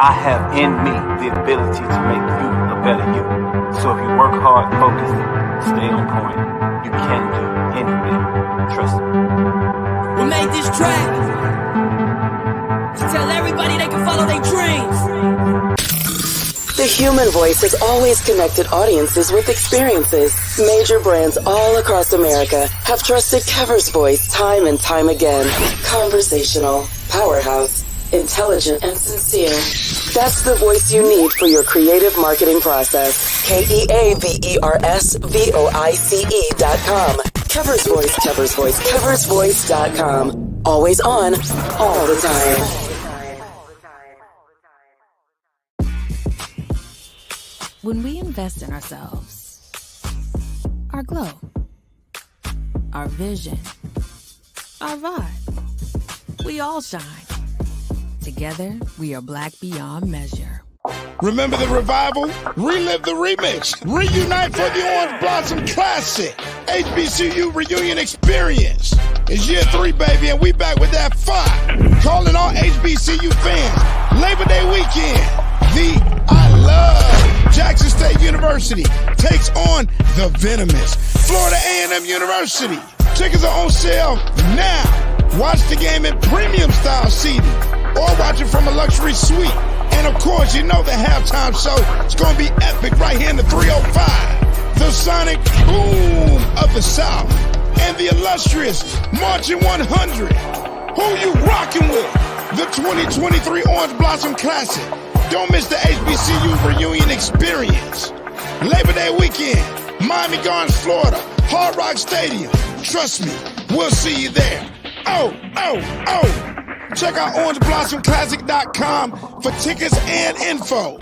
I have in me the ability to make you a better you. So if you work hard, focus, stay on point, you can do anything. Trust me. We made this track to tell everybody they can follow their dreams. The human voice has always connected audiences with experiences. Major brands all across America have trusted Kever's voice time and time again. Conversational, powerhouse, intelligent, and sincere. That's the voice you need for your creative marketing process. KEAVERSVOICE.com. Kever's Voice, Kever's Voice, KeversVoice.com. Always on, all the time. When we invest in ourselves, our glow, our vision, our vibe, we all shine. Together, we are black beyond measure. Remember the revival? Relive the remix. Reunite for the Orange Blossom Classic. HBCU Reunion Experience. It's year 3, baby, and we back with that fire. Calling all HBCU fans. Labor Day weekend. The I Love Jackson State University takes on the venomous Florida A&M University. Tickets are on sale now. Watch the game in premium style seating or watch it from a luxury suite. And of course, you know the halftime show is going to be epic right here in the 305. The sonic boom of the South and the illustrious Marching 100. Who you rocking with? The 2023 Orange Blossom Classic. Don't miss the HBCU Reunion Experience. Labor Day weekend, Miami Gardens, Florida, Hard Rock Stadium. Trust me, we'll see you there. Oh. Check out orangeblossomclassic.com for tickets and info.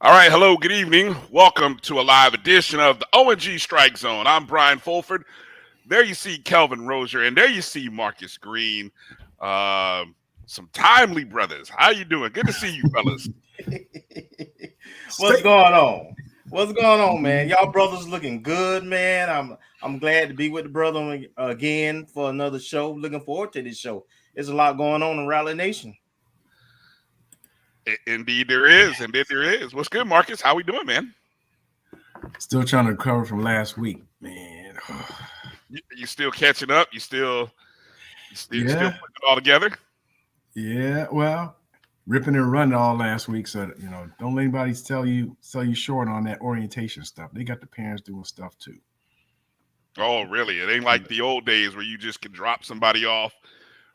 All right, hello, good evening. Welcome to a live edition of the O&G Strike Zone. I'm Bryan Fulford. There you see Kelvin Rozier, and there you see Marcus Green. Some timely brothers. How you doing? Good to see you, fellas. What's going on? What's going on, man? Y'all brothers looking good, man. I'm glad to be with the brother again for another show. Looking forward to this show. There's a lot going on in Raleigh Nation. Indeed there is. What's good, Marcus? How we doing, man? Still trying to recover from last week, man. You still catching up? You still putting it all together? Yeah, well, ripping and running all last week. So, don't let anybody sell you short on that orientation stuff. They got the parents doing stuff too. Oh, really? It ain't like the old days where you just can drop somebody off,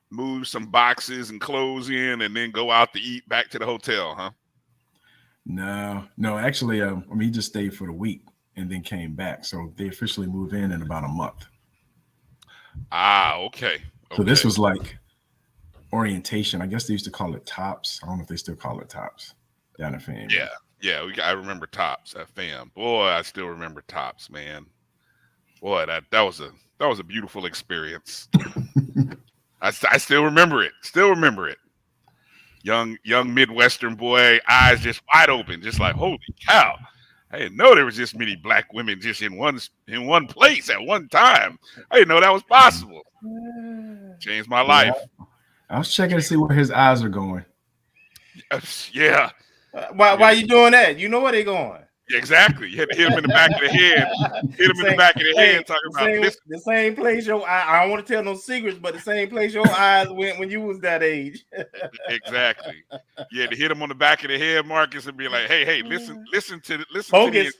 move some boxes and clothes in, and then go out to eat back to the hotel, huh? No. Actually, he just stayed for the week and then came back. So they officially moved in about a month. Okay. So this was like orientation. I guess they used to call it tops. I don't know if they still call it tops down in FAM. Yeah. I remember tops at FAM. Boy, I still remember tops, man. Boy, that was a beautiful experience. I still remember it. Young Midwestern boy, eyes just wide open, just like, holy cow. I didn't know there was this many black women just in one place at one time. I didn't know that was possible. Changed my life. I was checking to see where his eyes are going. Yeah. Why you doing that? You know where they're going. Exactly. You had to hit him in the back of the head. Talking about this. The same place I don't want to tell no secrets, but the same place your eyes went when you was that age. Exactly. You had to hit him on the back of the head, Marcus, and be like, hey, listen to focus.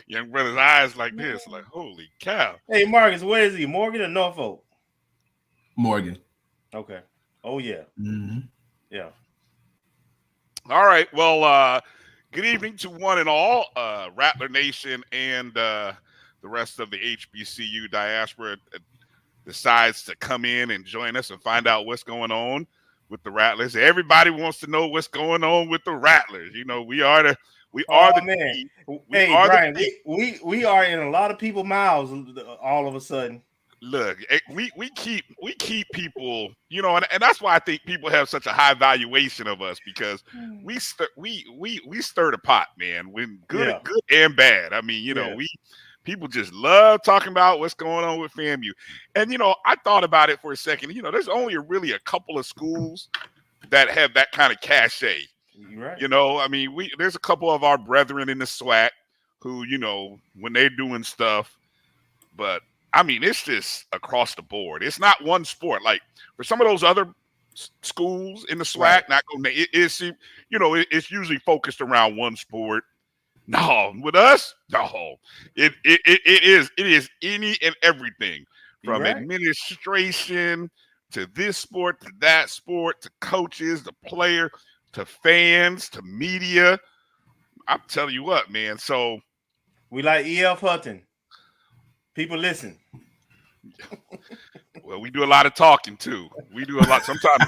Young brother's eyes like this, like, holy cow. Hey, Marcus, where is he? Morgan or Norfolk? Morgan. Okay. Oh yeah. Mm-hmm. Yeah. All right. Well, good evening to one and all, Rattler Nation and the rest of the HBCU diaspora decides to come in and join us and find out what's going on with the Rattlers. Everybody wants to know what's going on with the Rattlers. You know, we are the man. team. Hey, Bryan, we are in a lot of people's mouths all of a sudden. Look, we keep people, you know, and that's why I think people have such a high valuation of us, because we stir the pot, man, when good and bad. I mean, you know, people just love talking about what's going on with FAMU. And, you know, I thought about it for a second. You know, there's only really a couple of schools that have that kind of cachet. Right. You know, I mean, there's a couple of our brethren in the SWAC who, you know, when they're doing stuff, but I mean, it's just across the board. It's not one sport. Like for some of those other schools in the SWAC, it's usually focused around one sport. No, with us, no. It is any and everything, from administration to this sport to that sport to coaches to player to fans to media. I'm telling you what, man. So we like E.F. Hutton. People listen. Well, we do a lot of talking too. We do a lot sometimes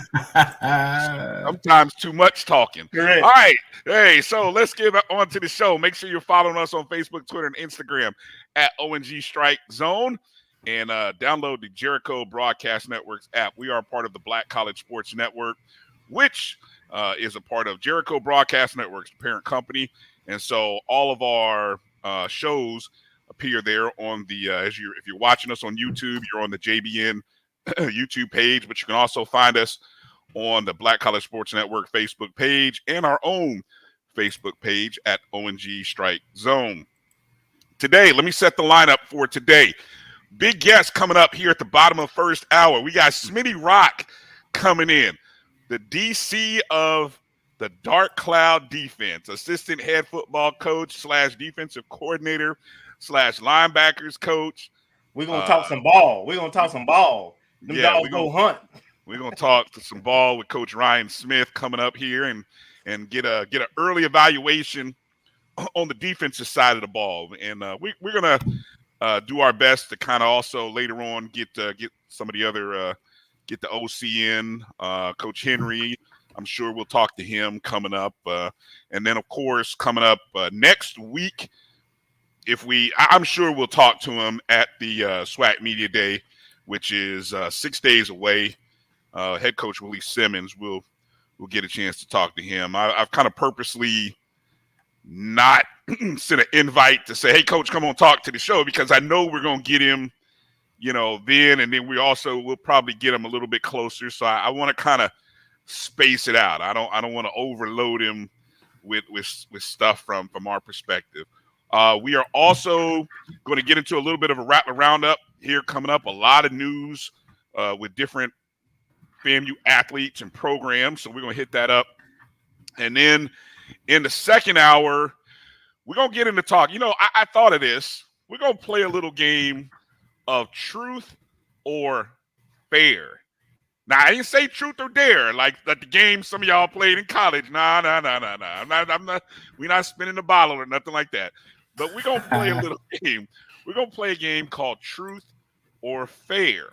too much talking. Correct. All right. Hey, so let's get on to the show. Make sure you're following us on Facebook, Twitter, and Instagram at ONG StrikeZone, and download the Jericho Broadcast Network's app. We are part of the Black College Sports Network, which is a part of Jericho Broadcast Network's parent company. And so all of our shows appear there on the if you're watching us on YouTube, you're on the JBN YouTube page, but you can also find us on the Black College Sports Network Facebook page and our own Facebook page at ONG Strike Zone. Today, let me set the lineup for today. Big guest coming up here at the bottom of first hour. We got Smitty Rock coming in, the DC of the Dark Cloud Defense, assistant head football coach / defensive coordinator / linebackers coach. We're going to talk some ball. We're going to talk some ball. Them dogs go hunt. We're going to talk to some ball with Coach Ryan Smith coming up here and get an early evaluation on the defensive side of the ball. And we're going to do our best to kind of also later on get some of the other get the OCN, Coach Henry. I'm sure we'll talk to him coming up. And then, of course, coming up next week, I'm sure we'll talk to him at the SWAC Media Day, which is 6 days away. Head coach Willie Simmons will get a chance to talk to him. I've kind of purposely not sent an invite to say, hey, coach, come on, talk to the show, because I know we're going to get him, you know, then. And then we'll probably get him a little bit closer. So I want to kind of space it out. I don't want to overload him with stuff from our perspective. We are also going to get into a little bit of a Rattler roundup here coming up. A lot of news with different FAMU athletes and programs. So we're going to hit that up. And then in the second hour, we're going to get into talk. You know, I thought of this. We're going to play a little game of truth or fair. Now, I didn't say truth or dare, like the game some of y'all played in college. Nah. We're not spinning the bottle or nothing like that. But we're going to play a little game. We're going to play a game called Truth or Fair.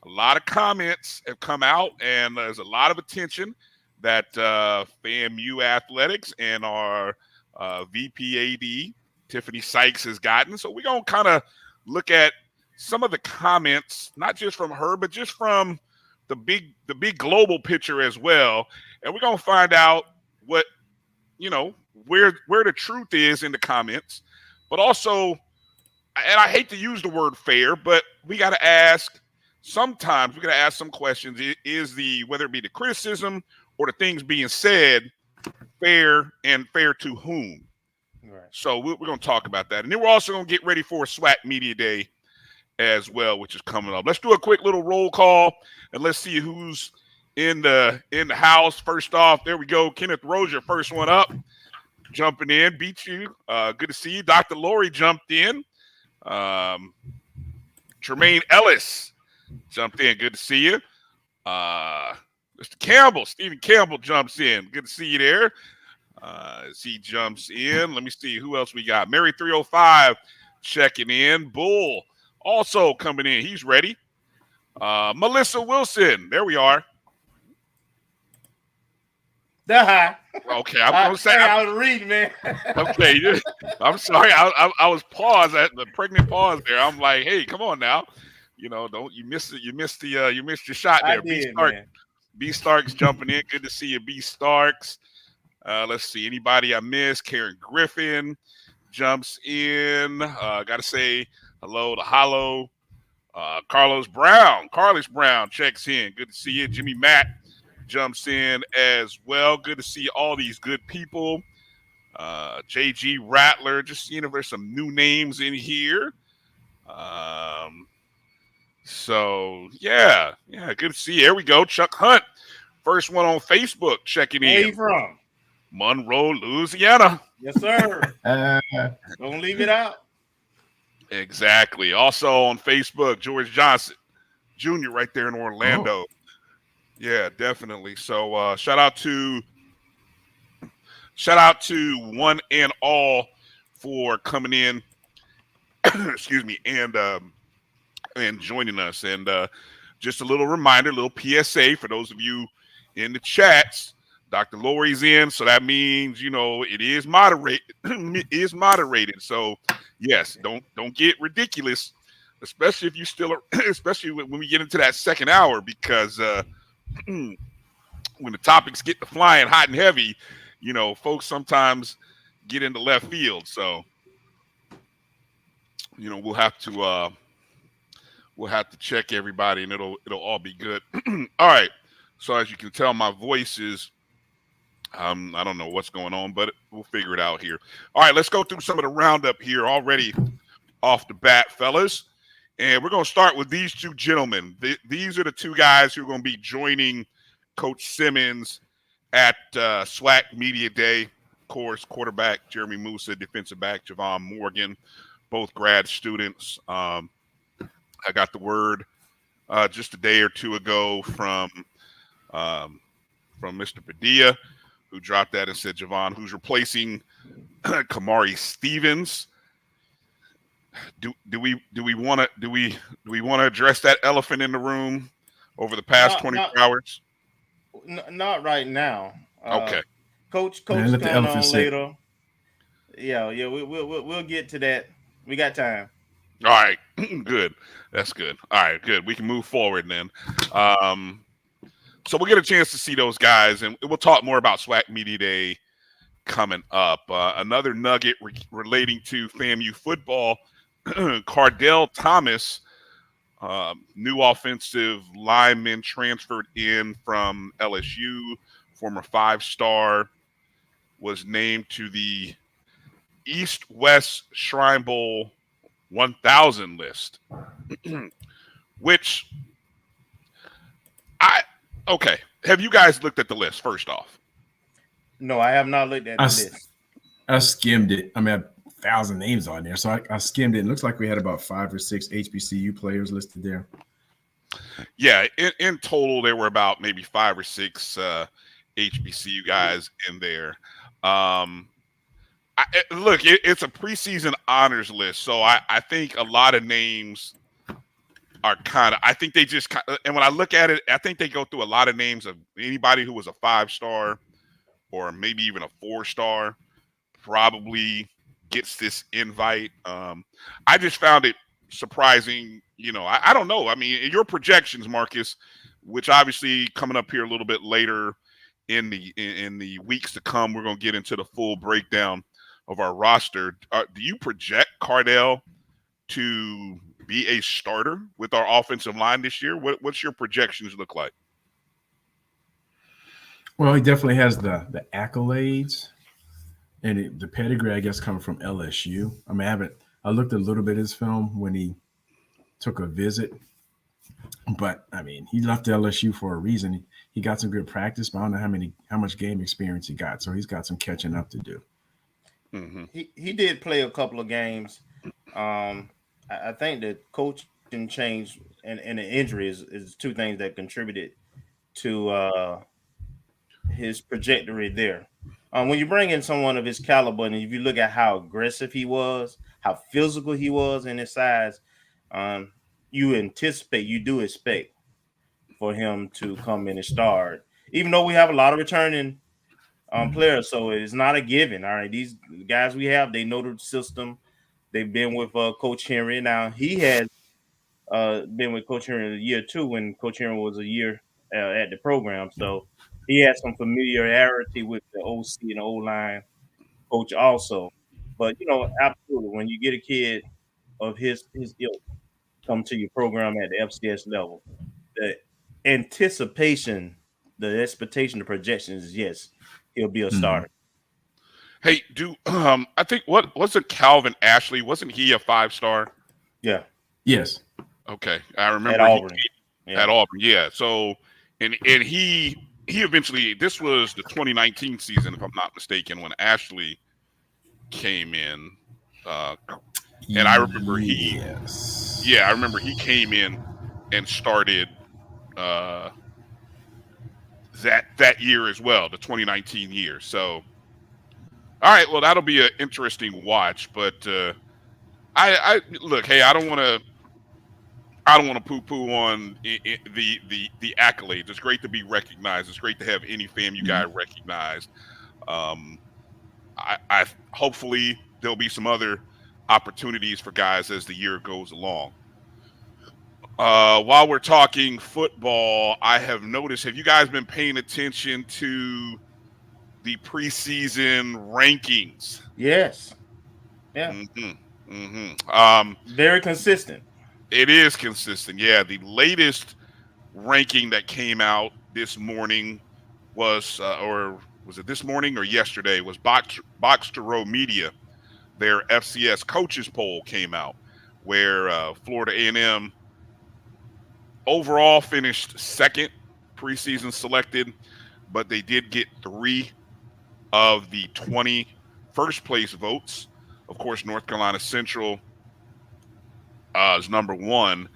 A lot of comments have come out, and there's a lot of attention that FAMU Athletics and our VPAD, Tiffany Sykes, has gotten. So we're going to kind of look at some of the comments, not just from her, but just from the big global picture as well. And we're going to find out what, you know, where the truth is in the comments. But also, and I hate to use the word fair, but we got to ask, sometimes we got to ask some questions. Whether it be the criticism or the things being said, fair, and fair to whom? Right. So we're going to talk about that. And then we're also going to get ready for a SWAC Media Day as well, which is coming up. Let's do a quick little roll call, and let's see who's in the house. First off, there we go. Kenneth Rozier, first one up. Jumping in, beat you. Good to see you. Dr. Lori jumped in. Tremaine Ellis jumped in. Good to see you. Mr. Campbell, Stephen Campbell jumps in. Good to see you there. As he jumps in, let me see who else we got. Mary 305 checking in. Bull also coming in. He's ready. Melissa Wilson. There we are. Hi. Okay, I'm gonna say I was reading, man. Okay, I'm sorry. I was paused at the pregnant pause there. I'm like, hey, come on now. Don't you missed it? You missed your shot there. I did, man. B Starks jumping in. Good to see you, B Starks. Let's see. Anybody I missed? Karen Griffin jumps in. Gotta say hello to Hollow. Carlos Brown checks in. Good to see you. Jimmy Matt jumps in as well. Good to see all these good people. JG Rattler, just seeing if there's some new names in here. So yeah, good to see you. There we go. Chuck Hunt, first one on Facebook checking in. Where you from? Monroe, Louisiana. Yes, sir. Don't leave it out. Exactly. Also on Facebook, George Johnson Jr. right there in Orlando. Oh. Yeah, definitely. So shout out to one and all for coming in. Excuse me, and joining us. And just a little reminder, a little PSA for those of you in the chats. Dr. Lori's in, so that means it is moderated. So yes, don't get ridiculous, especially if you still are, especially when we get into that second hour, because when the topics get to flying hot and heavy, folks sometimes get into left field. So we'll have to check everybody, and it'll all be good. All right. So as you can tell, my voice is I don't know what's going on, but we'll figure it out here. All right, let's go through some of the roundup here already off the bat, fellas. And we're going to start with these two gentlemen. These are the two guys who are going to be joining Coach Simmons at SWAC Media Day. Of course, quarterback Jeremy Musa, defensive back Javon Morgan, both grad students. I got the word just a day or two ago from Mr. Padilla, who dropped that and said, Javon, who's replacing Kamari Stevens. Do we want to address that elephant in the room over the past 24 hours? Not right now. Okay. Coach coming on later. Yeah, we'll get to that. We got time. All right, good. That's good. All right, good. We can move forward then. So we'll get a chance to see those guys, and we'll talk more about SWAC Media Day coming up. Another nugget relating to FAMU football, Cardell Thomas, new offensive lineman transferred in from LSU, former 5-star, was named to the East-West Shrine Bowl 1,000 list, which okay. Have you guys looked at the list first off? No, I have not looked at the list. I skimmed it. I mean, I have 1,000 names on there. So I skimmed it. It looks like we had about 5 or 6 HBCU players listed there. Yeah, in total, there were about maybe 5 or 6 HBCU guys in there. Look, it's a preseason honors list. So I think a lot of names are I think they just and when I look at it, I think they go through a lot of names of anybody who was a 5-star or maybe even a 4-star probably gets this invite. I just found it surprising. I don't know. I mean, your projections, Marcus, which obviously coming up here a little bit later in the weeks to come, we're going to get into the full breakdown of our roster. Do you project Cardell to be a starter with our offensive line this year? What's your projections look like? Well, he definitely has the accolades and the pedigree, I guess, coming from LSU. I mean, I looked a little bit at his film when he took a visit, but I mean, he left LSU for a reason. He got some good practice, but I don't know how much game experience he got. So he's got some catching up to do. Mm-hmm. He did play a couple of games. I think the coaching change and the injury is two things that contributed to his trajectory there. When you bring in someone of his caliber, and if you look at how aggressive he was, how physical he was, and his size, you do expect for him to come in and start. Even though we have a lot of returning players, so it's not a given. All right, these guys we have, they know the system. They've been with Coach Henry. Now he has been with Coach Henry a year too, when Coach Henry was a year at the program. So he has some familiarity with the OC and the O-line coach also. But absolutely, when you get a kid of his ilk come to your program at the FCS level, the anticipation, the expectation, the projections is yes, he'll be a starter. Hey, I think what was it? Calvin Ashley, wasn't he a 5-star? Yeah. Yes. Okay, I remember at Auburn. At Auburn, yeah. So, and he eventually, this was the 2019 season, if I'm not mistaken, when Ashley came in. And I remember I remember he came in and started that year as well, the 2019 year. So, all right, well, that'll be an interesting watch. But I look, hey, I don't want to poo-poo on the accolades. It's great to be recognized. It's great to have any FAMU guy recognized. I hopefully there'll be some other opportunities for guys as the year goes along. While we're talking football, I have noticed, have you guys been paying attention to the preseason rankings? Yes. Yeah. Very consistent. It is consistent. Yeah. The latest ranking that came out this morning was, or was it this morning or yesterday, was Box to Row Media. Their FCS coaches poll came out, where Florida A&M overall finished second preseason selected, but they did get 3 of the 20 first place votes. Of course, North Carolina Central is number 1.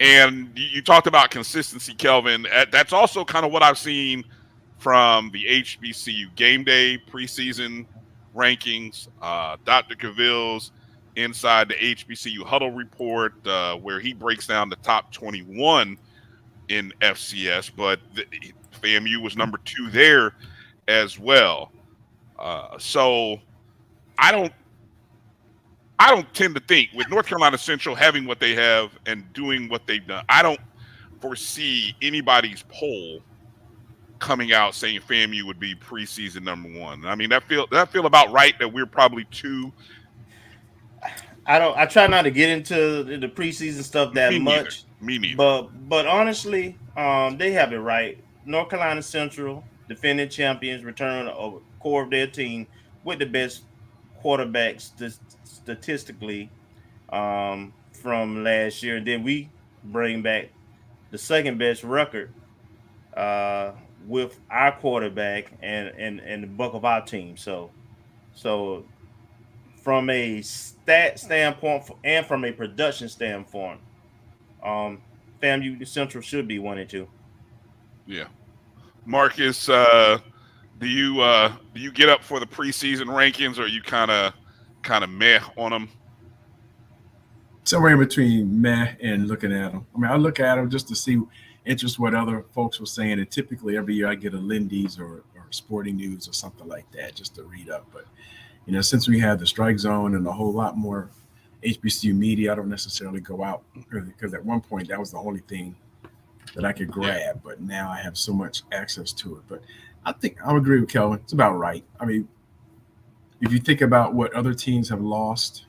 And you talked about consistency, Kelvin. That's also kind of what I've seen from the HBCU Game Day preseason rankings. Dr. Cavill's Inside the HBCU Huddle Report, where he breaks down the top 21 in FCS, but FAMU was number 2 there as well. So I don't tend to think, with North Carolina Central having what they have and doing what they've done, I don't foresee anybody's poll coming out saying FAMU would be preseason number 1. I mean, that feel about right, that we're probably 2. I try not to get into the preseason stuff that much. Me neither. But honestly, they have it right. North Carolina Central, defending champions, return a core of their team with the best quarterbacks statistically from last year, and then we bring back the second best record with our quarterback and the buck of our team. So from a stat standpoint and from a production standpoint, FAMU Central should be 1 and 2. Yeah, Marcus, do you get up for the preseason rankings, or are you kind of meh on them? Somewhere in between meh and looking at them. I mean, I look at them just to see what other folks were saying, and typically every year I get a Lindy's or Sporting News or something like that just to read up. But since we have the StrikeZone and a whole lot more HBCU media, I don't necessarily go out, because at one point that was the only thing that I could grab, but now I have so much access to it. But I think I would agree with Kelvin. It's about right. I mean, if you think about what other teams have lost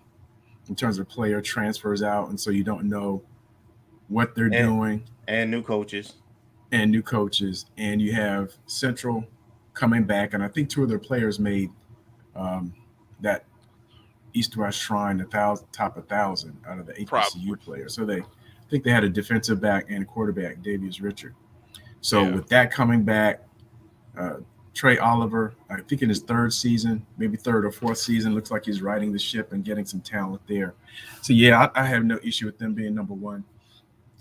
in terms of player transfers out, and so you don't know what they're doing. And new coaches. And you have Central coming back, and I think 2 of their players made that East-West Shrine top 1,000 out of the HBCU players. So I think they had a defensive back and a quarterback, Davius Richard. So with that coming back, Trey Oliver, I think in his 3rd season, maybe 3rd or 4th season, looks like he's riding the ship and getting some talent there. So I have no issue with them being number 1.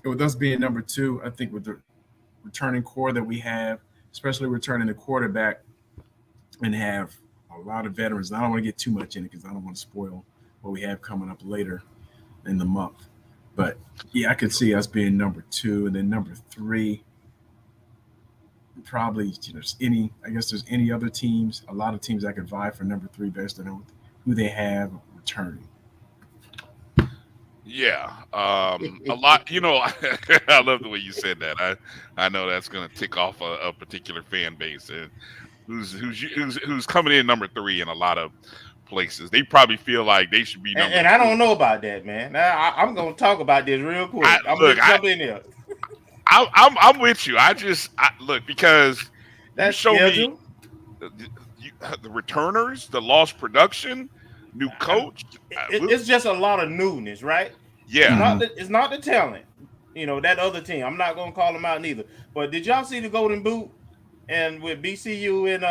With us being number 2, I think with returning core that we have, especially returning the quarterback, and have a lot of veterans. And I don't want to get too much in it because I don't want to spoil what we have coming up later in the month. But yeah, I could see us being number 2, and then number 3. Probably, there's any other teams, a lot of teams that could vie for number 3 based on who they have returning. Yeah, a lot. I love the way you said that. I know that's going to tick off a particular fan base, and who's coming in number 3 in a lot of places. They probably feel like they should be number. And I don't know about that, man. I'm going to talk about this real quick. I'm going to jump in there. I'm with you. Look, because that's show schedule. me the returners, the lost production, new coach. It's just a lot of newness, right? Yeah. It's not the talent. That other team. I'm not gonna call them out neither. But did y'all see the Golden Boot and with BCU and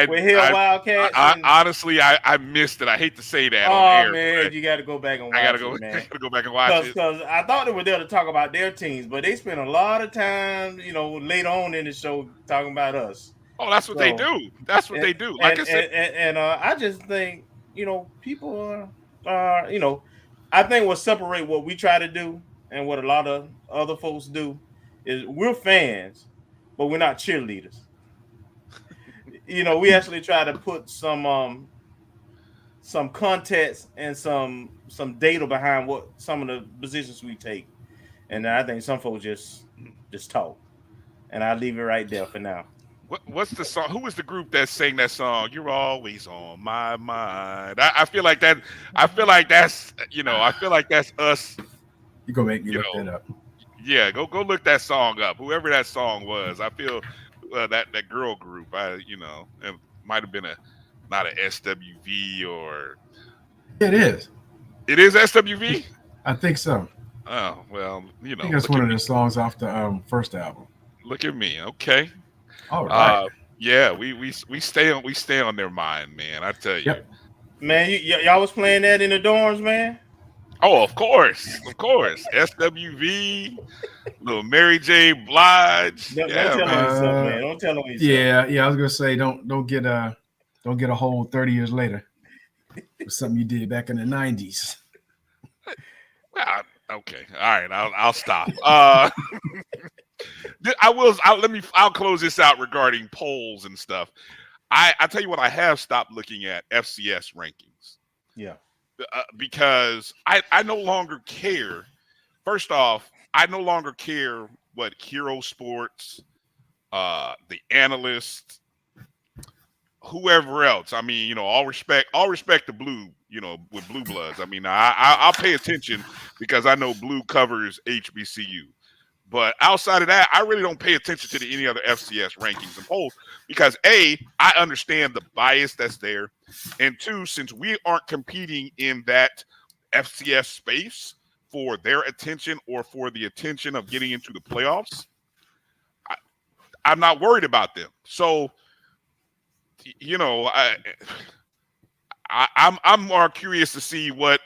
with Hill Wildcats? Honestly, I missed it. I hate to say that. Oh on air, man, you got to go back and watch it, man. I gotta go back and watch it because I thought they were there to talk about their teams, but they spent a lot of time, later on in the show talking about us. Oh, that's what they do. That's what they do. Like I said, I just think people are I think what separate what we try to do and what a lot of other folks do is we're fans, but we're not cheerleaders. We actually try to put some context and some data behind what some of the positions we take, and I think some folks just talk, and I leave it right there for now. What's the song? Who was the group that sang that song? You're always on my mind. I feel like that. I feel like that's us. You gonna make me look that up? Yeah, go look that song up. Whoever that song was, I feel that girl group. It might have been not a SWV or. It is. It is SWV. I think so. Oh well, I think that's one of the songs off the first album. Look at me, okay. All right. Yeah, we stay on their mind, man. I tell you, yep. Man. Y'all was playing that in the dorms, man. Oh, of course. SWV, little Mary J. Blige. Don't tell them yourself, man. Don't tell them yourself. Yeah. I was gonna say, don't get a hold 30 years later for something you did back in the 90s. Well, okay, all right. I'll stop. I'll close this out regarding polls and stuff. I tell you what, I have stopped looking at FCS rankings. Yeah. Because I no longer care. First off, I no longer care what Hero Sports, the analyst, whoever else. I mean, all respect to Blue, with Blue Bloods. I mean, I'll pay attention because I know Blue covers HBCU. But outside of that, I really don't pay attention to any other FCS rankings and polls because A, I understand the bias that's there. And 2, since we aren't competing in that FCS space for their attention or for the attention of getting into the playoffs, I'm not worried about them. So, I'm more curious to see what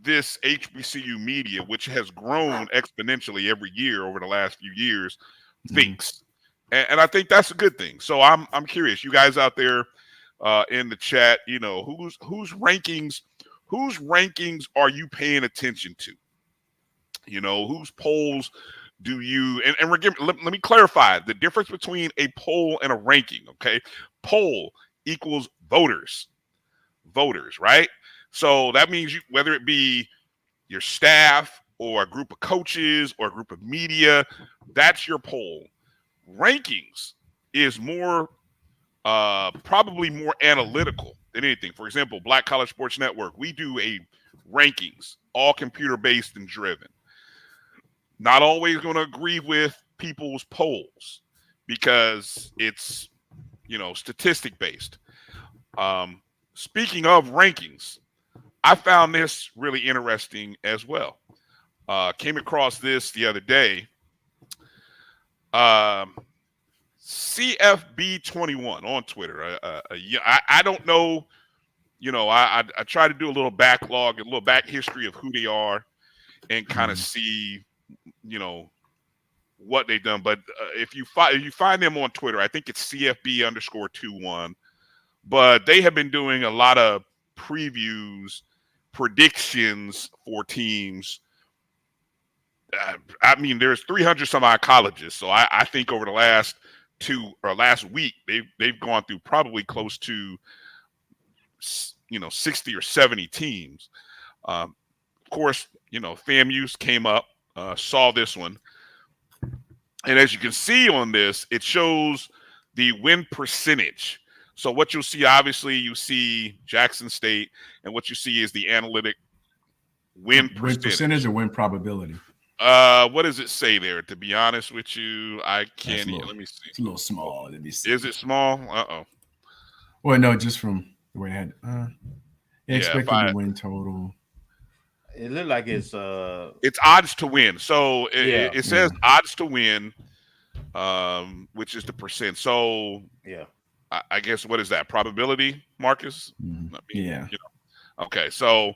this HBCU media, which has grown exponentially every year over the last few years, thinks, and I think that's a good thing. So I'm curious, you guys out there in the chat, whose rankings are you paying attention to? Whose polls do you? And let me clarify the difference between a poll and a ranking. Okay, poll equals voters, right? So that means whether it be your staff or a group of coaches or a group of media, that's your poll. Rankings is more, probably more analytical than anything. For example, Black College Sports Network, we do a rankings, all computer-based and driven. Not always going to agree with people's polls because it's, statistic-based. Speaking of rankings, I found this really interesting as well. Came across this the other day. CFB21 on Twitter. I don't know. I try to do a little backlog, a little back history of who they are and kind of see, what they've done. But if you find them on Twitter, I think it's CFB_21. But they have been doing a lot of previews, predictions for teams. I mean, there's 300 some odd colleges, so I think over the last week they've gone through probably close to 60 or 70 teams. Of course, FAMU's came up, saw this one, and as you can see on this, it shows the win percentage. So what you'll see, obviously, you see Jackson State, and what you see is the analytic win percentage or win probability. What does it say there? To be honest with you, I can't. Let me see. It's a little small. Let me see. Is it small? Well, no, just from the way I had. Expected win total. It looked like it's odds to win. So it says odds to win, which is the percent. So I guess what is that probability, Marcus? Mm-hmm. Okay. So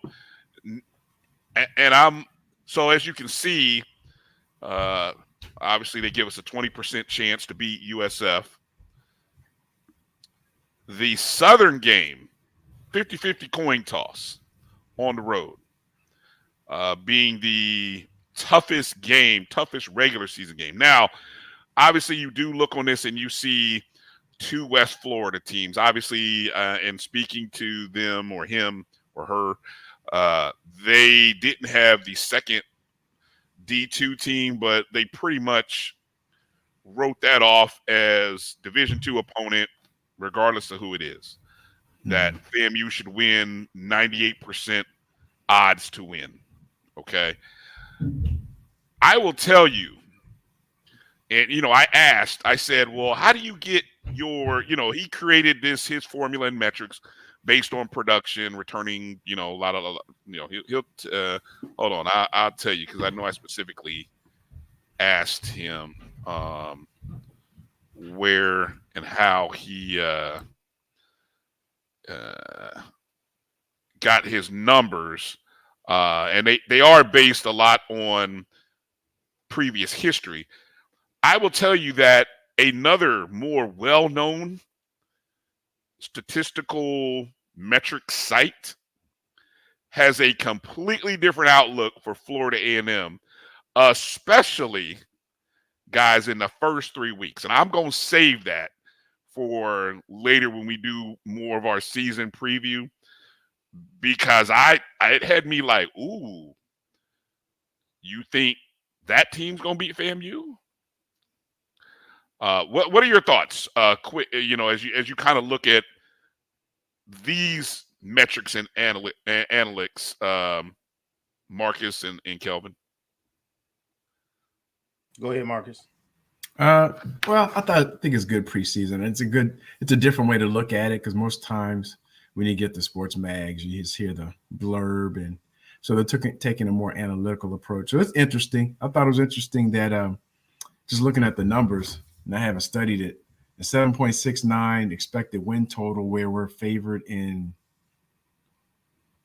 and so as you can see, obviously they give us a 20% chance to beat USF. The Southern game, 50-50 coin toss on the road, being the toughest regular season game. Now, obviously you do look on this and you see two West Florida teams. Obviously, in speaking to them or him or her, they didn't have the second D2 team, but they pretty much wrote that off as Division II opponent, regardless of who it is. That FAMU should win 98% odds to win. Okay. I will tell you, and I said, well, how do you get your, he created his formula and metrics based on production, returning, a lot of, he'll hold on. I'll tell you, because I know I specifically asked him where and how he got his numbers, and they are based a lot on previous history. I will tell you that another more well-known statistical metric site has a completely different outlook for Florida A&M, especially guys in the first 3 weeks. And I'm going to save that for later when we do more of our season preview, because it had me like, ooh, you think that team's going to beat FAMU? What are your thoughts? Quick, as you kind of look at these metrics and analytics, Marcus and Kelvin. Go ahead, Marcus. Well, I think it's good preseason. It's a different way to look at it, because most times when you get the sports mags, you just hear the blurb, and so they're taking a more analytical approach. So it's interesting. I thought it was interesting that just looking at the numbers, and I haven't studied it, the 7.69 expected win total, where we're favored in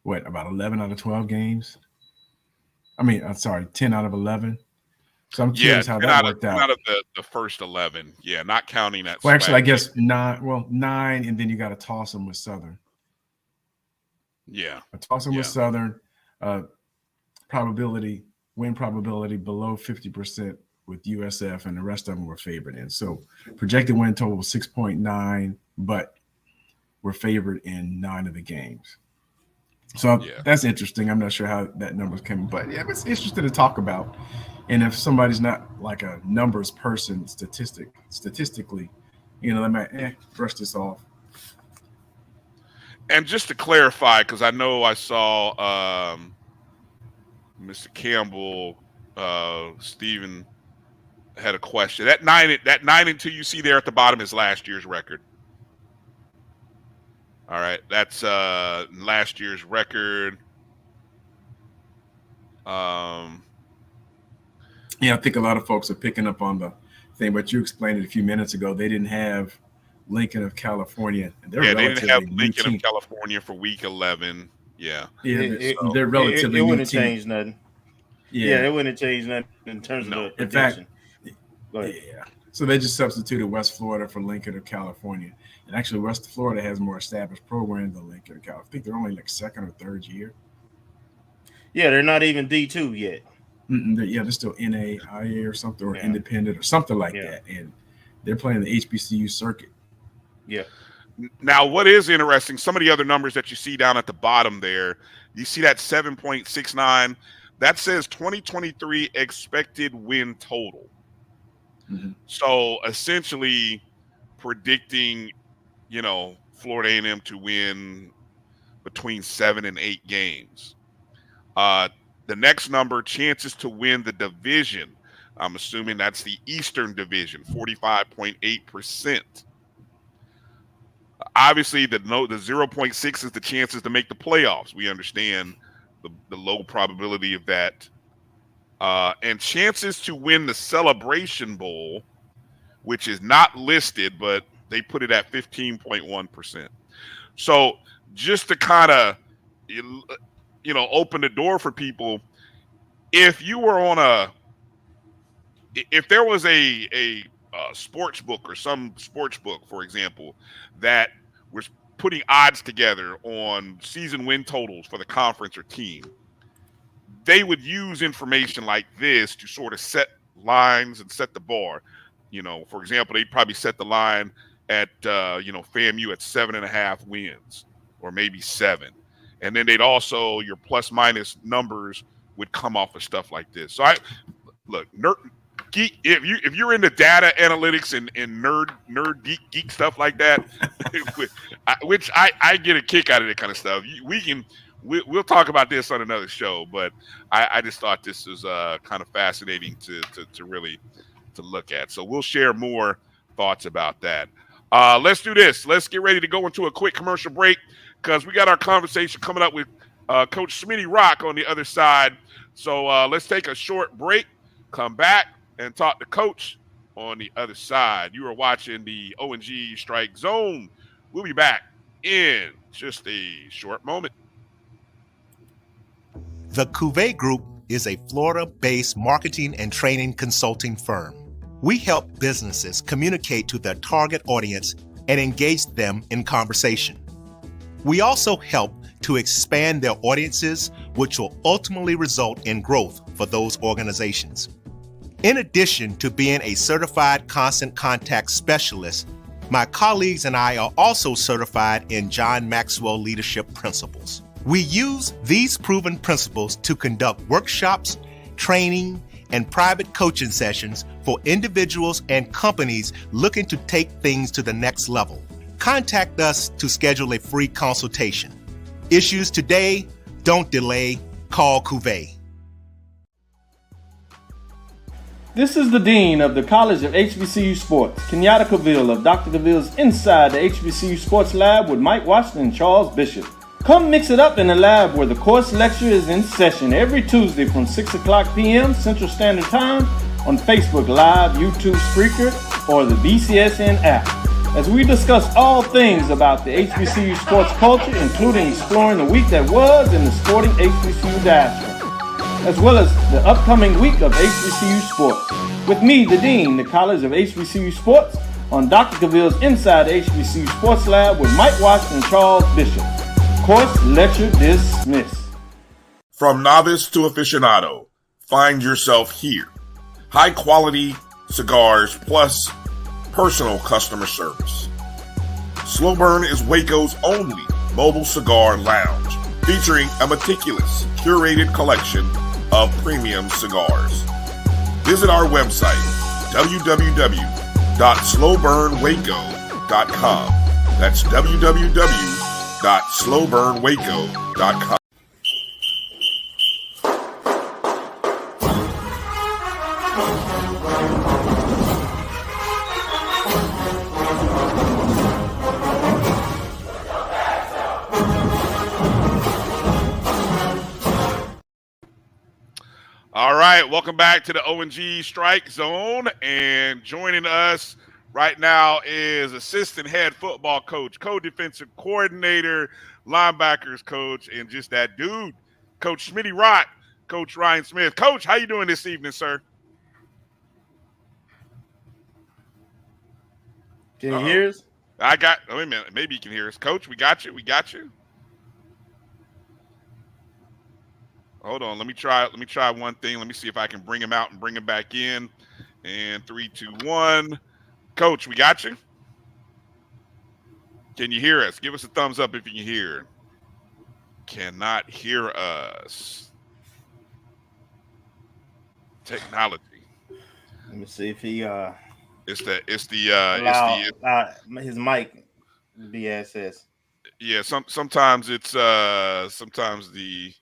about 11 out of 12 games. I mean, I'm sorry, 10 out of 11. So I'm curious how that worked out. Out of the first 11, not counting that. Well, actually, I guess 9. Well, 9, and then you got to toss them with Southern. Yeah, toss them with Southern. Win probability below 50% with USF, and the rest of them were favored in. So projected win total was 6.9, but we're favored in 9 of the games. So that's interesting. I'm not sure how that number's coming, but it's interesting to talk about. And if somebody's not like a numbers person, statistically, they might brush this off. And just to clarify, because I know I saw Mr. Campbell, Stephen had a question. That 9-2 you see there at the bottom is last year's record. All right, that's last year's record. I think a lot of folks are picking up on the thing, but you explained it a few minutes ago. They didn't have Lincoln of California. They didn't have Lincoln of California for week 11. They're relatively it new wouldn't team. change nothing. It wouldn't change nothing in terms of the prediction. Go ahead. Yeah. So they just substituted West Florida for Lincoln of California. And actually, West Florida has more established programs than Lincoln of California. I think they're only like second or third year. Yeah, they're not even D2 yet. They're still NAIA or something, or independent or something like that. And they're playing the HBCU circuit. Yeah. Now, what is interesting, some of the other numbers that you see down at the bottom there, you see that 7.69. That says 2023 expected win total. Mm-hmm. So essentially predicting, Florida A&M to win between 7 and 8 games. The next number, chances to win the division. I'm assuming that's the Eastern Division, 45.8%. Obviously, the 0.6 is the chances to make the playoffs. We understand the low probability of that. And chances to win the Celebration Bowl, which is not listed, but they put it at 15.1%. So just to kind of, open the door for people, if you were if there was a sports book or some sports book, for example, that was putting odds together on season win totals for the conference or team, they would use information like this to sort of set lines and set the bar. For example, they'd probably set the line at, FAMU at 7.5 wins or maybe 7. And then they'd also, your plus minus numbers would come off of stuff like this. So if you're into data analytics and nerd geek stuff like that, which I get a kick out of that kind of stuff. We'll talk about this on another show, but I just thought this was kind of fascinating to really look at. So we'll share more thoughts about that. Let's do this. Let's get ready to go into a quick commercial break because we got our conversation coming up with Coach Smitty Rock on the other side. So let's take a short break, come back, and talk to Coach on the other side. You are watching the O&G Strike Zone. We'll be back in just a short moment. The Cuvée Group is a Florida-based marketing and training consulting firm. We help businesses communicate to their target audience and engage them in conversation. We also help to expand their audiences, which will ultimately result in growth for those organizations. In addition to being a certified constant contact specialist, my colleagues and I are also certified in John Maxwell Leadership Principles. We use these proven principles to conduct workshops, training, and private coaching sessions for individuals and companies looking to take things to the next level. Contact us to schedule a free consultation. Issues today, don't delay, call Cuvée. This is the Dean of the College of HBCU Sports, Kenyatta Cavill of Dr. Cavill's Inside the HBCU Sports Lab with Mike Washington and Charles Bishop. Come mix it up in the lab where the course lecture is in session every Tuesday from 6 o'clock p.m. Central Standard Time on Facebook Live, YouTube Spreaker, or the BCSN app, as we discuss all things about the HBCU sports culture, including exploring the week that was in the sporting HBCU diaspora, as well as the upcoming week of HBCU sports. With me, the Dean, the College of HBCU Sports, on Dr. Cavill's Inside the HBCU Sports Lab with Mike Washington and Charles Bishop. Course lecture dismissed. From novice to aficionado, find yourself here. High quality cigars plus personal customer service. Slow Burn is Waco's only mobile cigar lounge, featuring a meticulous, curated collection of premium cigars. Visit our website, www.slowburnwaco.com. That's www.slowburnwaco.com. All right, welcome back to the O&G Strike Zone, and joining us right now is assistant head football coach, co-defensive coordinator, linebackers coach, and just that dude, Coach Smitty Rock, Coach Ryan Smith. Coach, how you doing this evening, sir? Can you hear us? Wait a minute. Maybe you can hear us. Coach, we got you. Hold on. Let me try one thing. Let me see if I can bring him out and bring him back in. And 3, 2, 1. Coach, we got you. Can you hear us? Give us a thumbs up if you can hear. Cannot hear us. Technology. Let me see if he It's his mic BSS. Yeah, sometimes it's sometimes the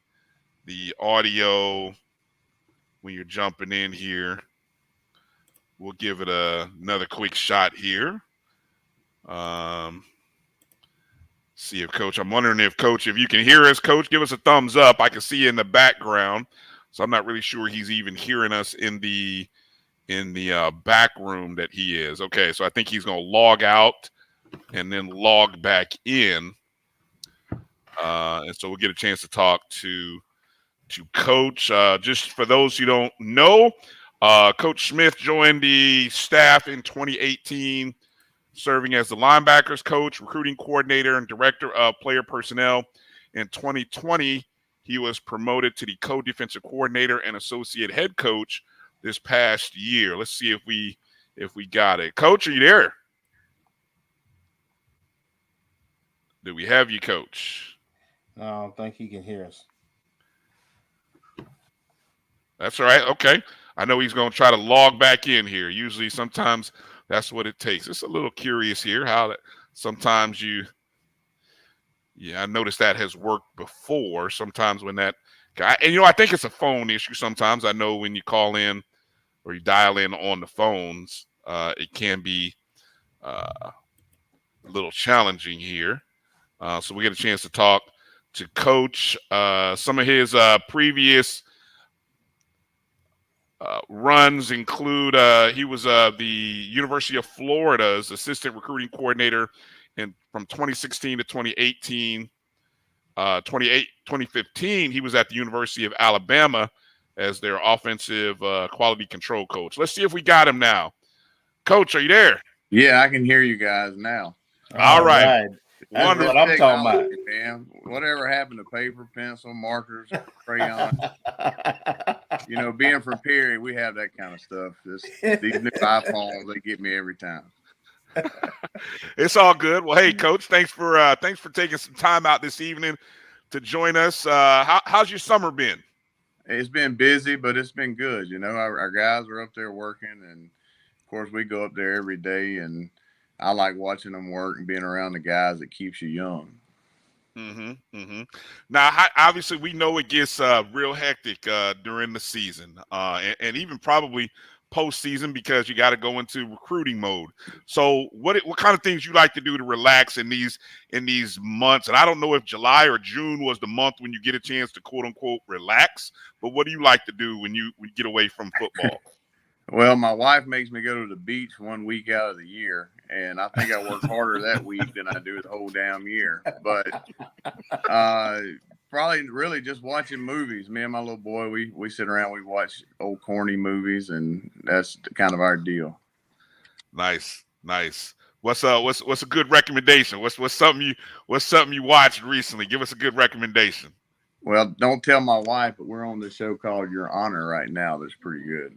audio when you're jumping in here. We'll give it another quick shot here. See if Coach. I'm wondering if Coach, if you can hear us, Coach, give us a thumbs up. I can see you in the background, so I'm not really sure he's even hearing us in the back room that he is. Okay, so I think he's going to log out and then log back in, and so we'll get a chance to talk to Coach. Just for those who don't know, Coach Smith joined the staff in 2018, serving as the linebackers coach, recruiting coordinator, and director of player personnel. In 2020, he was promoted to the co-defensive coordinator and associate head coach this past year. Let's see if we got it. Coach, are you there? Do we have you, Coach? No, I don't think he can hear us. That's all right. Okay. I know he's going to try to log back in here. Usually, sometimes that's what it takes. It's a little curious here how that sometimes I noticed that has worked before. Sometimes when that guy, and I think it's a phone issue. Sometimes I know when you call in or you dial in on the phones, it can be a little challenging here. So we get a chance to talk to Coach. Some of his previous runs include he was the University of Florida's assistant recruiting coordinator from 2016 to 2018. 2015, he was at the University of Alabama as their offensive quality control coach. Let's see if we got him now. Coach, are you there? Yeah, I can hear you guys now. All right. That's what I'm talking about. Man. Whatever happened to paper, pencil, markers, crayon? Being from Perry, we have that kind of stuff. These new iPhones, they get me every time. It's all good. Well, hey, Coach, thanks for taking some time out this evening to join us. How's your summer been? It's been busy, but it's been good. Our guys are up there working, and of course we go up there every day, and I like watching them work and being around the guys. That keeps you young. Now, obviously, we know it gets real hectic during the season, and even probably postseason because you got to go into recruiting mode. So, what kind of things you like to do to relax in these months? And I don't know if July or June was the month when you get a chance to quote unquote relax. But what do you like to do when you get away from football? Well, my wife makes me go to the beach 1 week out of the year, and I think I work harder that week than I do the whole damn year. But probably really just watching movies. Me and my little boy, we sit around, we watch old corny movies, and that's kind of our deal. Nice. What's a good recommendation? What's something you watched recently? Give us a good recommendation. Well, don't tell my wife, but we're on the show called Your Honor right now. That's pretty good.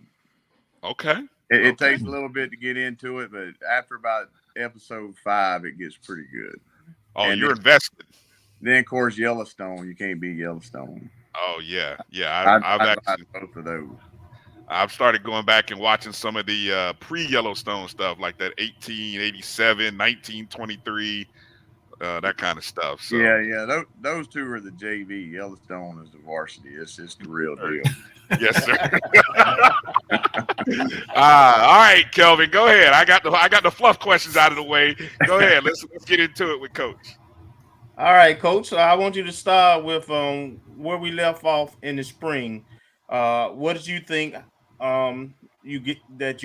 Okay. It takes a little bit to get into it, but after about episode 5, it gets pretty good. Oh, and you're invested. Then, of course, Yellowstone. You can't beat Yellowstone. Oh, yeah. I've actually both of those. I've started going back and watching some of the pre-Yellowstone stuff, like that 1887, 1923, that kind of stuff. So. Yeah. Those two are the JV. Yellowstone is the varsity. It's just the real deal. Yes, sir. All right, Kelvin, go ahead. I got the fluff questions out of the way. Go ahead. Let's get into it with Coach. All right, Coach. So I want you to start with where we left off in the spring. What did you think you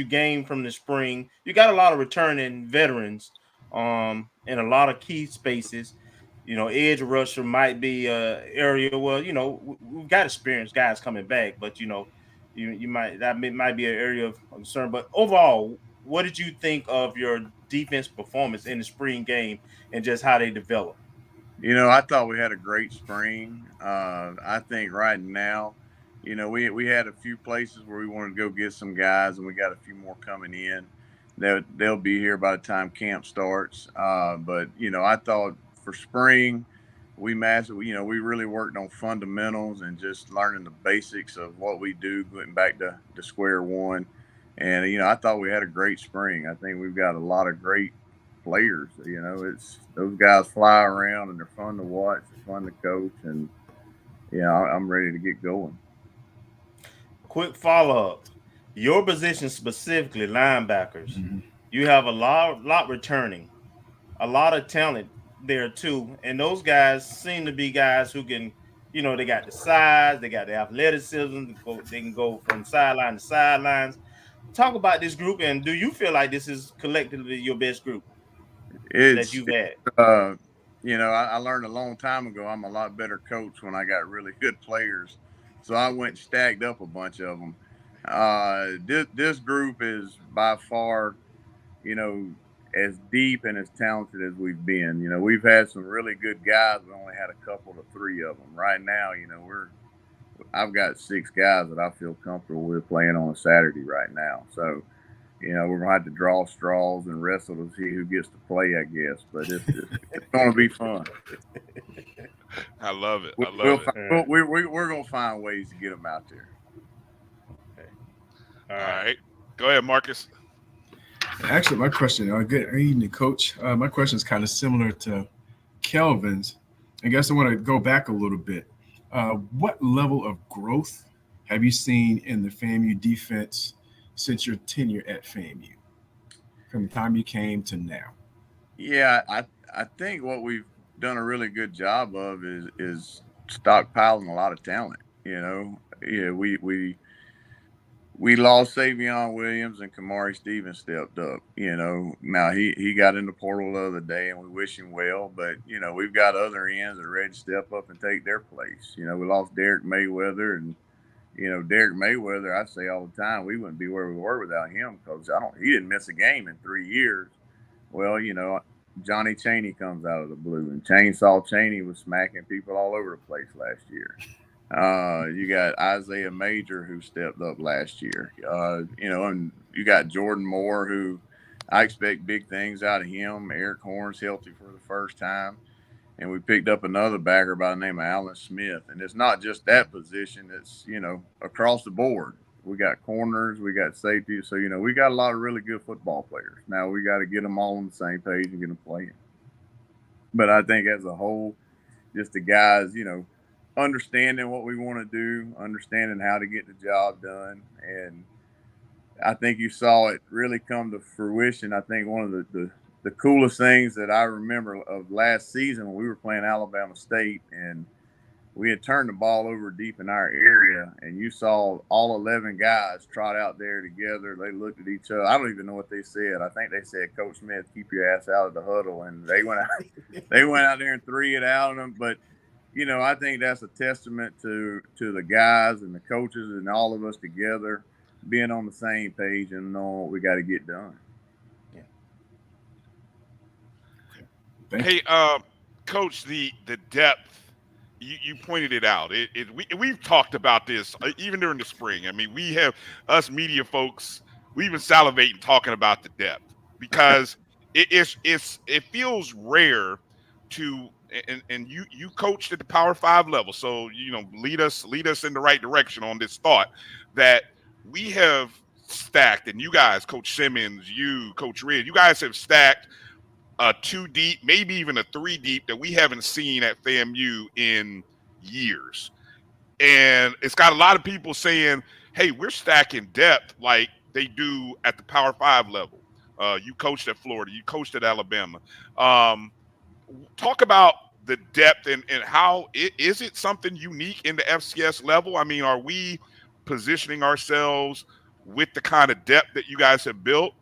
gained from the spring? You got a lot of returning veterans in a lot of key spaces. Edge rusher might be an area where we've got experienced guys coming back, but you might be an area of concern. But overall, what did you think of your defense performance in the spring game and just how they develop? I thought we had a great spring. I think right now, we had a few places where we wanted to go get some guys, and we got a few more coming in. They'll be here by the time camp starts. But I thought for spring, we mastered. We really worked on fundamentals and just learning the basics of what we do, getting back to square one. And I thought we had a great spring. I think we've got a lot of great players. It's those guys fly around and they're fun to watch, they're fun to coach, and I'm ready to get going. Quick follow-up. Your position specifically, linebackers, you have a lot returning, a lot of talent there too. And those guys seem to be guys who can, they got the size, they got the athleticism, they can go from sideline to sidelines. Talk about this group, and do you feel like this is collectively your best group that you've had? I learned a long time ago I'm a lot better coach when I got really good players. So I went and stacked up a bunch of them. This group is by far, as deep and as talented as we've been. We've had some really good guys. We only had a couple to three of them. Right now, I've got 6 guys that I feel comfortable with playing on a Saturday right now. So, we're gonna have to draw straws and wrestle to see who gets to play, I guess. But it's gonna be fun. I love it. We're gonna find ways to get them out there. Okay. All right. Go ahead, Marcus. Actually, my question, good evening, Coach. My question is kind of similar to Kelvin's. I guess I want to go back a little bit. What level of growth have you seen in the FAMU defense since your tenure at FAMU, from the time you came to now? Yeah, I think what we've done a really good job of is stockpiling a lot of talent. We lost Savion Williams and Kamari Stevens stepped up. Now he got in the portal the other day, and we wish him well. But we've got other ends that are ready to step up and take their place. We lost Derek Mayweather, and Derek Mayweather. I say all the time we wouldn't be where we were without him, because he didn't miss a game in 3 years. Well, Johnny Chaney comes out of the blue, and Chainsaw Chaney was smacking people all over the place last year. You got Isaiah Major, who stepped up last year. And you got Jordan Moore, who I expect big things out of him. Eric Horn's healthy for the first time. And we picked up another backer by the name of Alan Smith. And it's not just that position. It's, across the board. We got corners, we got safety. So, we got a lot of really good football players. Now we got to get them all on the same page and get them playing. But I think as a whole, just the guys, understanding what we want to do, understanding how to get the job done. And I think you saw it really come to fruition. I think one of the coolest things that I remember of last season, when we were playing Alabama State and we had turned the ball over deep in our area, and you saw all 11 guys trot out there together. They looked at each other. I don't even know what they said. I think they said, "Coach Smith, keep your ass out of the huddle." And they went out there and threw it out of them. But I think that's a testament to the guys and the coaches and all of us together being on the same page and knowing what we got to get done. Yeah. Hey, Coach, the depth, you pointed it out. We've talked about this even during the spring. I mean, we have, us media folks, we've been salivating talking about the depth, because it feels rare to. And you coached at the Power 5 level, so lead us in the right direction on this thought that we have stacked, and you guys, Coach Simmons, you, Coach Ridge, you guys have stacked a 2 deep, maybe even a 3 deep that we haven't seen at FAMU in years. And it's got a lot of people saying, "Hey, we're stacking depth like they do at the Power 5 level." You coached at Florida, you coached at Alabama. Talk about the depth and how is it something unique in the FCS level? I mean, are we positioning ourselves with the kind of depth that you guys have built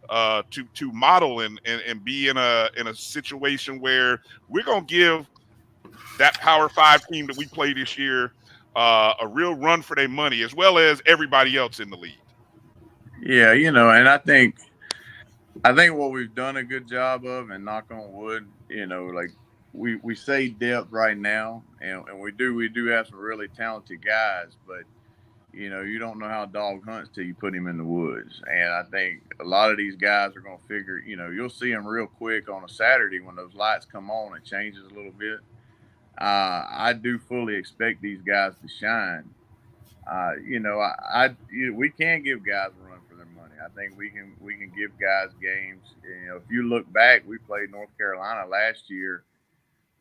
to model and be in a situation where we're going to give that Power 5 team that we play this year a real run for their money, as well as everybody else in the league? Yeah, and I think I think what we've done a good job of, and knock on wood, like we say depth right now, and we do have some really talented guys, but you don't know how a dog hunts till you put him in the woods. And I think a lot of these guys are going to figure, you'll see them real quick on a Saturday when those lights come on. It changes a little bit. I do fully expect these guys to shine. We can give guys a run for their money. I think we can give guys games. If you look back, we played North Carolina last year.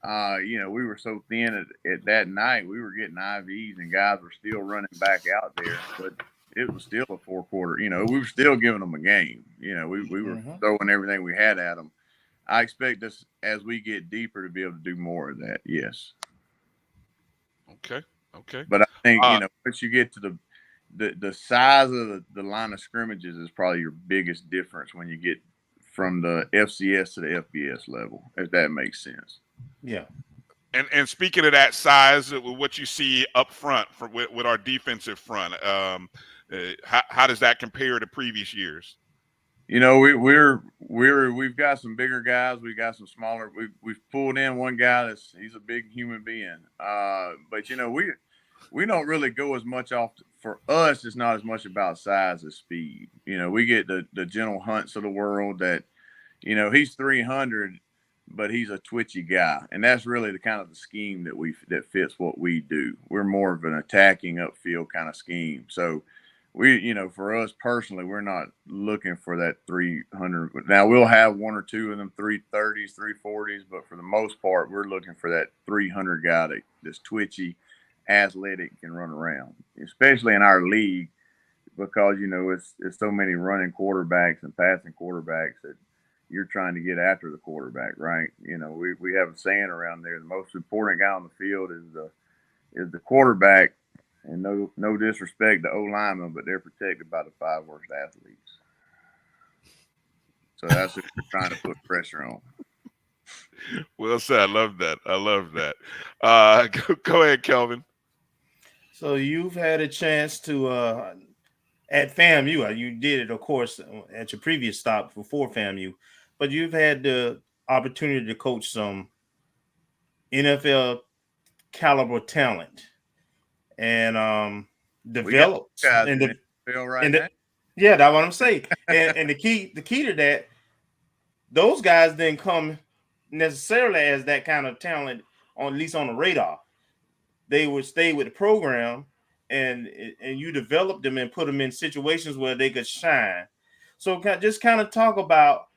We were so thin at that night, we were getting IVs and guys were still running back out there, but it was still a 4-quarter. We were still giving them a game. We were throwing everything we had at them. I expect us as we get deeper to be able to do more of that. Yes. Okay. But I think, once you get to the size of the line of scrimmages is probably your biggest difference when you get from the FCS to the FBS level, if that makes sense. Yeah. And speaking of that size, what you see up front with our defensive front, how does that compare to previous years? We've got some bigger guys. We got some smaller. We've pulled in one guy he's a big human being. But we don't really go as much off. For us, it's not as much about size as speed. We get the General Hunts of the world that, he's 300, but he's a twitchy guy, and that's really the kind of the scheme that fits what we do. We're more of an attacking upfield kind of scheme. So for us personally, we're not looking for that 300. Now we'll have one or two of them 330s, 340s, but for the most part, we're looking for that 300 guy that's twitchy, athletic, can run around, especially in our league, because it's so many running quarterbacks and passing quarterbacks that you're trying to get after the quarterback, right? We have a saying around there: the most important guy on the field is the quarterback. And no disrespect to O-linemen, but they're protected by the 5 worst athletes. So that's what you're trying to put pressure on. Well said. I love that. Go ahead, Kelvin. So you've had a chance to at FAMU. You did it, of course, at your previous stop before FAMU, but you've had the opportunity to coach some NFL caliber talent. And developed in the NFL right now. Yeah, that's what I'm saying. and the key to that, those guys didn't come necessarily as that kind of talent, at least on the radar. They would stay with the program, and you developed them and put them in situations where they could shine. So just kind of talk about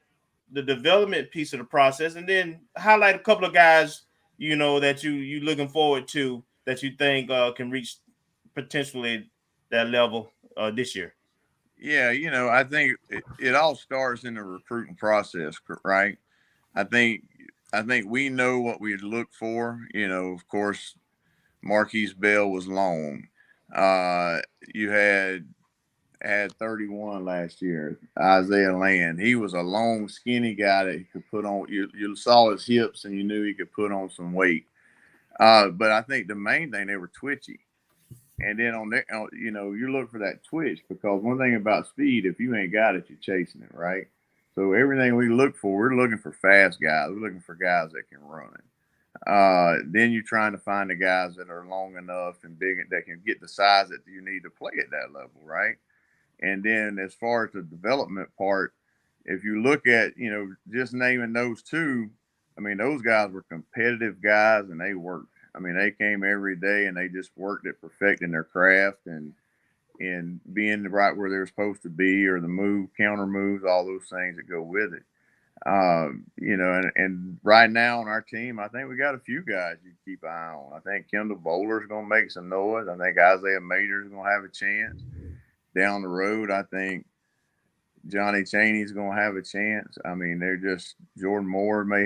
the development piece of the process, and then highlight a couple of guys that you looking forward to, that you think can reach potentially that level this year. Yeah, I think it all starts in the recruiting process, right? I think we know what we look for. Of course, Marquise Bell was long. You had 31 last year. Isaiah Land, he was a long, skinny guy that he could put on. You saw his hips and you knew he could put on some weight. But I think the main thing, they were twitchy. And then you look for that twitch, because one thing about speed, if you ain't got it, you're chasing it, right? So everything we look for, we're looking for fast guys. We're looking for guys that can run it. Then you're trying to find the guys that are long enough and big that can get the size that you need to play at that level, right? And then as far as the development part, if you look at, just naming those two, those guys were competitive guys and they worked. They came every day and they just worked at perfecting their craft and being right where they're supposed to be, or the counter moves, all those things that go with it. And right now on our team, I think we got a few guys you keep an eye on. I think Kendall Bowler's going to make some noise. I think Isaiah Major's going to have a chance. Down the road, I think Johnny Chaney's going to have a chance. Jordan Moore is going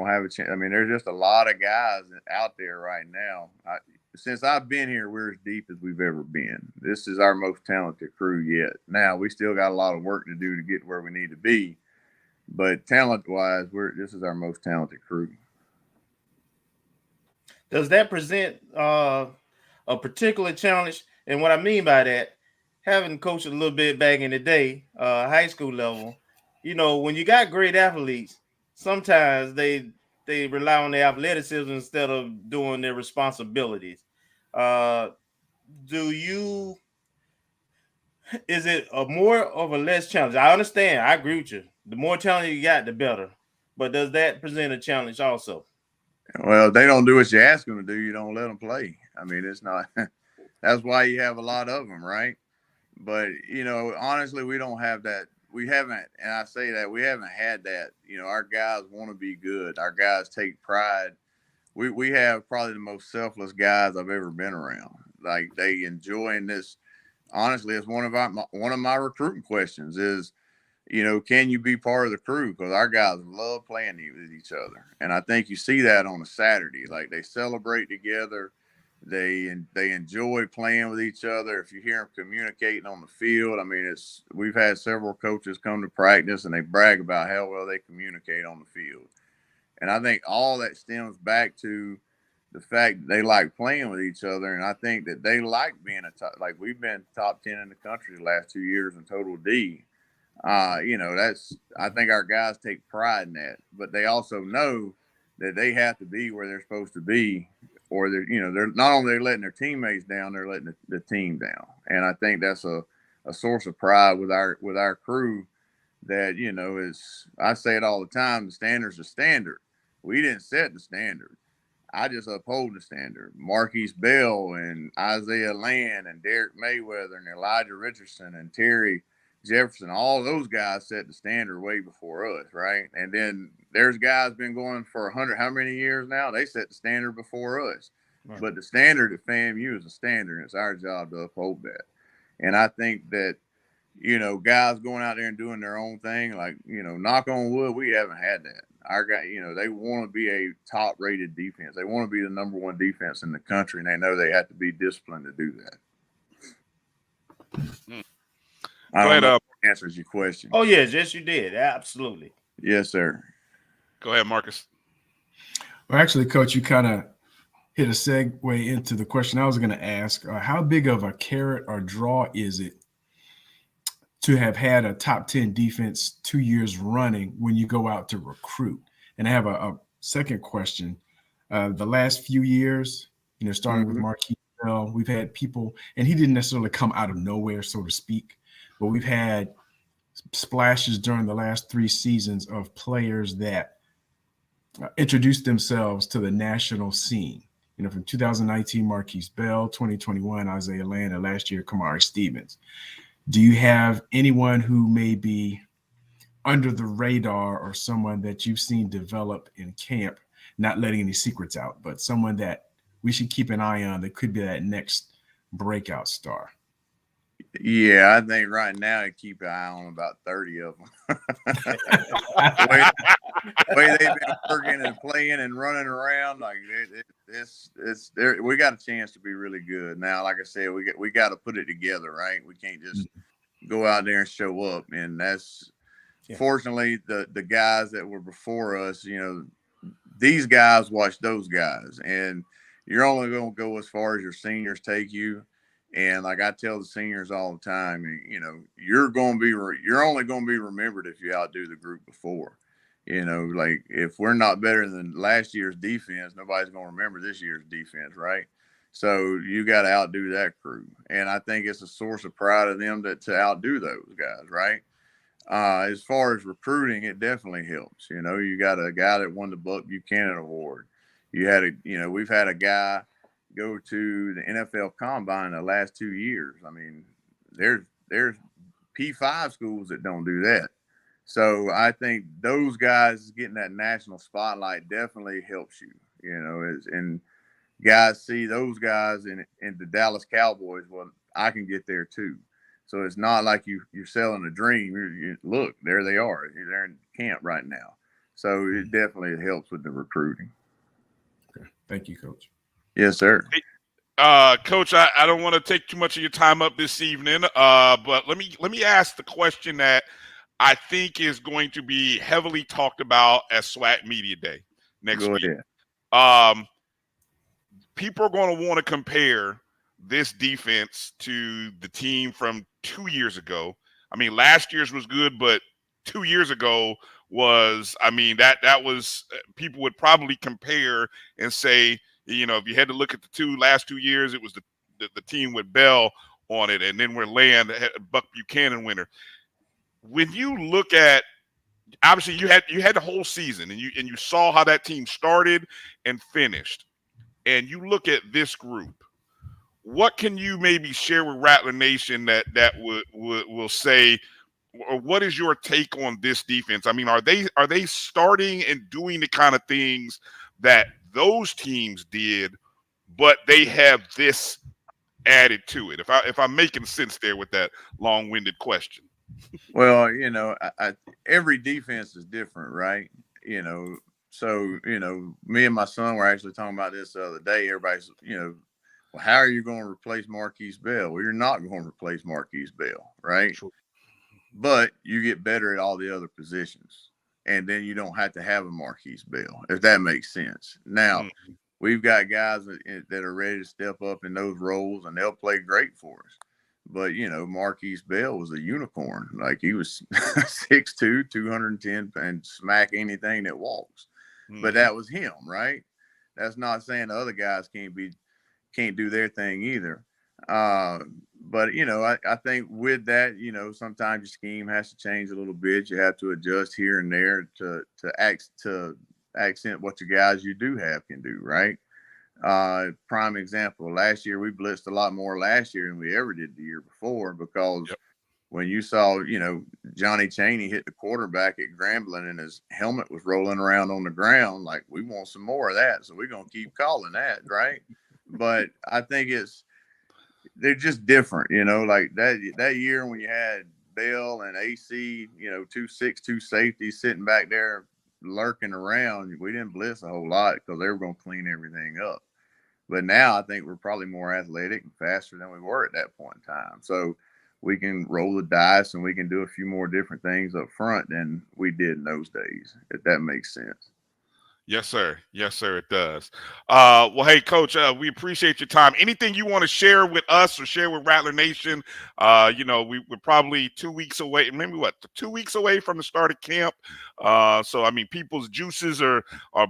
to have a chance. There's just a lot of guys out there right now. Since I've been here, we're as deep as we've ever been. This is our most talented crew yet. Now, we still got a lot of work to do to get where we need to be, but talent-wise, this is our most talented crew. Does that present a particular challenge? And what I mean by that, having coached a little bit back in the day, high school level, when you got great athletes, sometimes they rely on their athleticism instead of doing their responsibilities. Is it a more of a less challenge? I understand. I agree with you. The more talent you got, the better. But does that present a challenge also? Well, if they don't do what you ask them to do, you don't let them play. I mean, it's not. That's why you have a lot of them, right? But honestly, we don't have that. We haven't, and I say that we haven't had that. Our guys want to be good. Our guys take pride. We have probably the most selfless guys I've ever been around. Like, they enjoying this. Honestly, it's one of my recruiting questions is, can you be part of the crew? Because our guys love playing with each other, and I think you see that on a Saturday. Like, they celebrate together. They enjoy playing with each other. If you hear them communicating on the field, I mean, we've had several coaches come to practice and they brag about how well they communicate on the field. And I think all that stems back to the fact that they like playing with each other. And I think that they like being like we've been top 10 in the country the last 2 years in total D. I think our guys take pride in that, but they also know that they have to be where they're supposed to be, or they're not only letting their teammates down, they're letting the team down. And I think that's a source of pride with our crew that, I say it all the time, the standard's the standard. We didn't set the standard. I just uphold the standard. Marquise Bell and Isaiah Land and Derek Mayweather and Elijah Richardson and Terry Jefferson, all those guys set the standard way before us, right? And then there's guys been going for 100, how many years now? They set the standard before us. Right. But the standard at FAMU is a standard, and it's our job to uphold that. And I think that, guys going out there and doing their own thing, like, knock on wood, we haven't had that. Our guys, they want to be a top-rated defense. They want to be the number one defense in the country, and they know they have to be disciplined to do that. I don't know if that answers your question. Oh, yes, you did. Absolutely. Yes, sir. Go ahead, Marcus. Well, actually, Coach, you kind of hit a segue into the question I was going to ask. How big of a carrot or draw is it to have had a top 10 defense 2 years running when you go out to recruit? And I have a second question. The last few years, starting with Marquise Bell, we've had people, and he didn't necessarily come out of nowhere, so to speak, but we've had splashes during the last 3 seasons of players that introduced themselves to the national scene. From 2019, Marquise Bell, 2021, Isaiah Land, and last year, Kamari Stevens. Do you have anyone who may be under the radar or someone that you've seen develop in camp, not letting any secrets out, but someone that we should keep an eye on that could be that next breakout star? Yeah, I think right now I keep an eye on about 30 of them. the way they've been working and playing and running around, like we got a chance to be really good. Now, like I said, we got to put it together, right? We can't just go out there and show up. And that's fortunately the guys that were before us. These guys watch those guys, and you're only going to go as far as your seniors take you. And like I tell the seniors all the time, you're only going to be remembered if you outdo the group before. Like if we're not better than last year's defense, nobody's going to remember this year's defense, right? So you got to outdo that crew. And I think it's a source of pride of them to outdo those guys, right? As far as recruiting, it definitely helps. You got a guy that won the Buck Buchanan Award. We've had a guy go to the NFL Combine the last 2 years. I mean, there's P5 schools that don't do that. So I think those guys getting that national spotlight definitely helps you, and guys see those guys in the Dallas Cowboys. Well, I can get there too. So it's not like you're selling a dream. Look, there they are. They're in camp right now. So it definitely helps with the recruiting. Okay. Thank you, Coach. Yes, sir. Coach, I don't want to take too much of your time up this evening, but let me ask the question that I think is going to be heavily talked about at SWAT Media Day next week. People are going to want to compare this defense to the team from 2 years ago. I mean, last year's was good, but 2 years ago was, I mean, that was people would probably compare and say, you know, if you had to look at the last 2 years, it was the team with Bell on it, and then we're laying Buck Buchanan winner. When you look at, obviously you had the whole season, and you saw how that team started and finished, and you look at this group. What can you maybe share with Rattler Nation that will say, or what is your take on this defense? I mean, are they starting and doing the kind of things that those teams did, but they have this added to it? If I'm making sense there with that long-winded question. Well, you know, every defense is different, right? You know, so, you know, me and my son were actually talking about this the other day. Everybody's, you know, well, how are you going to replace Marquise Bell? Well, you're not going to replace Marquise Bell, right? Sure. But you get better at all the other positions, and then you don't have to have a Marquise Bell, if that makes sense. Now, we've got guys that are ready to step up in those roles, and they'll play great for us. But, you know, Marquise Bell was a unicorn. Like, he was 6'2", 210, and smack anything that walks. But that was him, right? That's not saying the other guys can't do their thing either. But, you know, I think with that, you know, sometimes your scheme has to change a little bit. You have to adjust here and there to accent what the guys you do have can do, right? Prime example, last year we blitzed a lot more last year than we ever did the year before, because when you saw, you know, Johnny Chaney hit the quarterback at Grambling and his helmet was rolling around on the ground, like, we want some more of that, so we're going to keep calling that, right? But I think they're just different, you know, like that year when you had Bell and AC, you know, 2-6-2 safeties sitting back there lurking around, we didn't blitz a whole lot because they were going to clean everything up. But now I think we're probably more athletic and faster than we were at that point in time. So we can roll the dice and we can do a few more different things up front than we did in those days, if that makes sense. Yes, sir. Yes, sir, it does. Well, hey, Coach, we appreciate your time. Anything you want to share with us or share with Rattler Nation? You know, we're probably 2 weeks away, maybe 2 weeks away from the start of camp. So, I mean, people's juices are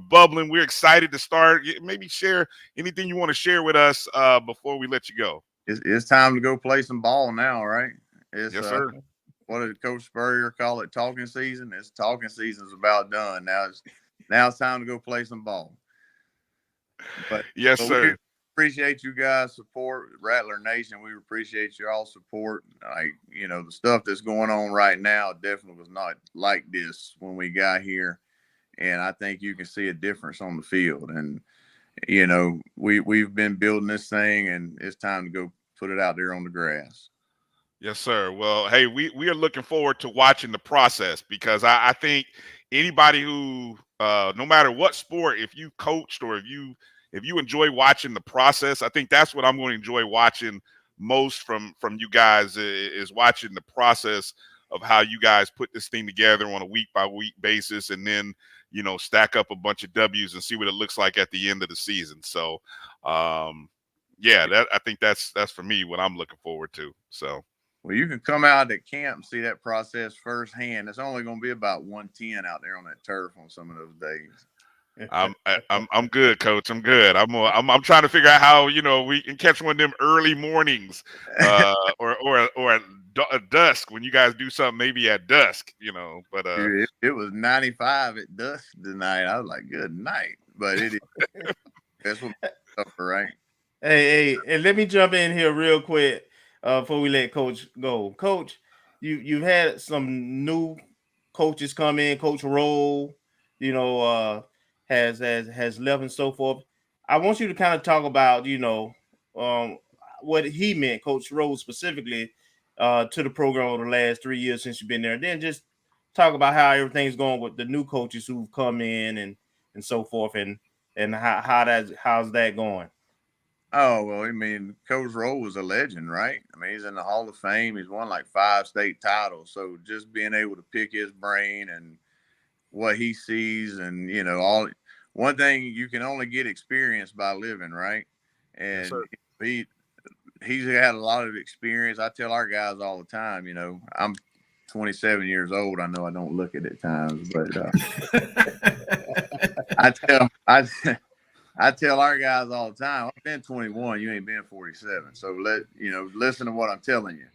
bubbling. We're excited to start. Maybe share anything you want to share with us before we let you go. It's time to go play some ball now, right? Yes, sir. What did Coach Spurrier call it? Talking season? It's talking season's about done. Now it's time to go play some ball. But sir. We appreciate you guys' support, Rattler Nation. We appreciate your all support. Like, you know, the stuff that's going on right now definitely was not like this when we got here. And I think you can see a difference on the field. And, you know, we've been building this thing, and it's time to go put it out there on the grass. Yes, sir. Well, hey, we are looking forward to watching the process, because I think anybody who, no matter what sport, if you coached or if you enjoy watching the process, I think that's what I'm going to enjoy watching most from you guys, is watching the process of how you guys put this thing together on a week-by-week basis, and then, you know, stack up a bunch of W's and see what it looks like at the end of the season. So, yeah, I think that's for me what I'm looking forward to. So. Well, you can come out at camp and see that process firsthand. It's only going to be about 110 out there on that turf on some of those days. I'm good, Coach. I'm good. I'm trying to figure out how, you know, we can catch one of them early mornings, or at dusk, when you guys do something maybe at dusk, you know. But it was 95 at dusk tonight. I was like, good night. But it is. That's what right. Hey, and let me jump in here real quick before we let Coach go. Coach, you've had some new coaches come in. Coach Roll, you know, has left and so forth. I want you to kind of talk about, you know, what he meant, Coach Roll specifically, to the program over the last 3 years since you've been there. And then just talk about how everything's going with the new coaches who've come in and so forth, and how's that going? Oh, well, I mean, Coach Roll was a legend, right? I mean, he's in the Hall of Fame. He's won like 5 state titles. So just being able to pick his brain and what he sees, and, you know, one thing, you can only get experience by living, right? And he's had a lot of experience. I tell our guys all the time, you know, I'm 27 years old. I know I don't look it at times, but I tell our guys all the time, I've been 21, you ain't been 47. So listen to what I'm telling you.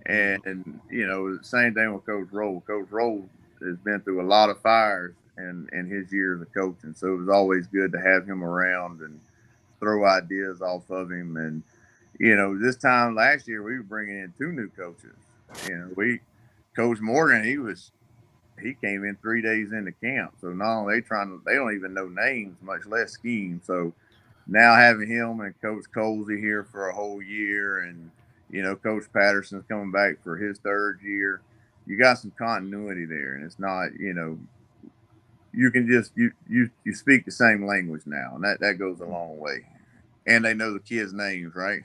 And same thing with Coach Roll. Coach Roll has been through a lot of fires in his years of coaching. So it was always good to have him around and throw ideas off of him. And, this time last year, we were bringing in 2 new coaches. Coach Morgan, he came in 3 days into camp. So now they don't even know names, much less scheme. So now having him and Coach Colsey here for a whole year, and Coach Patterson's coming back for his 3rd year, you got some continuity there, and it's not you can just you speak the same language now, and that goes a long way. And they know the kids' names, right?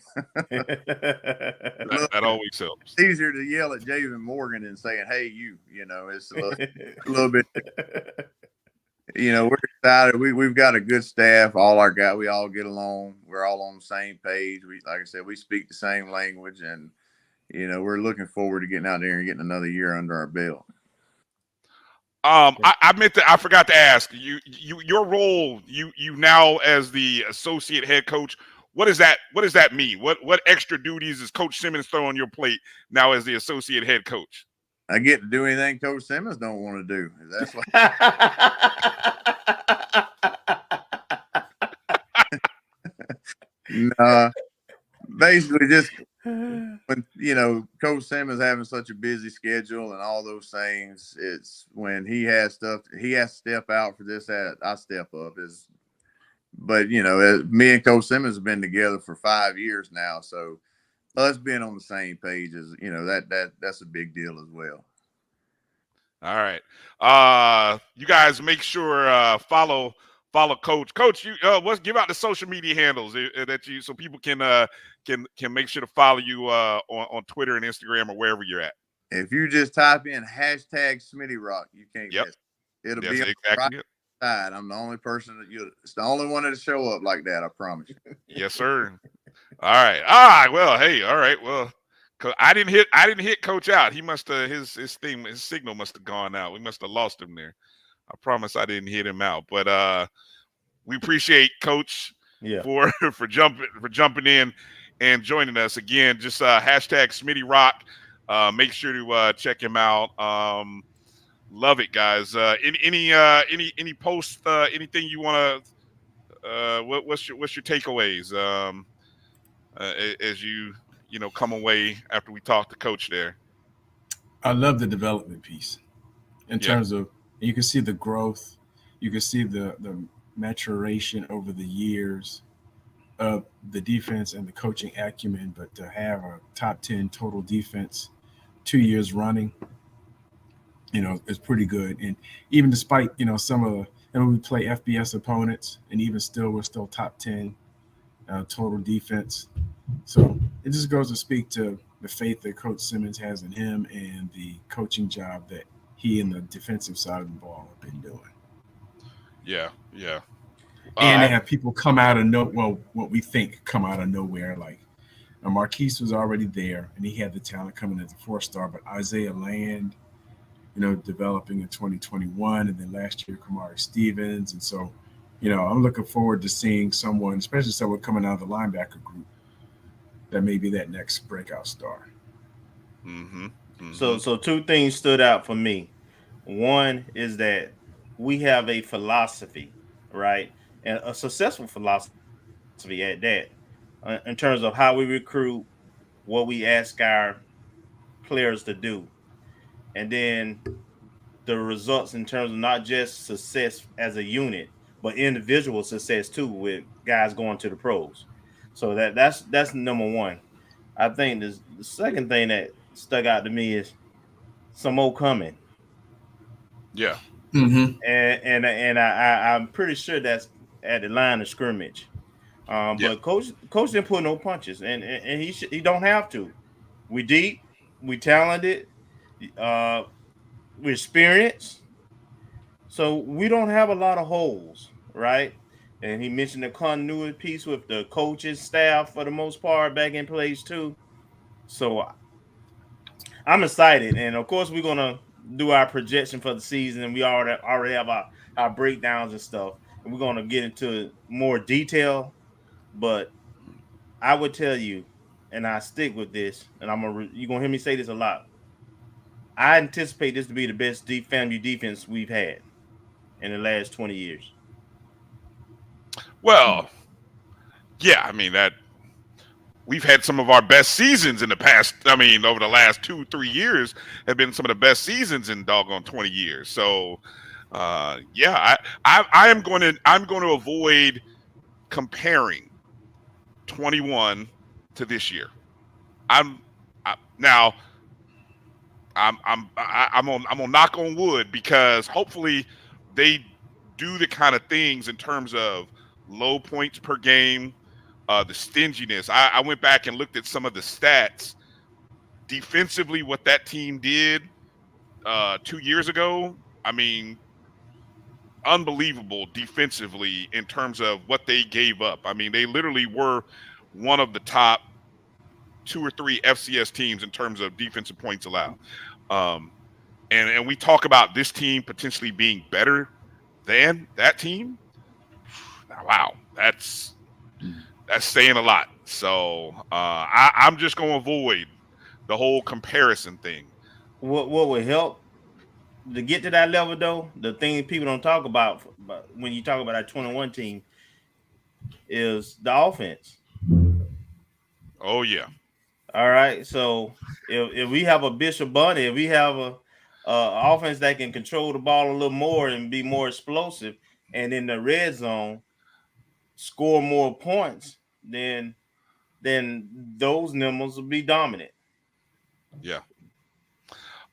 that always helps. It's easier to yell at Javen Morgan than saying, "Hey, you." It's a little bit. We're excited. We've got a good staff. All our guys, we all get along. We're all on the same page. Like I said, we speak the same language, and we're looking forward to getting out there and getting another year under our belt. I forgot to ask you your role. You now as the associate head coach. What does that mean? What extra duties is Coach Simmons throwing on your plate now as the associate head coach? I get to do anything Coach Simmons don't want to do. That's what. No, basically just when Coach Simmons having such a busy schedule and all those things, it's when he has stuff he has to step out for this. That I step up but me and Coach Simmons have been together for 5 years now, so us being on the same page is that's a big deal as well. All right, you guys make sure follow Coach. Coach, you let's give out the social media handles that you so people can make sure to follow you on Twitter and Instagram or wherever you're at. If you just type in #SmittyRock, you can't miss it. It'll be on the right side. I'm the only person it's the only one that'll show up like that. I promise you. Yes, sir. All right. Well, hey. All right. Well, I didn't hit Coach out. He must have his signal must have gone out. We must have lost him there. I promise I didn't hit him out. But we appreciate Coach for jumping in and joining us again. Just #SmittyRock. Make sure to check him out. Love it, guys. Any posts? Anything you want to? What's your takeaways? As you come away after we talk to Coach there. I love the development piece in terms of you can see the growth, you can see the maturation over the years of the defense and the coaching acumen. But to have a top 10 total defense 2 years running, is pretty good. And even despite some of we play FBS opponents, and even still we're still top 10 total defense. So it just goes to speak to the faith that Coach Simmons has in him and the coaching job that he and the defensive side of the ball have been doing. Yeah. And they have people come out of what we think come out of nowhere. Like Marquise was already there, and he had the talent coming as a 4-star, but Isaiah Land, developing in 2021, and then last year Kamari Stevens. And so, I'm looking forward to seeing someone, especially someone coming out of the linebacker group, that may be that next breakout star. Mm-hmm. So 2 things stood out for me. One is that we have a philosophy, right? And a successful philosophy at that, in terms of how we recruit, what we ask our players to do, and then the results in terms of not just success as a unit, but individual success too, with guys going to the pros. So that's number one. I think the second thing that stuck out to me is some more coming. Yeah. Mm-hmm. And I'm pretty sure that's at the line of scrimmage. But coach didn't pull no punches, and he don't have to. We deep, we talented, we experienced, so we don't have a lot of holes, right? And he mentioned the continuity piece with the coaches staff for the most part back in place too. So I'm excited, and of course we're gonna do our projection for the season, and we already have our breakdowns and stuff, and we're gonna get into more detail. But I would tell you, and I stick with this, and you're gonna hear me say this a lot. I anticipate this to be the best FAMU defense we've had in the last 20 years. Well, yeah, I mean that we've had some of our best seasons in the past. I mean, over the last 2-3 years have been some of the best seasons in doggone 20 years. So, yeah, I'm going to avoid comparing 21 to this year. I'm on knock on wood, because hopefully they do the kind of things in terms of low points per game, the stinginess. I went back and looked at some of the stats defensively, what that team did 2 years ago. I mean, unbelievable defensively in terms of what they gave up. I mean, they literally were one of the top 2 or 3 FCS teams in terms of defensive points allowed. And we talk about this team potentially being better than that team. Wow, that's saying a lot. So I'm just going to avoid the whole comparison thing. What would help to get to that level, though, the thing people don't talk about when you talk about that 21 team is the offense. Oh, yeah. All right. So if we have a Bishop Bunny, if we have a offense that can control the ball a little more and be more explosive, and in the red zone score more points, then those numbers will be dominant. Yeah.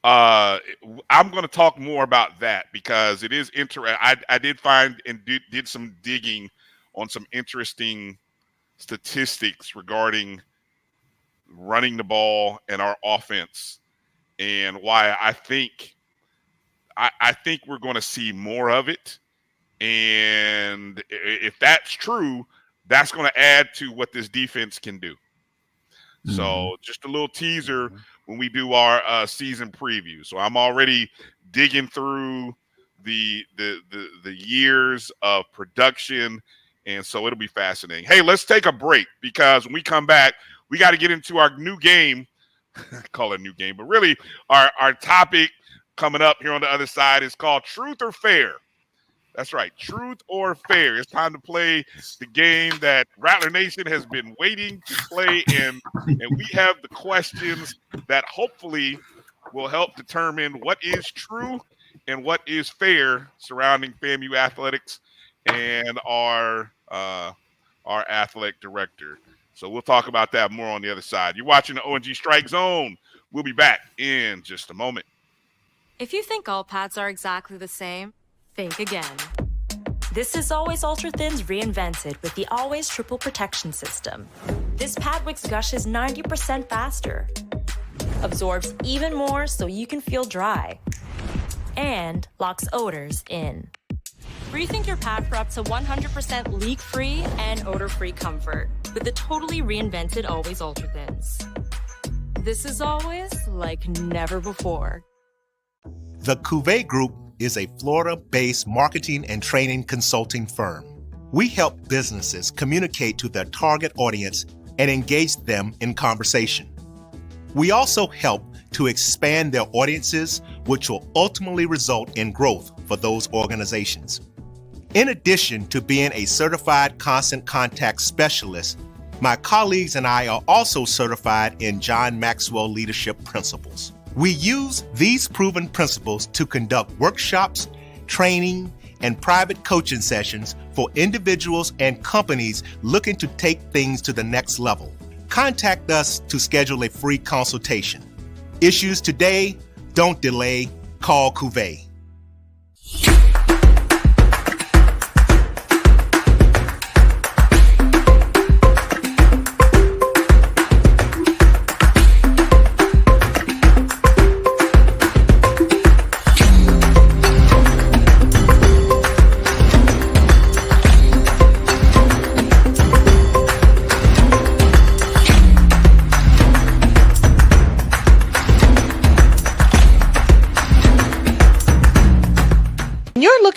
I'm going to talk more about that because it is interesting. I did find and did some digging on some interesting statistics regarding running the ball and our offense, and why I think we're going to see more of it. And if that's true, that's going to add to what this defense can do. Mm-hmm. So just a little teaser when we do our season preview. So I'm already digging through the years of production, and so it'll be fascinating. Hey, let's take a break, because when we come back, we got to get into our new game. Call it a new game, but really our topic coming up here on the other side is called Truth or Fair. That's right, Truth or Fair. It's time to play the game that Rattler Nation has been waiting to play, and we have the questions that hopefully will help determine what is true and what is fair surrounding FAMU Athletics and our athletic director. So we'll talk about that more on the other side. You're watching the ONG Strike Zone. We'll be back in just a moment. If you think all pads are exactly the same, think again. This is Always Ultra Thins reinvented with the Always Triple Protection System. This pad wicks gushes 90% faster, absorbs even more so you can feel dry, and locks odors in. Rethink your pad for up to 100% leak-free and odor-free comfort with the totally reinvented Always Ultra Thins. This is always like never before. The Cuvée Group is a Florida-based marketing and training consulting firm. We help businesses communicate to their target audience and engage them in conversation. We also help to expand their audiences, which will ultimately result in growth for those organizations. In addition to being a certified constant contact specialist, my colleagues and I are also certified in John Maxwell Leadership Principles. We use these proven principles to conduct workshops, training, and private coaching sessions for individuals and companies looking to take things to the next level. Contact us to schedule a free consultation. Issues today, don't delay, call Cuvée.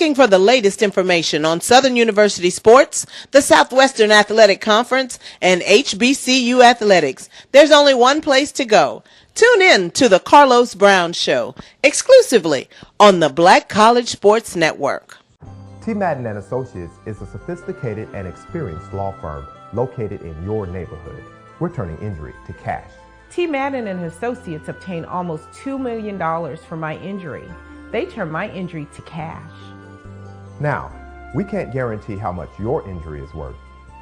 looking for the latest information on Southern University sports, the Southwestern Athletic Conference, and HBCU athletics, there's only one place to go. Tune in to The Carlos Brown Show, exclusively on the Black College Sports Network. T. Madden and Associates is a sophisticated and experienced law firm located in your neighborhood. We're turning injury to cash. T. Madden and Associates obtained almost $2 million for my injury. They turned my injury to cash. Now, we can't guarantee how much your injury is worth,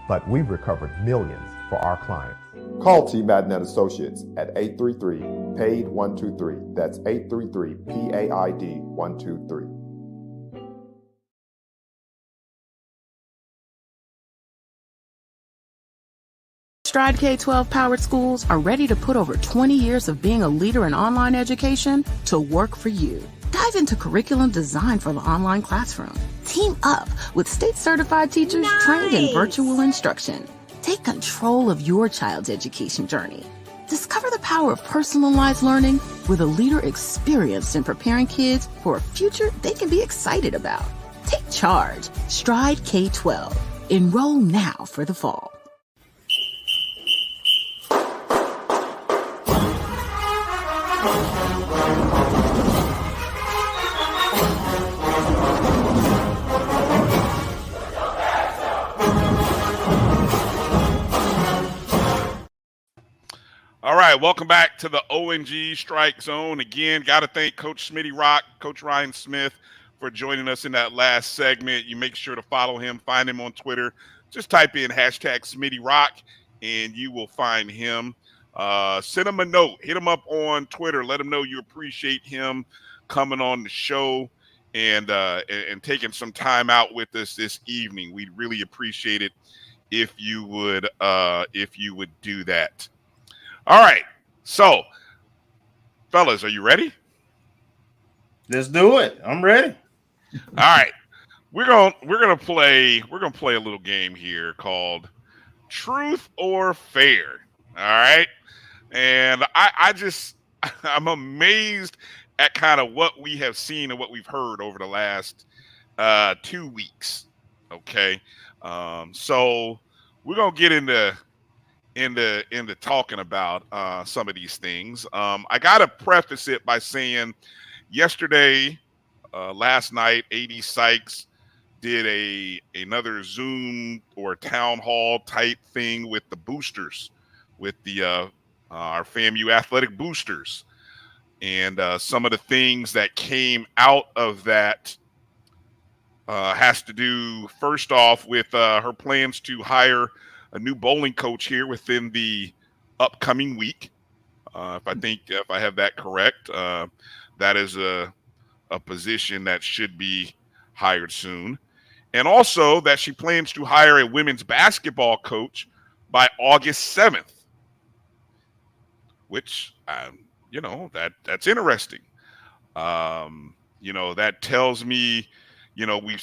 but we've recovered millions for our clients. Call T. Madden and Associates at 833-PAID-123. That's 833-PAID-123. Stride K-12 powered schools are ready to put over 20 years of being a leader in online education to work for you. Dive into curriculum designed for the online classroom. Team up with state-certified teachers trained in virtual instruction. Take control of your child's education journey. Discover the power of personalized learning with a leader experienced in preparing kids for a future they can be excited about. Take charge. Stride K-12. Enroll now for the fall. All right, welcome back to the ONG Strike Zone. Again, got to thank Coach Smitty Rock, Coach Ryan Smith, for joining us in that last segment. You make sure to follow him, find him on Twitter. Just type in hashtag Smitty Rock, and you will find him. Send him a note. Hit him up on Twitter. Let him know you appreciate him coming on the show and taking some time out with us this evening. We'd really appreciate it if you would do that. All right, so fellas, are you ready? Let's do it. I'm ready. All right, we're gonna play a little game here called Truth or Fair. All right, and I'm amazed at kind of what we have seen and what we've heard over the last 2 weeks. Okay, so we're gonna get into talking about some of these things. I gotta preface it by saying yesterday, last night, AD Sykes did another Zoom or town hall type thing with the boosters, with the our FAMU athletic boosters, and some of the things that came out of that has to do first off with her plans to hire a new bowling coach here within the upcoming week. If I have that correct, that is a position that should be hired soon. And also that she plans to hire a women's basketball coach by August 7th, which, that's interesting. That tells me,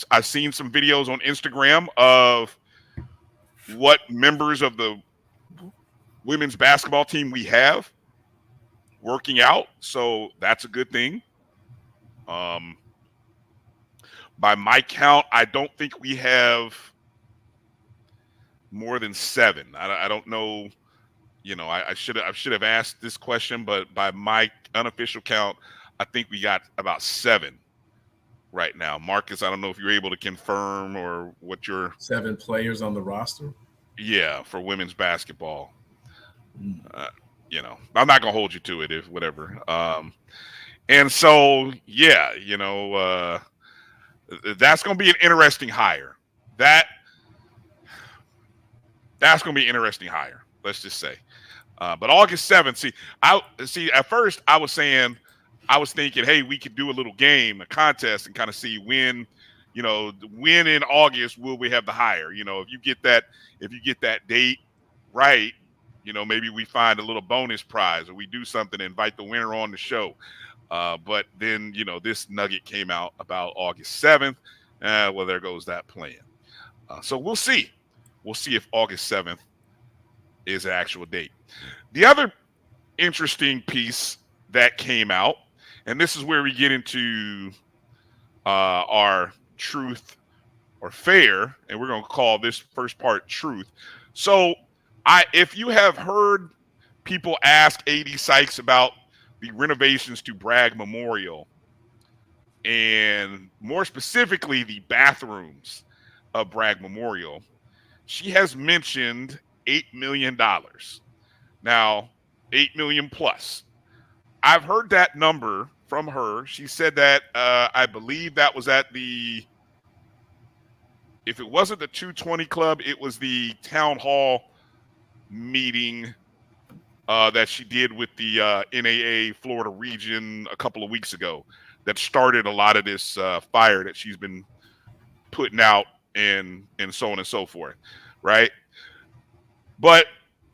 I've seen some videos on Instagram of what members of the women's basketball team we have working out. So that's a good thing. By my count, I don't think we have more than 7. I don't know. I should have asked this question, but by my unofficial count, I think we got about 7 right now. Marcus, I don't know if you're able to confirm or what your 7 players on the roster. Yeah, for women's basketball. I'm not gonna hold you to it if whatever. And so that's gonna be an interesting hire. That's gonna be an interesting hire. Let's just say. But August 7th, at first I was thinking, hey, we could do a little game, a contest, and kind of see when in August will we have the hire. If you get that date right, maybe we find a little bonus prize or we do something to invite the winner on the show. But then, this nugget came out about August 7th. Well, there goes that plan. So we'll see. We'll see if August 7th is an actual date. The other interesting piece that came out, and this is where we get into our truth or fair, and we're going to call this first part truth. So if you have heard people ask A.D. Sykes about the renovations to Bragg Memorial, and more specifically the bathrooms of Bragg Memorial, she has mentioned $8 million. Now, 8 million plus. I've heard that number from her. She said that I believe that was at if it wasn't the 220 Club, it was the town hall meeting that she did with the NAA Florida region a couple of weeks ago that started a lot of this fire that she's been putting out and so on and so forth, right? But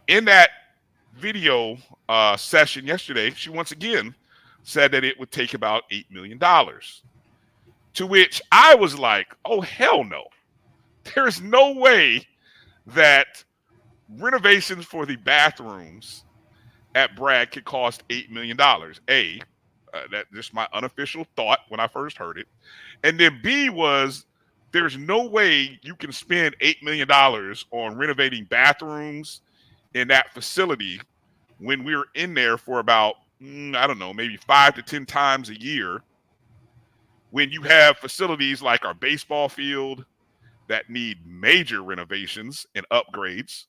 in that video session yesterday, she once again said that it would take about $8 million. To which I was like, oh, hell no. There's no way that renovations for the bathrooms at Bragg could cost $8 million. That's just my unofficial thought when I first heard it. And then B was, there's no way you can spend $8 million on renovating bathrooms in that facility when we're in there for about, I don't know, maybe 5 to 10 times a year, when you have facilities like our baseball field that need major renovations and upgrades,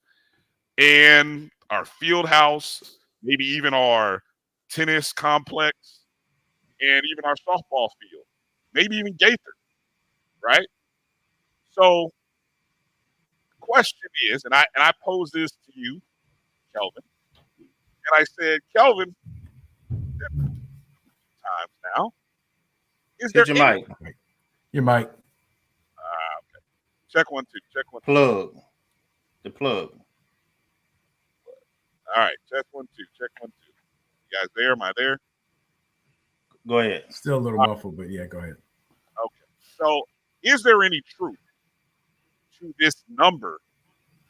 and our field house, maybe even our tennis complex, and even our softball field, maybe even Gaither, right? So the question is, and I pose this to you, Kelvin, and I said, Kelvin, times now, is there Hit your any mic. Your mic. Okay. Check 1 2. Check 1 2. Plug. The plug. All right. Check 1 2. Check 1 2. You guys there? Am I there? Go ahead. Still a little muffled, but yeah, go ahead. Okay. So, is there any truth to this number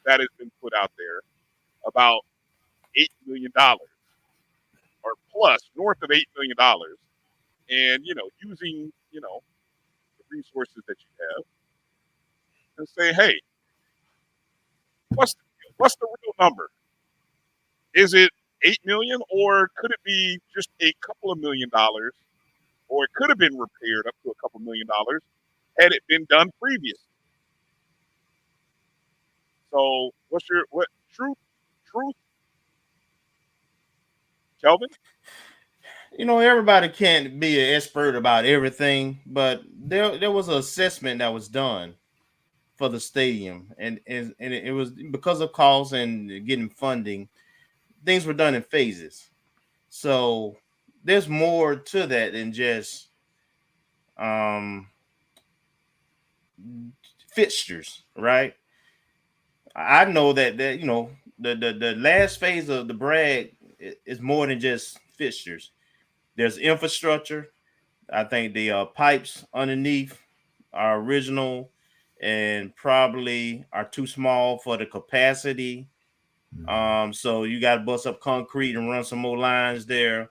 that has been put out there about $8 million or plus, north of $8 million, and using the resources that you have, and say, hey, what's the real number? Is it 8 million, or could it be just a couple of $1 million, or it could have been repaired up to a couple $1 million had it been done previously? So, what truth, Kelvin? Everybody can't be an expert about everything, but there was an assessment that was done for the stadium, and it was because of costs and getting funding. Things were done in phases, so there's more to that than just fixtures, right? I know that the last phase of the Bragg is more than just fixtures. There's infrastructure. I think the pipes underneath are original and probably are too small for the capacity. So you got to bust up concrete and run some more lines there.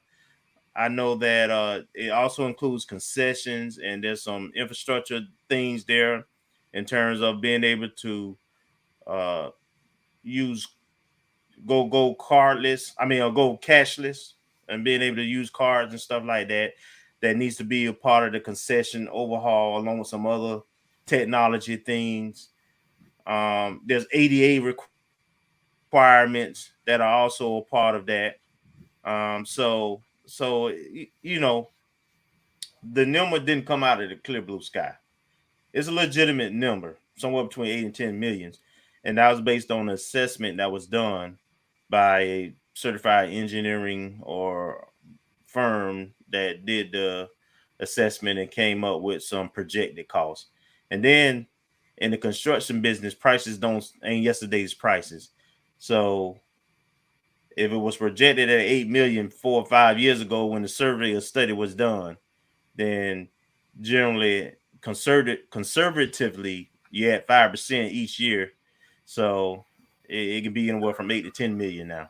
I know that it also includes concessions, and there's some infrastructure things there in terms of being able to go cardless. Go cashless, and being able to use cards and stuff like that. That needs to be a part of the concession overhaul, along with some other technology things. There's ADA requirements that are also a part of that. So the number didn't come out of the clear blue sky. It's a legitimate number, somewhere between 8 and 10 millions. And that was based on an assessment that was done by a certified engineering or firm that did the assessment and came up with some projected costs. And then in the construction business, prices ain't yesterday's prices. So if it was projected at 8 million 4 or 5 years ago when the survey or study was done, then generally conservatively you had 5% each year. So it can be anywhere from 8 to 10 million now.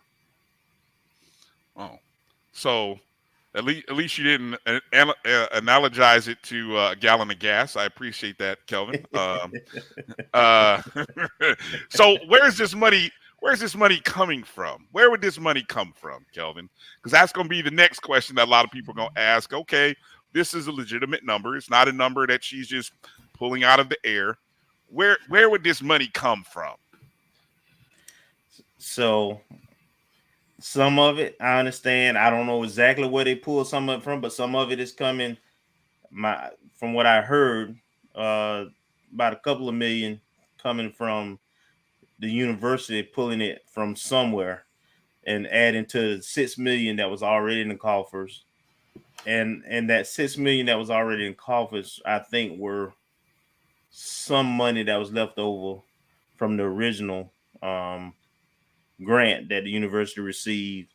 Oh, so At least you didn't analogize it to a gallon of gas. I appreciate that, Kelvin. Uh, so where's this money? Where's this money coming from? Where would this money come from, Kelvin? Because that's going to be the next question that a lot of people are going to ask. Okay, this is a legitimate number. It's not a number that she's just pulling out of the air. Where would this money come from? So some of it, I understand. I don't know exactly where they pull some of it from, but some of it is coming. From what I heard, about a couple of million coming from the university, pulling it from somewhere and adding to the 6 million that was already in the coffers. And that 6 million that was already in coffers, I think, were some money that was left over from the original grant that the university received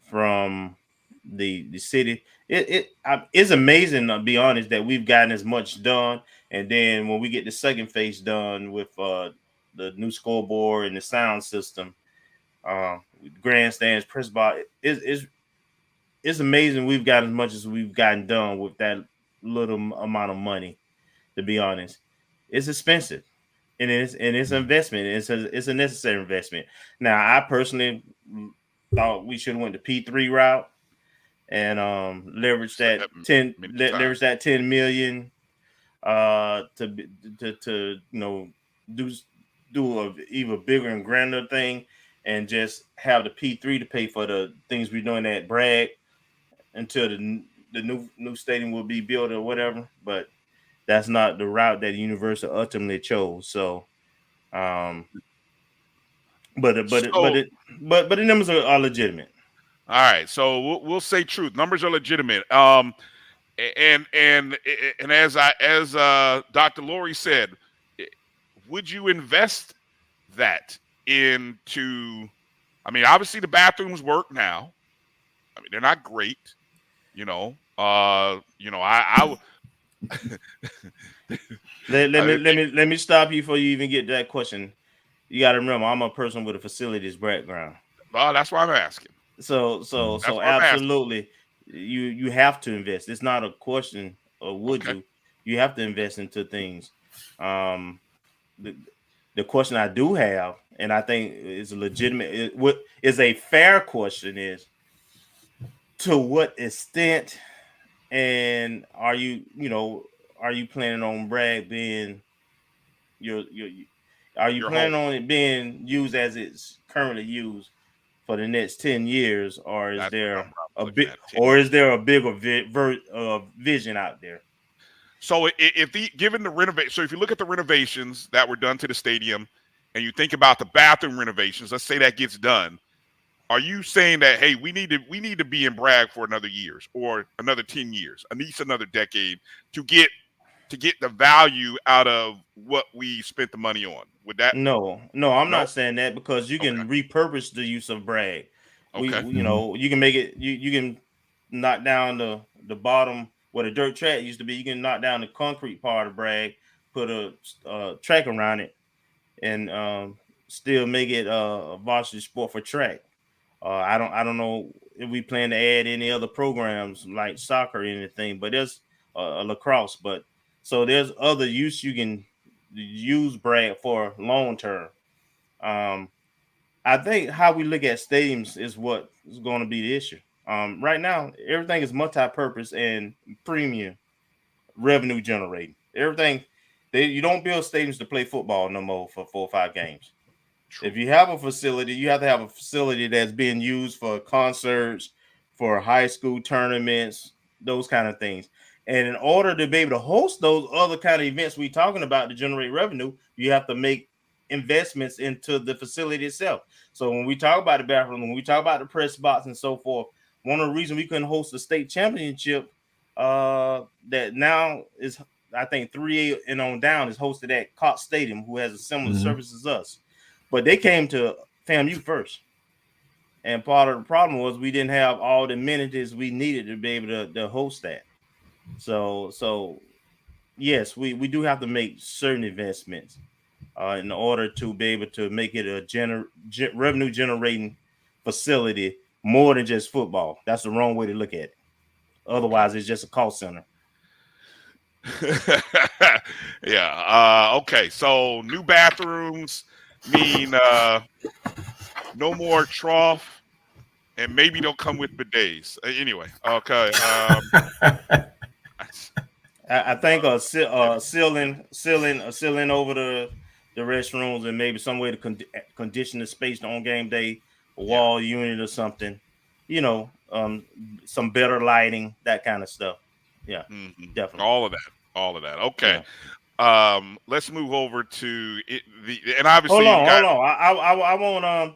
from the city. It's amazing, to be honest, that we've gotten as much done, and then when we get the second phase done with the new scoreboard and the sound system, grandstands, press box, it's amazing we've got as much as we've gotten done with that little amount of money. To be honest, it's expensive, and it's an investment. It's a necessary investment. Now, I personally thought we should have went the P3 route and leverage that 10 million to do a even bigger and grander thing, and just have the P3 to pay for the things we're doing at Bragg until the new stadium will be built or whatever. But that's not the route that the university ultimately chose. So, but the numbers are legitimate. All right, so we'll say truth. Numbers are legitimate. And as Dr. Lori said, would you invest that into? I mean, obviously the bathrooms work now. I mean, they're not great. I let me stop you before you even get that question. You got to remember, I'm a person with a facilities background. Well, that's why I'm asking. So absolutely, you have to invest. It's not a question of would you. You have to invest into things. The question I do have, and I think is a legitimate, what is a fair question, is to what extent, and are you planning on Bragg being are you planning on it being used as it's currently used for the next 10 years, or is there a bigger vision out there? So given the renovation, so if you look at the renovations that were done to the stadium, and you think about the bathroom renovations, let's say that gets done, are you saying that, hey, we need to be in Bragg for another years or another 10 years, at least another decade, to get the value out of what we spent the money on? Would that? No, I'm not saying that, because you can repurpose the use of Bragg. You can make it. You can knock down the bottom where the dirt track used to be. You can knock down the concrete part of Bragg, put a track around it, and still make it a varsity sport for track. I don't know if we plan to add any other programs like soccer or anything, but there's a lacrosse. But so there's other use you can use Bragg for long term. I think how we look at stadiums is what is going to be the issue. Right now, everything is multi-purpose and premium revenue generating. Everything, you don't build stadiums to play football no more for 4 or 5 games. True. If you have a facility, you have to have a facility that's being used for concerts, for high school tournaments, those kind of things. And in order to be able to host those other kind of events we're talking about to generate revenue, you have to make investments into the facility itself. So when we talk about the bathroom, when we talk about the press box and so forth, one of the reasons we couldn't host the state championship that now is, I think, 3A and on down, is hosted at Cox Stadium, who has a similar service as us. But they came to FAMU first. And part of the problem was we didn't have all the amenities we needed to be able to host that. So yes, we do have to make certain investments in order to be able to make it a revenue generating facility more than just football. That's the wrong way to look at it. Otherwise, it's just a call center. Yeah. Okay. So new bathrooms mean no more trough, and maybe they'll come with bidets. Anyway. Okay. I think sealing over the restrooms, and maybe some way to condition the space on game day, a wall unit or something. Some better lighting, that kind of stuff. Yeah, definitely. All of that. Okay. Yeah. Let's move over to it. And obviously, hold on. I want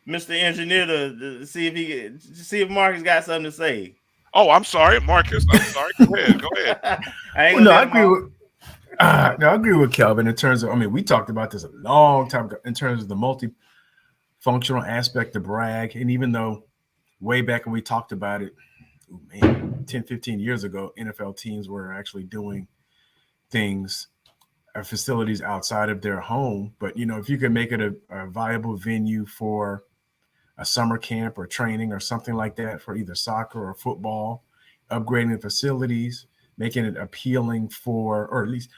Mr. Engineer to see if Marcus got something to say. Oh, I'm sorry, Marcus. I'm sorry. Go ahead. I agree with Kelvin in terms of. I mean, we talked about this a long time ago in terms of the multifunctional aspect of Bragg, and even though way back when we talked about it, 10, 15 years ago, NFL teams were actually doing things at facilities outside of their home. But if you could make it a viable venue for a summer camp or training or something like that for either soccer or football, upgrading the facilities, making it appealing or at least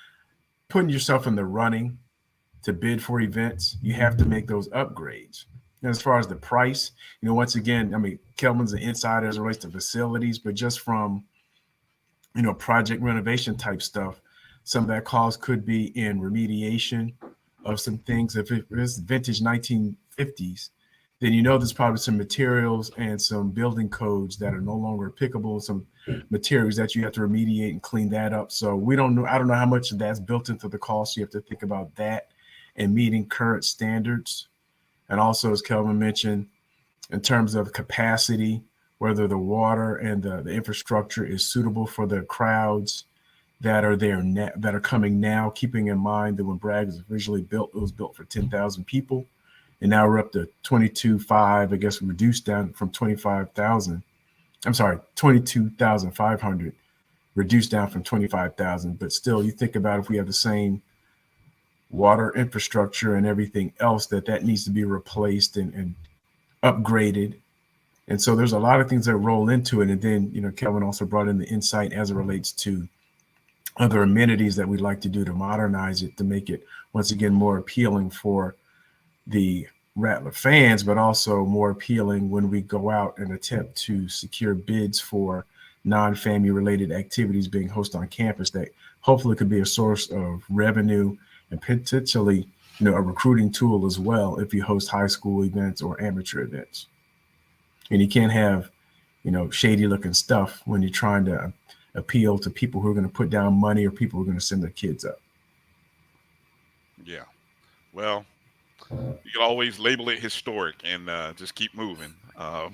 putting yourself in the running to bid for events, you have to make those upgrades. And as far as the price, once again, I mean, Kelvin's an insider as it relates to facilities, but just from, project renovation type stuff, some of that cost could be in remediation of some things. If it's vintage 1950s, then there's probably some materials and some building codes that are no longer applicable, some materials that you have to remediate and clean that up. So we don't know. I don't know how much of that's built into the cost. You have to think about that and meeting current standards. And also, as Kelvin mentioned, in terms of capacity, whether the water and the infrastructure is suitable for the crowds that are there that are coming now, keeping in mind that when Bragg was originally built, it was built for 10,000 people. And now we're up to 22,500, I guess, reduced down from 25,000. I'm sorry, 22,500, reduced down from 25,000. But still, you think about if we have the same water infrastructure and everything else, that needs to be replaced and upgraded. And so there's a lot of things that roll into it. And then, Kelvin also brought in the insight as it relates to other amenities that we'd like to do to modernize it, to make it, once again, more appealing for the Rattler fans, but also more appealing when we go out and attempt to secure bids for non-FAMU related activities being hosted on campus that hopefully could be a source of revenue and potentially, a recruiting tool as well if you host high school events or amateur events. And you can't have, shady looking stuff when you're trying to appeal to people who are going to put down money or people who are going to send their kids up. Yeah. Well, you can always label it historic and just keep moving. But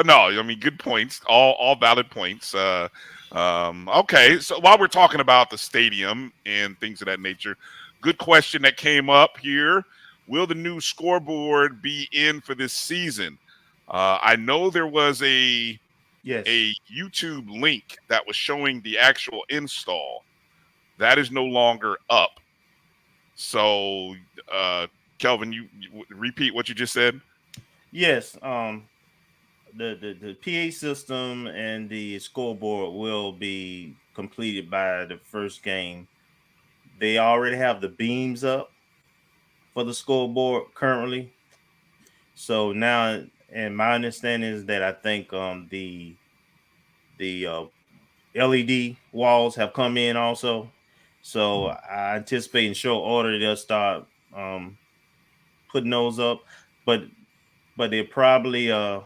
no, I mean, good points, all valid points. Okay, so while we're talking about the stadium and things of that nature, good question that came up here. Will the new scoreboard be in for this season? I know there was a YouTube link that was showing the actual install. That is no longer up. So, Kelvin, you repeat what you just said? Yes. The PA system and the scoreboard will be completed by the first game. They already have the beams up for the scoreboard currently. So now, and my understanding is that I think the LED walls have come in also. So I anticipate in short order they'll start putting those up, but they probably are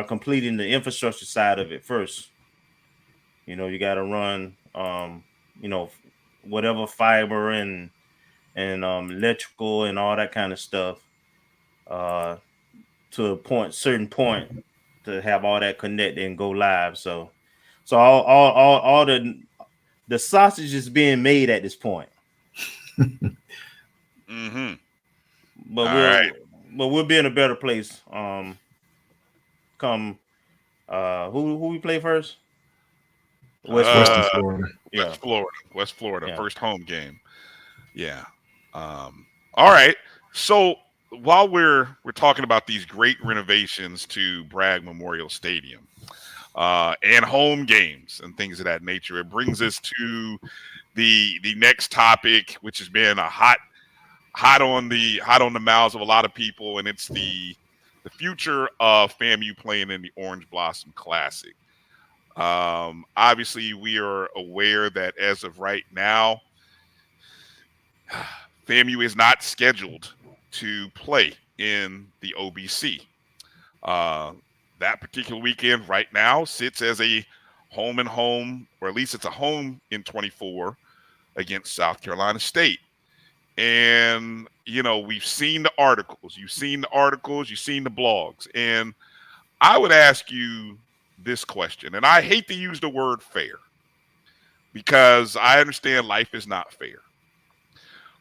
completing the infrastructure side of it first. You got to run whatever fiber and electrical and all that kind of stuff to a certain point to have all that connected and go live. So all the sausage is being made at this point. Mm-hmm. But we'll be in a better place. Come who we play first? West Florida. West Florida. Yeah. First home game. Yeah. All right. So while we're talking about these great renovations to Bragg Memorial Stadium and home games and things of that nature, it brings us to the next topic, which has been a hot on the mouths of a lot of people, and it's the future of FAMU playing in the Orange Blossom Classic. Obviously, we are aware that as of right now, FAMU is not scheduled to play in the OBC. That particular weekend right now sits as a home and home, or at least it's a home in 24 against South Carolina State. And, you know, we've seen the articles, you've seen the blogs. And I would ask you this question, and I hate to use the word fair because I understand life is not fair.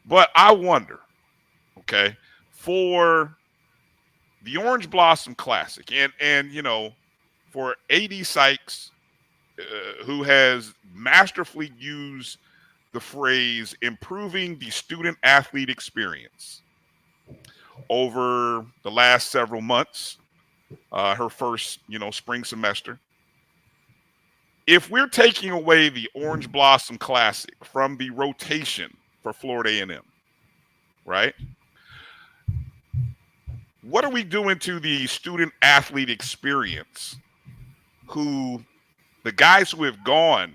But I wonder, okay, for the Orange Blossom Classic and you know, for A.D. Sykes, who has masterfully used the phrase improving the student athlete experience over the last several months, her first, you know, spring semester. If we're taking away the Orange Blossom Classic from the rotation for Florida A&M, right? What are we doing to the student athlete experience, who the guys who have gone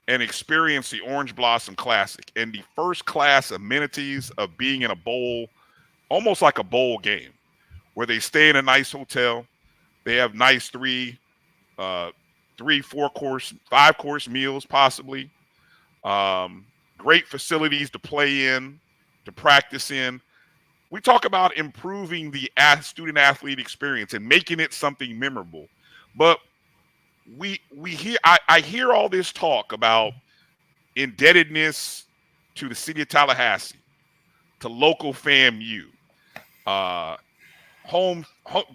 and experienced the Orange Blossom Classic and the first class amenities of being in a bowl, almost like a bowl game, where they stay in a nice hotel, they have nice 3, 4-course, 5-course meals possibly, great facilities to play in, to practice in. We talk about improving the student athlete experience and making it something memorable, but I hear all this talk about indebtedness to the city of Tallahassee, to local FAMU,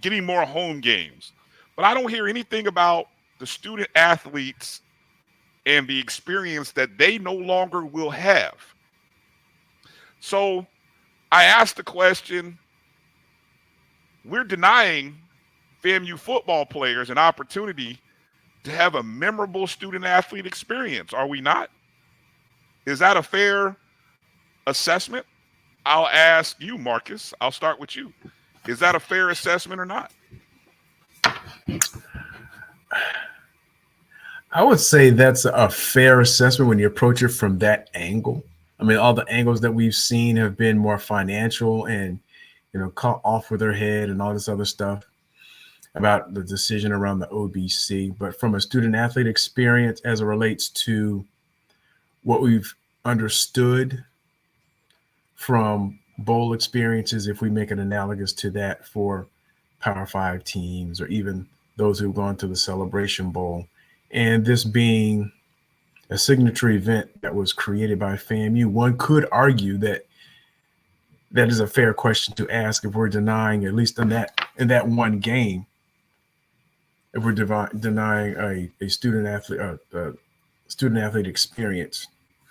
getting more home games, but I don't hear anything about the student athletes and the experience that they no longer will have. So I asked the question, we're denying FAMU football players an opportunity to have a memorable student athlete experience, are we not? Is that a fair assessment? I'll ask you, Marcus. I'll start with you. Is that a fair assessment or not? I would say that's a fair assessment when you approach it from that angle. I mean, all the angles that we've seen have been more financial and, you know, caught off with their head and all this other stuff about the decision around the OBC. But from a student athlete experience, as it relates to what we've understood from bowl experiences, if we make it analogous to that for Power 5 teams or even those who've gone to the Celebration Bowl, and this being a signature event that was created by FAMU, one could argue that that is a fair question to ask if we're denying, at least in that one game, if we're denying a student athlete experience,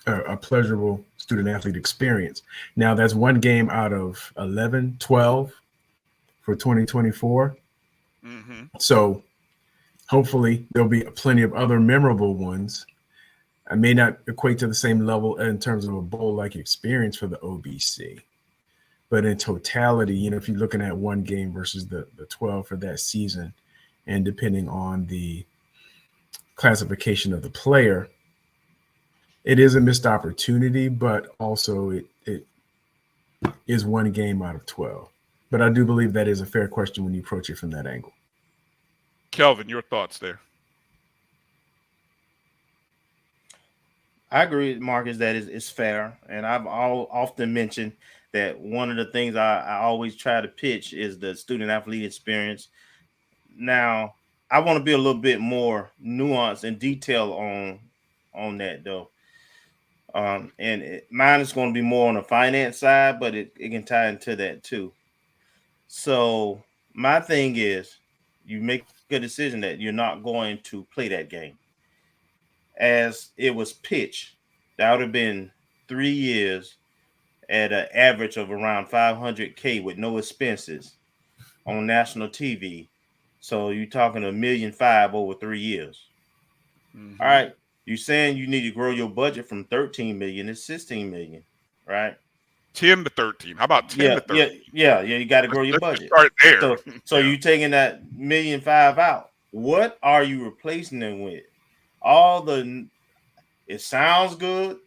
a pleasurable student athlete experience. Now that's one game out of 11, 12 for 2024. Mm-hmm. So hopefully there'll be plenty of other memorable ones. I may not equate to the same level in terms of a bowl-like experience for the OBC, but in totality, you know, if you're looking at one game versus the 12 for that season, and depending on the classification of the player, it is a missed opportunity, but also it is one game out of 12. But I do believe that is a fair question when you approach it from that angle. Kelvin, your thoughts there? I agree with Marcus that it's fair, and I've often mentioned that one of the things I always try to pitch is the student athlete experience. Now, I want to be a little bit more nuanced and detail on that though. Mine is going to be more on the finance side, but it can tie into that too. So my thing is, you make a decision that you're not going to play that game. As it was pitched, that would have been 3 years at an average of around $500K with no expenses on national TV. So you're talking $1.5 million over 3 years. Mm-hmm. All right. You're saying you need to grow your budget from 13 million to 16 million, right? 10 to 13. How about 10 to 13? Yeah. You got to grow your budget. Start there. So you taking that $1.5 million out. What are you replacing them with? It sounds good.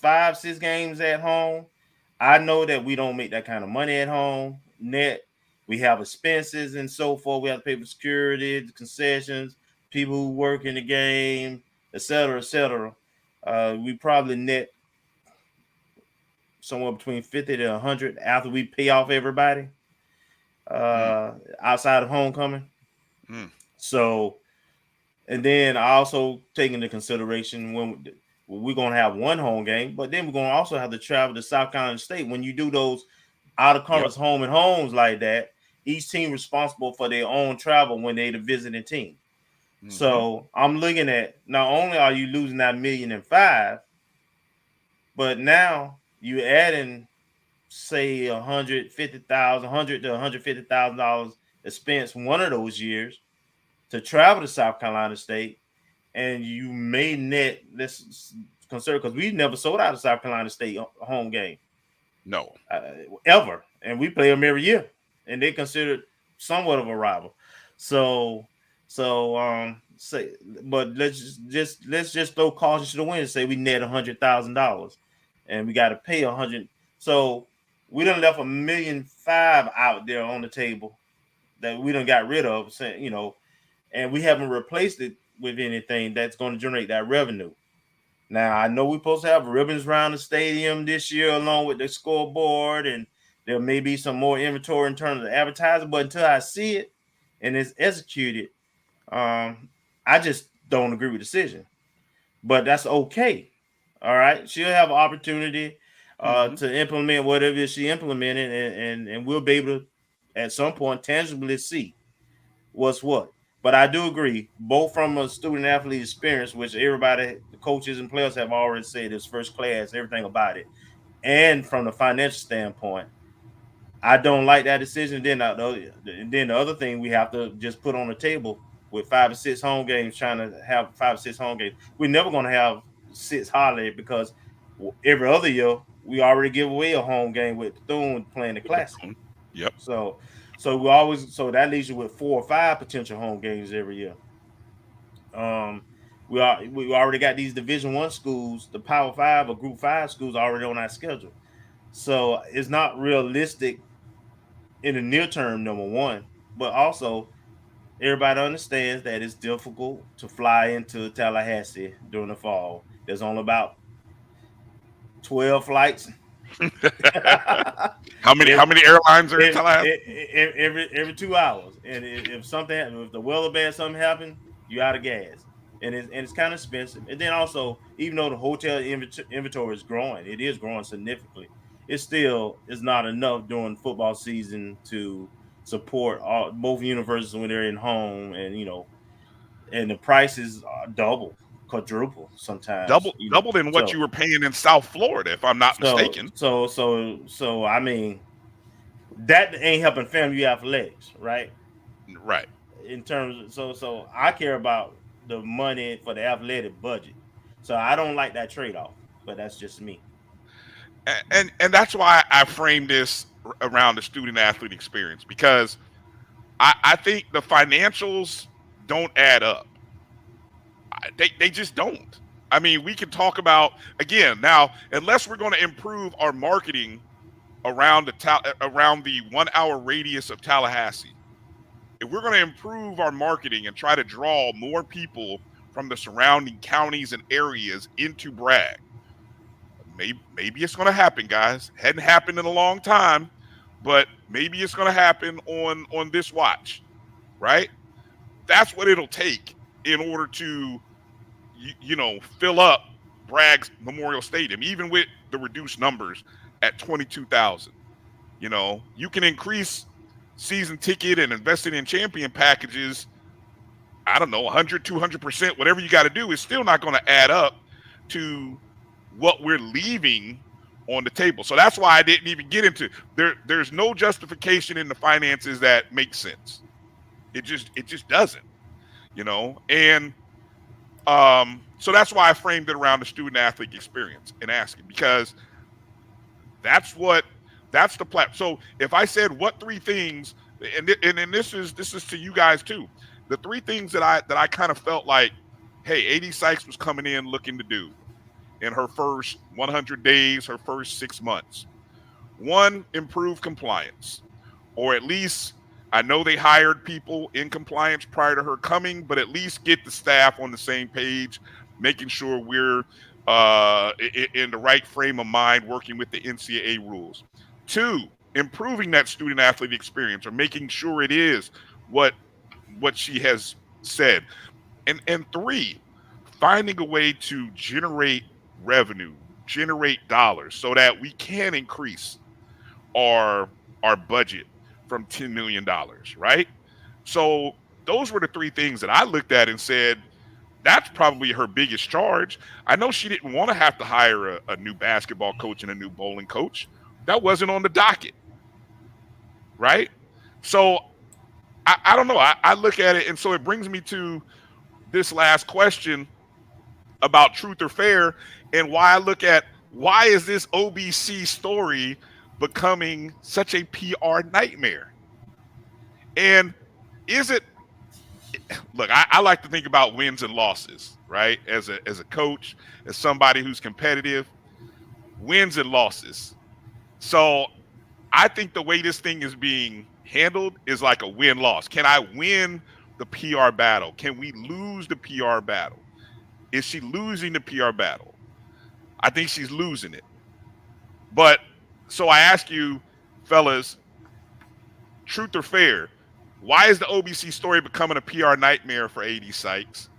5-6 games at home. I know that we don't make that kind of money at home. Net. We have expenses and so forth. We have to pay for security, the concessions, people who work in the game, et cetera, et cetera. We probably net somewhere between 50 to 100 after we pay off everybody outside of homecoming. So, and then I also take into consideration when we're going to have one home game, but then we're going to also have to travel to South Carolina State. When you do those out of conference home and homes like that, each team responsible for their own travel when they're the visiting team. Mm-hmm. So I'm looking at, not only are you losing that $1.5 million, but now you adding, say, $100 to $150,000 expense one of those years to travel to South Carolina State, and you may net, let's consider, because we never sold out of South Carolina State home game. No. Ever. And we play them every year. And they considered somewhat of a rival. But let's just throw caution to the wind and say we net $100,000 and we got to pay $100,000. So we done left $1.5 million out there on the table that we done got rid of, and we haven't replaced it with anything that's going to generate that revenue. Now, I know we're supposed to have ribbons around the stadium this year along with the scoreboard, and there may be some more inventory in terms of advertising, but until I see it and it's executed, I just don't agree with the decision. But that's okay. All right. She'll have an opportunity to implement whatever she implemented, and we'll be able to, at some point, tangibly see what's what. But I do agree, both from a student-athlete experience, which everybody, the coaches and players have already said is first class, everything about it, and from the financial standpoint, I don't like that decision. Then the other thing we have to just put on the table with 5 or 6 home games, trying to have 5 or 6 home games, we're never going to have 6 holiday because every other year we already give away a home game with Bethune playing the Classic. Yep. So that leaves you with 4 or 5 potential home games every year. We already got these Division I schools, the Power 5 or Group 5 schools already on our schedule. So it's not realistic in the near term, number one, but also everybody understands that it's difficult to fly into Tallahassee during the fall. There's only about 12 flights. How many airlines are in Tallahassee? Every 2 hours. And if the weather bad, something happened, you're out of gas. And it's kind of expensive. And then also, even though the hotel inventory is growing, it is growing significantly. It still is not enough during football season to support both universities when they're in home, and and the prices are double, quadruple sometimes. Double than what you were paying in South Florida, if I'm not mistaken. So I mean, that ain't helping FAMU athletics, right? Right. In terms of, so I care about the money for the athletic budget. So I don't like that trade-off, but that's just me. And that's why I framed this around the student athlete experience, because I think the financials don't add up. They just don't. I mean, we can talk about, again, now, unless we're going to improve our marketing around the 1 hour radius of Tallahassee, if we're going to improve our marketing and try to draw more people from the surrounding counties and areas into Bragg, maybe it's going to happen, guys. Hadn't happened in a long time, but maybe it's going to happen on this watch, right? That's what it'll take in order to, fill up Bragg's Memorial Stadium, even with the reduced numbers at 22,000. You can increase season ticket and investing in champion packages, I don't know, 100, 200%, whatever you got to do is still not going to add up to what we're leaving on the table. So that's why I didn't even get into there's no justification in the finances that makes sense. It just doesn't, and so that's why I framed it around the student athlete experience and asking, because that's the platform. So if I said what three things, and this is to you guys too, the three things that I kind of felt like, hey, AD Sykes was coming in looking to do in her first 100 days, her first 6 months. One, improve compliance, or at least I know they hired people in compliance prior to her coming, but at least get the staff on the same page, making sure we're in the right frame of mind, working with the NCAA rules. Two, improving that student athlete experience, or making sure it is what she has said. And three, finding a way to generate revenue, generate dollars, so that we can increase our budget from $10 million, right? So those were the three things that I looked at and said, that's probably her biggest charge. I know she didn't want to have to hire a new basketball coach and a new bowling coach. That wasn't on the docket, right? So I don't know. I look at it, and so it brings me to this last question about truth or fair, and why I look at, why is this OBC story becoming such a PR nightmare? And is it, look, I like to think about wins and losses, right? As a coach, as somebody who's competitive, wins and losses. So I think the way this thing is being handled is like a win-loss. Can I win the PR battle? Can we lose the PR battle? Is she losing the PR battle? I think she's losing it. But so I ask you, fellas, truth or fair, why is the OBC story becoming a PR nightmare for AD Sykes?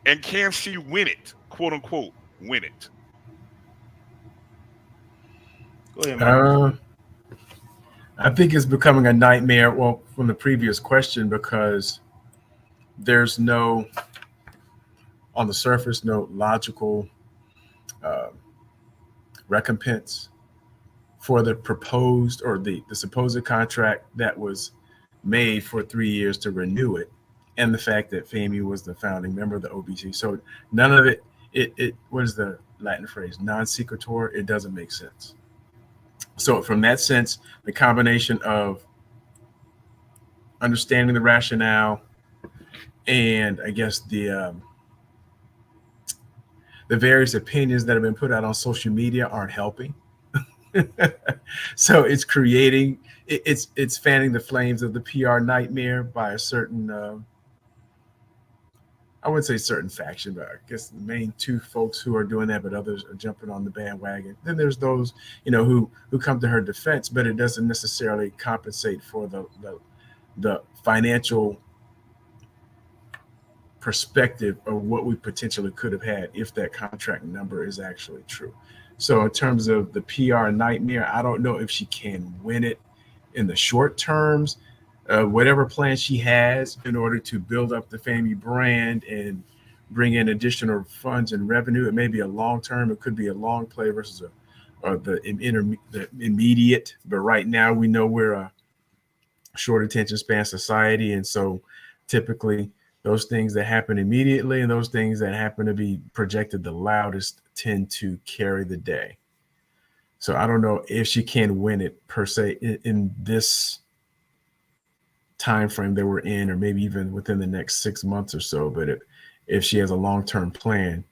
And can she win it, quote unquote, win it? Go ahead, Marcus. I think it's becoming a nightmare, well, from the previous question, because there's no, on the surface, no logical recompense for the proposed, or the supposed contract that was made for 3 years to renew it, and the fact that FAMU was the founding member of the OBC. So none of it, what is the Latin phrase, non sequitur? It doesn't make sense. So from that sense, the combination of understanding the rationale and I guess the various opinions that have been put out on social media aren't helping. So it's creating, it's fanning the flames of the PR nightmare by a certain, I wouldn't say certain faction, but I guess the main two folks who are doing that, but others are jumping on the bandwagon. Then there's those, who come to her defense, but it doesn't necessarily compensate for the financial perspective of what we potentially could have had if that contract number is actually true. So in terms of the PR nightmare, I don't know if she can win it in the short terms. Whatever plan she has in order to build up the FAMU brand and bring in additional funds and revenue, it may be a long term. It could be a long play versus the immediate. But right now, we know we're a short attention span society, and so typically those things that happen immediately and those things that happen to be projected the loudest tend to carry the day. So I don't know if she can win it per se in this time frame that we're in, or maybe even within the next 6 months or so. But if she has a long-term plan,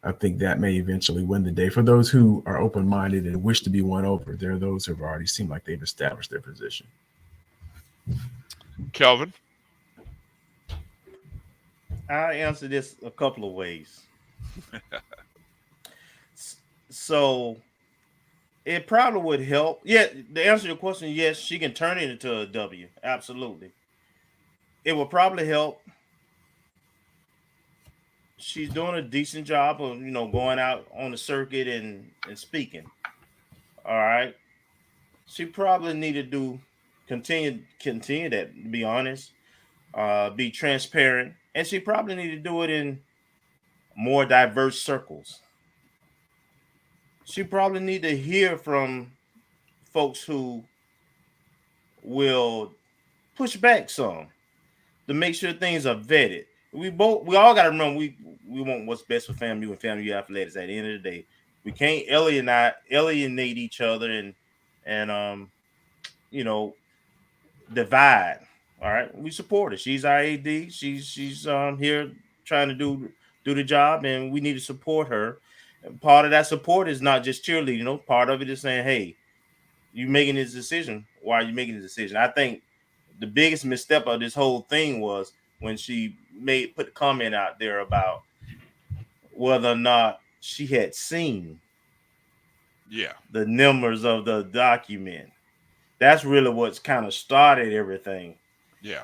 I think that may eventually win the day. For those who are open-minded and wish to be won over, there are those who have already seemed like they've established their position. Kelvin? I answer this a couple of ways. So it probably would help. Yeah, to answer your question, yes, she can turn it into a W. Absolutely. It will probably help. She's doing a decent job of, going out on the circuit and speaking. All right. She probably need to continue that, to be honest, be transparent. And she probably need to do it in more diverse circles. she probably need to hear from folks who will push back some to make sure things are vetted. We all got to remember we want what's best for FAMU and FAMU athletics. At the end of the day, we can't alienate each other and divide. All right, we support her. She's our AD. She's here trying to do the job, and we need to support her. And part of that support is not just cheerleading. Part of it is saying, "Hey, you making this decision. Why are you making this decision?" I think the biggest misstep of this whole thing was when she put the comment out there about whether or not she had seen the numbers of the document. That's really what's kind of started everything. Yeah.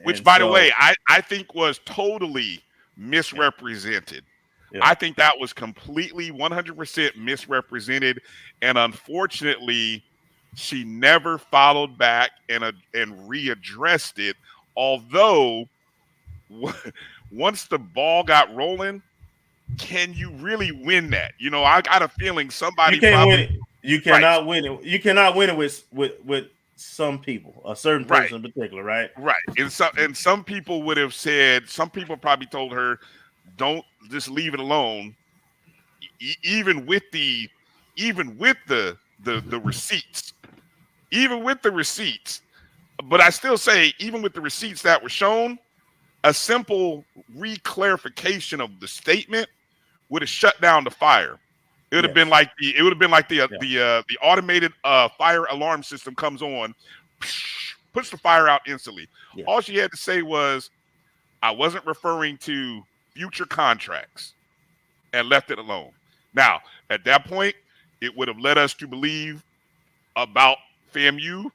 Which, by the way, I think was totally misrepresented. Yeah. I think that was completely 100% misrepresented, and unfortunately, she never followed back and readdressed it. Although, once the ball got rolling, can you really win that? I got a feeling somebody you can't probably win it. You cannot win it. You cannot win it with some people, a certain person in particular, right? Right. And some people would have said, some people probably told her, don't just leave it alone. Even with the receipts. Even with the receipts. But I still say, even with the receipts that were shown, a simple reclarification of the statement would have shut down the fire. It would have been like the automated fire alarm system comes on, puts the fire out instantly. Yeah. All she had to say was, I wasn't referring to future contracts, and left it alone. Now, at that point, it would have led us to believe about FAMU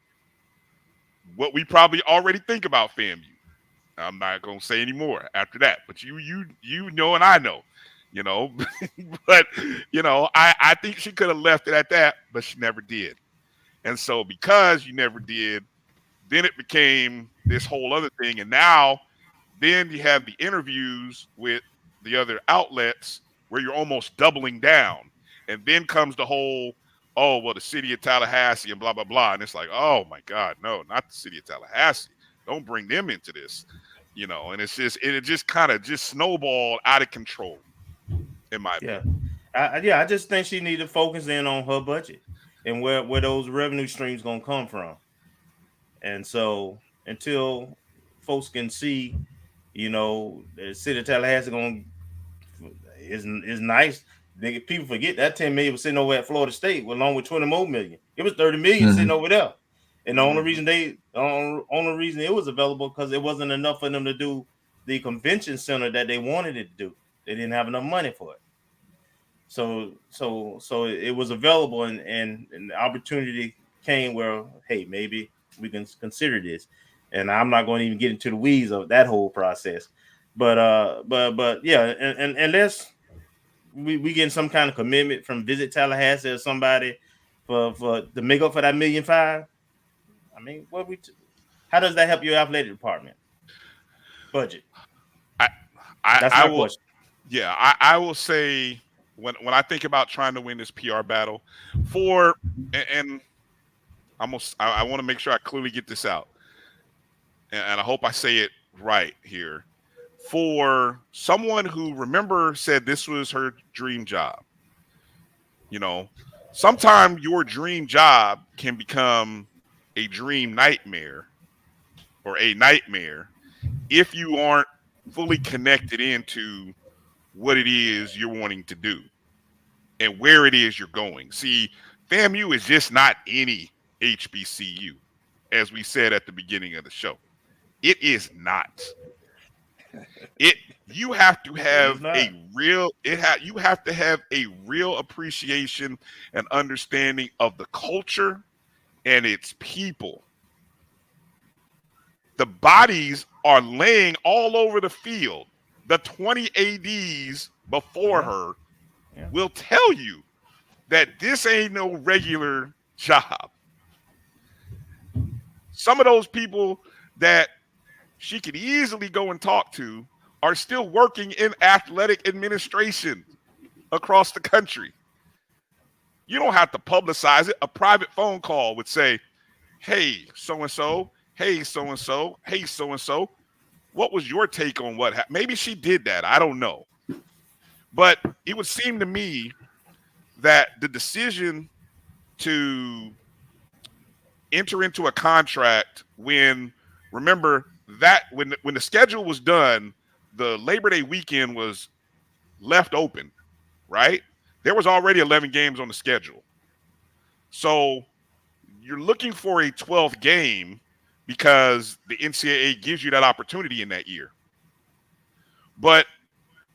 what we probably already think about FAMU. I'm not going to say any more after that, but you know, and I know. But I think she could have left it at that, but she never did. And so because you never did, then it became this whole other thing. And now then you have the interviews with the other outlets where you're almost doubling down. And then comes the whole, oh, well, the city of Tallahassee and blah, blah, blah. And it's like, oh my God, no, not the city of Tallahassee. Don't bring them into this. And it just kind of snowballed out of control. In my opinion. I just think she need to focus in on her budget and where those revenue streams gonna come from. And so until folks can see, the city of Tallahassee is nice. People forget that 10 million was sitting over at Florida State along with 20 more million. It was 30 million sitting over there. And the only reason it was available because it wasn't enough for them to do the convention center that they wanted it to do. They didn't have enough money for it. So it was available and the opportunity came where, hey, maybe we can consider this. And I'm not going to even get into the weeds of that whole process. But yeah, and unless we get some kind of commitment from Visit Tallahassee or somebody for to make up for that $1.5 million. I mean, how does that help your athletic department budget? That's my question. Yeah, I will say when I think about trying to win this PR battle and I want to make sure I clearly get this out, and I hope I say it right here. For someone who said this was her dream job, sometimes your dream job can become a dream nightmare or a nightmare if you aren't fully connected into what it is you're wanting to do and where it is you're going. See, FAMU is just not any HBCU, as we said at the beginning of the show. It is not. You have to have you have to have a real appreciation and understanding of the culture and its people. The bodies are laying all over the field. The 20 ADs before her will tell you that this ain't no regular job. Some of those people that she could easily go and talk to are still working in athletic administration. across the country. You don't have to publicize it. A private phone call would say, hey, so-and-so, hey, so-and-so, hey, so-and-so. What was your take on what happened? Maybe she did that. I don't know. But it would seem to me that the decision to enter into a contract remember that when the schedule was done, the Labor Day weekend was left open, right? There was already 11 games on the schedule. So you're looking for a 12th game because the NCAA gives you that opportunity in that year. But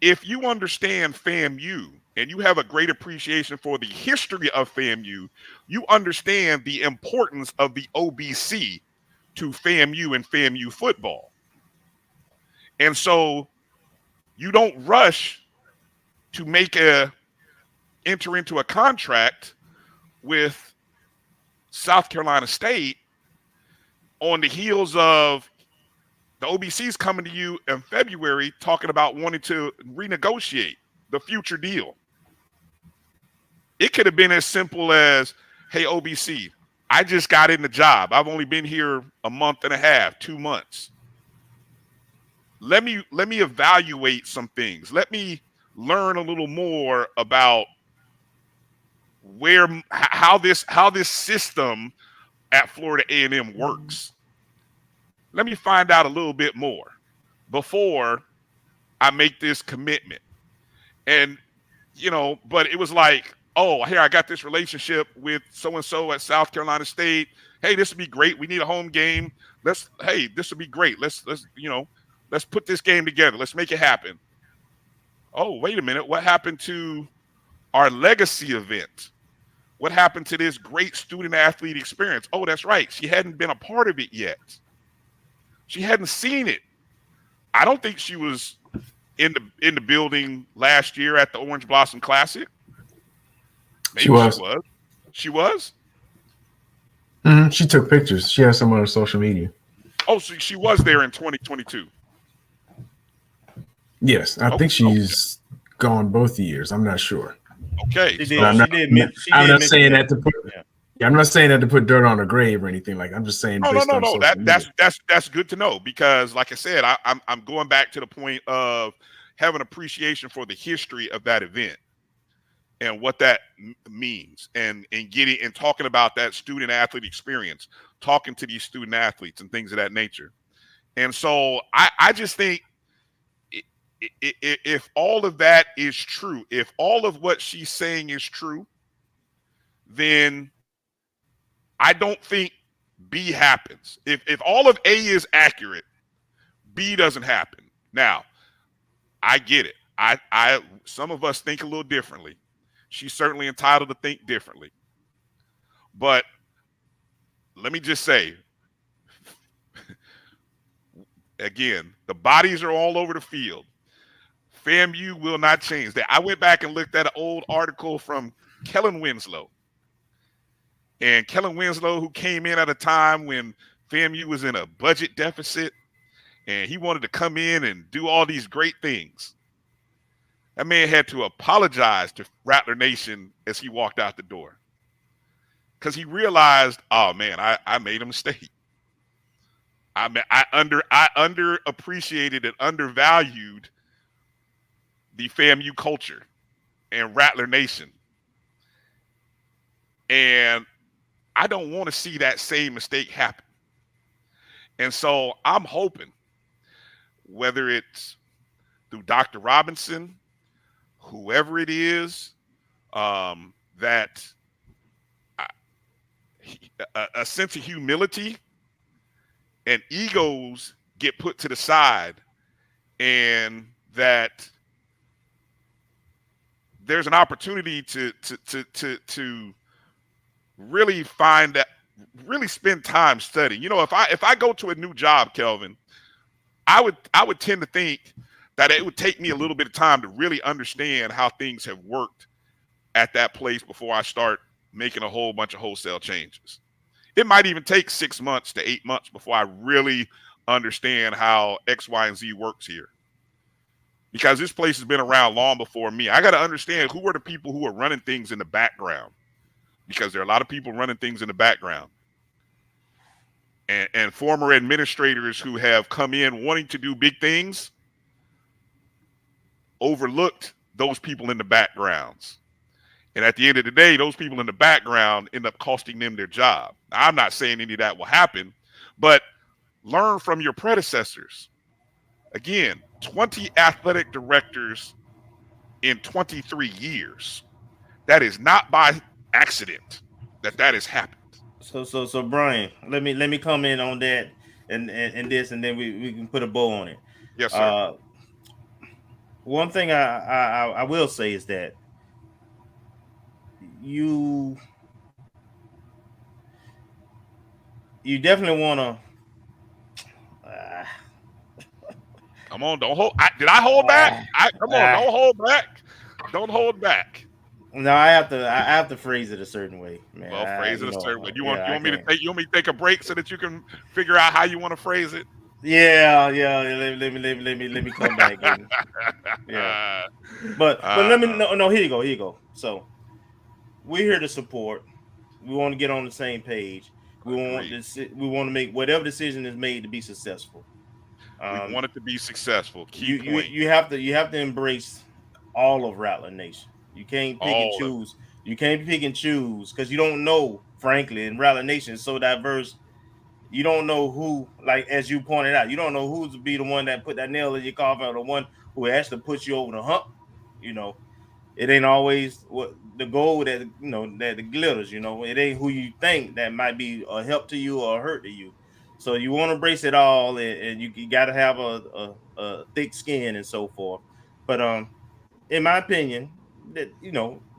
if you understand FAMU and you have a great appreciation for the history of FAMU, you understand the importance of the OBC to FAMU and FAMU football. And so you don't rush to enter into a contract with South Carolina State on the heels of the OBC's coming to you in February talking about wanting to renegotiate the future deal. It could have been as simple as, hey, OBC, I just got in the job. I've only been here a month and a half, 2 months. Let me evaluate some things. Let me learn a little more about how this system at Florida A&M works. Let me find out a little bit more before I make this commitment. And, but it was like, oh, here, I got this relationship with so-and-so at South Carolina State. Hey, this would be great. We need a home game. This would be great. Let's put this game together. Let's make it happen. Oh, wait a minute. What happened to our legacy event? What happened to this great student athlete experience? Oh, that's right. She hadn't been a part of it yet. She hadn't seen it. I don't think she was in the building last year at the Orange Blossom Classic. Maybe she was. She was? Mm-hmm. She took pictures. She has some on her social media. Oh, so she was there in 2022. Yes, I think she's gone both years. I'm not sure. Okay. I'm not saying that to put dirt on her grave or anything. Like, I'm just saying. No. That's good to know, because, like I said, I'm going back to the point of having appreciation for the history of that event and what that means, and talking about that student athlete experience, talking to these student athletes and things of that nature. And so I just think if all of that is true, if all of what she's saying is true, then I don't think B happens. If all of A is accurate, B doesn't happen. Now, I get it. Some of us think a little differently. She's certainly entitled to think differently. But let me just say, again, the bodies are all over the field. FAMU will not change that. I went back and looked at an old article from Kellen Winslow. And Kellen Winslow, who came in at a time when FAMU was in a budget deficit, and he wanted to come in and do all these great things. That man had to apologize to Rattler Nation as he walked out the door, because he realized, oh man, I made a mistake. I underappreciated and undervalued the FAMU culture and Rattler Nation. And I don't want to see that same mistake happen. And so I'm hoping, whether it's through Dr. Robinson, whoever it is, that a sense of humility and egos get put to the side, and that there's an opportunity to really really spend time studying. If I go to a new job, Kelvin, I would tend to think that it would take me a little bit of time to really understand how things have worked at that place before I start making a whole bunch of wholesale changes. It might even take 6 months to 8 months before I really understand how X, Y, and Z works here. because this place has been around long before me. I got to understand who are the people who are running things in the background, because there are a lot of people running things in the background. And former administrators who have come in wanting to do big things overlooked those people in the backgrounds. And at the end of the day, those people in the background end up costing them their job. Now, I'm not saying any of that will happen, but learn from your predecessors. Again, 20 athletic directors in 23 years. That is not by accident that has happened. So Bryan, let me comment on that and this, and then we can put a bow on it. Yes, sir. One thing I will say is that you definitely want to. Come on, don't hold. Did I hold back? Come on, don't hold back. Don't hold back. No, I have to phrase it a certain way, man. Well, phrase it a certain way. You want me to take a break so that you can figure out how you want to phrase it? Yeah. Let me come back in. Yeah. But let me no. Here you go. So we're here to support. We want to get on the same page. We want to make whatever decision is made to be successful. We want it to be successful. You have to embrace all of Rattler Nation. You can't pick and choose. You can't pick and choose because you don't know, frankly, and Rattler Nation is so diverse. You don't know who, like as you pointed out, you don't know who's to be the one that put that nail in your coffin or the one who actually puts you over the hump. You know, it ain't always what the gold that that glitters. You know, it ain't who you think that might be a help to you or a hurt to you. So you want to embrace it all, and you got to have a thick skin and so forth. But in my opinion, that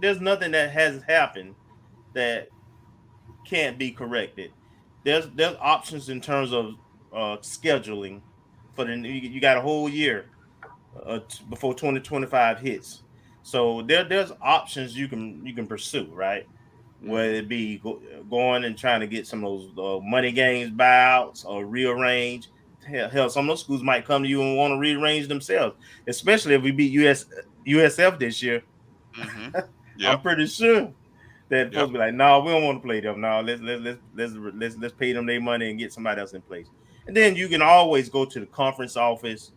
there's nothing that has happened that can't be corrected. There's options in terms of scheduling for you got a whole year before 2025 hits. So there's options you can pursue, right? Whether it be going and trying to get some of those money games buyouts or rearrange. Hell, some of those schools might come to you and want to rearrange themselves, especially if we beat USF this year. Mm-hmm. I'm pretty sure that folks be like, "No, we don't want to play them. No, let's pay them their money and get somebody else in place." And then you can always go to the conference office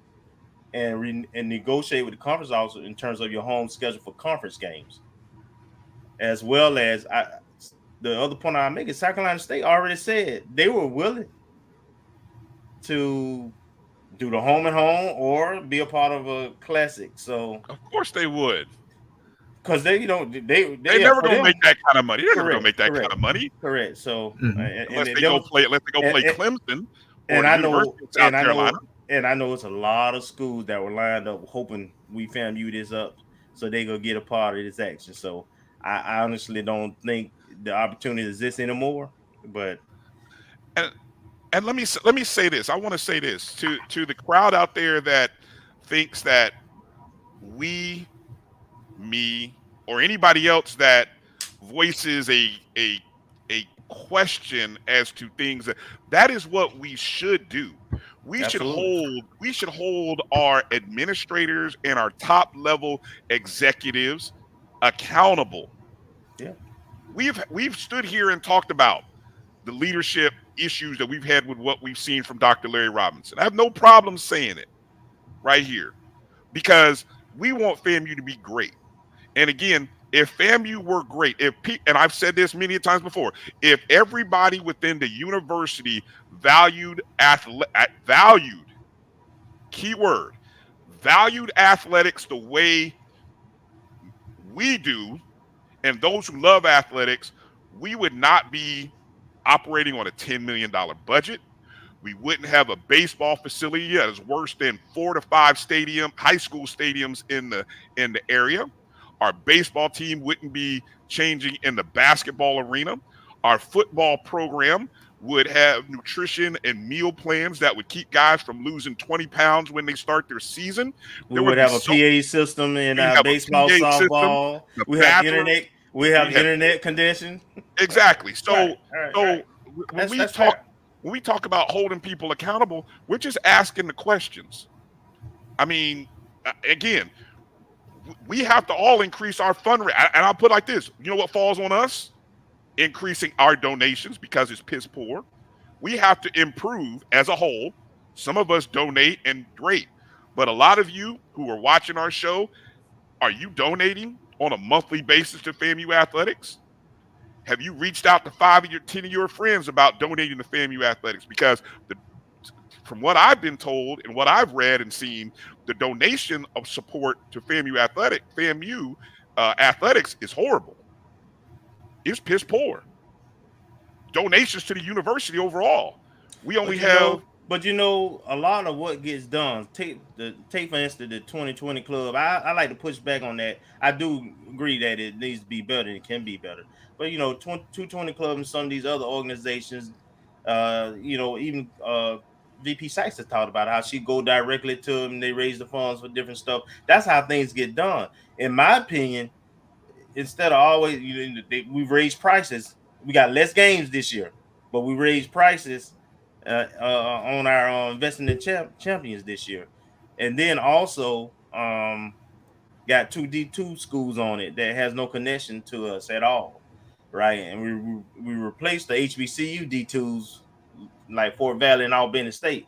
and negotiate with the conference office in terms of your home schedule for conference games, as well as the other point I make is South Carolina State already said they were willing to do the home and home or be a part of a classic. So of course they would. Because they never gonna make that kind of money. They're never gonna make that kind of money. Correct. So unless they go play Clemson or and I University of South Carolina. And I know it's a lot of schools that were lined up hoping we FAMU this up so they gonna get a part of this action. So I honestly don't think the opportunity exists anymore. But and let me say this. I want to say this to the crowd out there that thinks that me, or anybody else that voices a question as to things that is what we should do. We should hold our administrators and our top level executives accountable. Yeah. We've stood here and talked about the leadership issues that we've had with what we've seen from Dr. Larry Robinson. I have no problem saying it right here because we want FAMU to be great. And again, if FAMU were great, and I've said this many times before, if everybody within the university valued athletics the way we do, and those who love athletics, we would not be operating on a $10 million budget. We wouldn't have a baseball facility that is worse than 4 to 5 high school stadiums in the area. Our baseball team wouldn't be changing in the basketball arena. Our football program would have nutrition and meal plans that would keep guys from losing 20 pounds when they start their season. We would have a PA system in our baseball, softball. We have internet. We have internet condition. Exactly. So when we talk about holding people accountable, we're just asking the questions. I mean, again, we have to all increase our fundraising. And I'll put it like this. You know what falls on us? Increasing our donations because it's piss poor. We have to improve as a whole. Some of us donate and great. But a lot of you who are watching our show, are you donating on a monthly basis to FAMU Athletics? Have you reached out to 5 of your 10 of your friends about donating to FAMU Athletics? Because from what I've been told and what I've read and seen, the donation of support to FAMU Athletics is horrible. It's piss poor. Donations to the university overall. We only have. But a lot of what gets done. Take for instance the 2020 club. I like to push back on that. I do agree that it needs to be better. It can be better. But 220 club and some of these other organizations, even VP Sykes has talked about how she go directly to them. They raise the funds for different stuff. That's how things get done. In my opinion, instead of always, we've raised prices. We got less games this year, but we raised prices on our investing in champions this year, and then also got 2 D2 schools on it that has no connection to us at all, right? And we replaced the HBCU D2s like Fort Valley and Albany State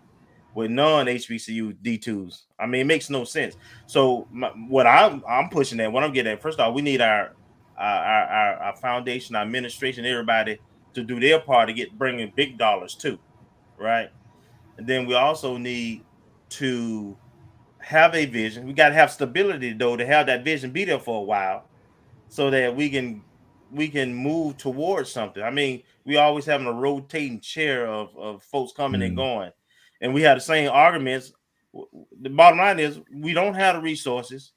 with non-HBCU D2s. I mean, it makes no sense. So what I'm pushing at, what I'm getting at, first off, we need our foundation, our administration, everybody to do their part to bringing big dollars too, right? And then we also need to have a vision. We got to have stability though to have that vision be there for a while, so that we can move towards something. I mean, we always having a rotating chair of folks coming and going, and we have the same arguments. The bottom line is we don't have the resources.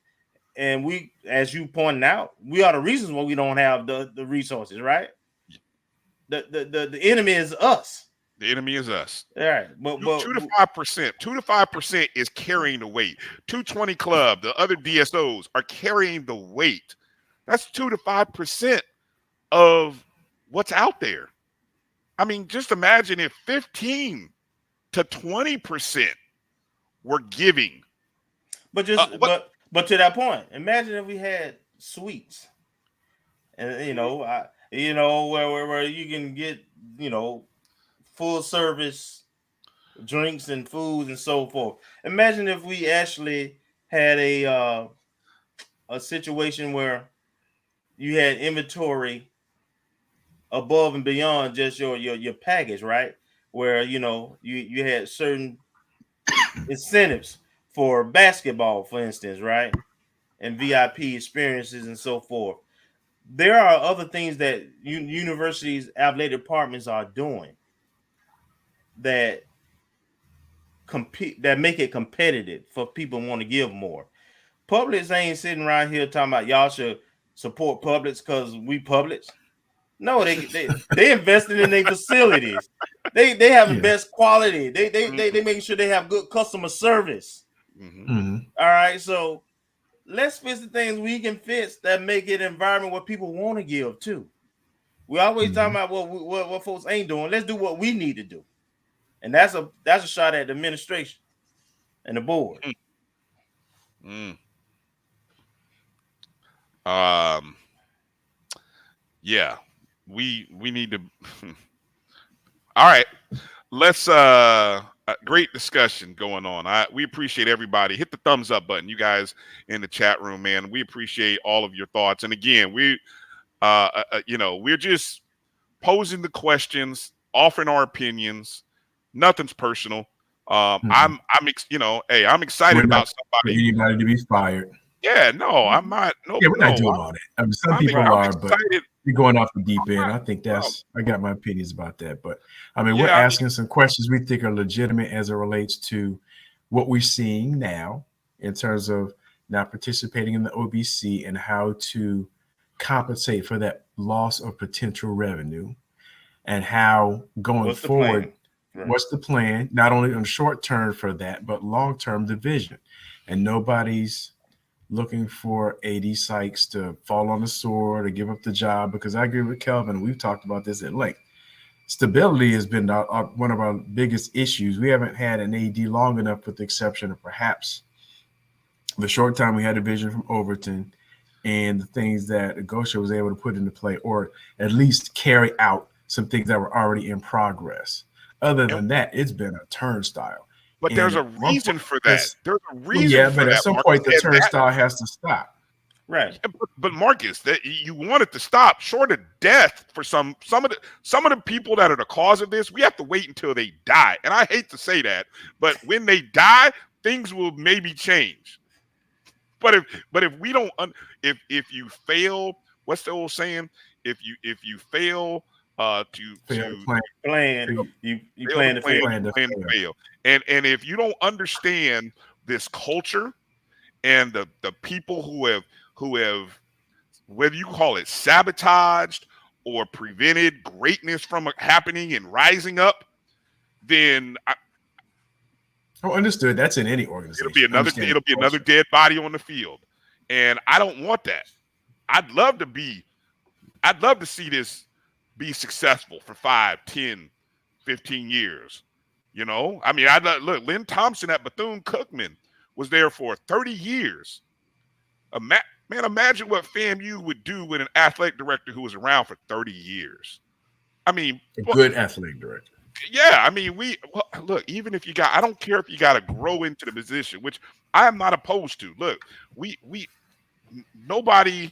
And we, as you pointed out, we are the reasons why we don't have the resources, right? The enemy is us. The enemy is us. All right. But 2 to 5%. 2 to 5% is carrying the weight. 220 Club, the other DSOs are carrying the weight. That's 2 to 5% of what's out there. I mean, just imagine if 15 to 20% were giving. But But to that point, imagine if we had suites, and where you can get full service drinks and foods and so forth. Imagine if we actually had a situation where you had inventory above and beyond just your package, right? Where you had certain incentives for basketball, for instance, right? And VIP experiences and so forth. There are other things that universities, athletic departments are doing that make it competitive for people who want to give more. Publix ain't sitting around here talking about y'all should support Publix because we Publix. No, they invested in their facilities. They have the best quality. They making sure they have good customer service. All right, so let's fix the things we can fix that make it an environment where people want to give too. We always talking about what folks ain't doing. Let's do what we need to do, and that's a shot at the administration and the board. Yeah, we need to. All right, let's great discussion going on. We appreciate everybody. Hit the thumbs up button, you guys in the chat room, man. We appreciate all of your thoughts. And again, we're just posing the questions, offering our opinions. Nothing's personal. I'm excited about somebody. Anybody to be fired? Yeah, no, I'm not. No, we're not doing all that. I mean, some people are, but you're going off the deep end. I think I got my opinions about that. But I mean, we're asking some questions we think are legitimate as it relates to what we're seeing now in terms of not participating in the OBC and how to compensate for that loss of potential revenue, and how going forward, what's the plan, not only on short term for that, but long term division. And nobody's looking for AD Sykes to fall on the sword or give up the job, because I agree with Kelvin. We've talked about this at length. Stability has been one of our biggest issues. We haven't had an AD long enough, with the exception of perhaps the short time we had a vision from Overton and the things that Gosha was able to put into play, or at least carry out some things that were already in progress. Other than that, it's been a turnstile. But And there's a at one reason point, for that. There's a well, reason yeah, for but at that, some Marcus, point the and that turnstile has to stop. Right. but Marcus, that you want it to stop short of death for some of the people that are the cause of this. We have to wait until they die, and I hate to say that, but when they die, things will maybe change. But if we don't, if you fail, what's the old saying? If you fail to plan, you plan to fail. And if you don't understand this culture and the people who have whether you call it sabotaged or prevented greatness from happening and rising up, then understood. That's in any organization. It'll be another dead body on the field, and I don't want that. I'd love to see this be successful for 5, 10, 15 years. You know, I mean, look, Lynn Thompson at Bethune-Cookman was there for 30 years. Man, imagine what FAMU would do with an athletic director who was around for 30 years. I mean, a good athletic director. Yeah, I mean, look, even if I don't care if you got to grow into the position, which I am not opposed to. Look, nobody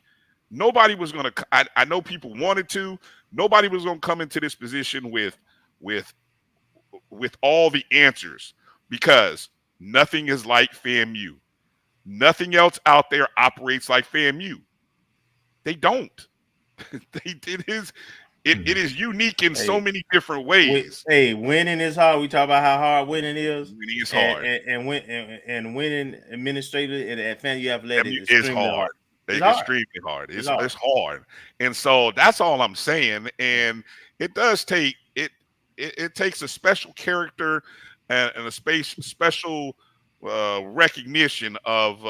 was going to, I know people wanted to, nobody was going to come into this position with all the answers, because nothing is like FAMU. Nothing else out there operates like FAMU. They don't. It is unique in so many different ways. Winning is hard. We talk about how hard winning is. Winning is hard, and winning administrator at FAMU Athletics is hard. It's extremely hard. It's hard, and so that's all I'm saying. And it does take it takes a special character and a special recognition of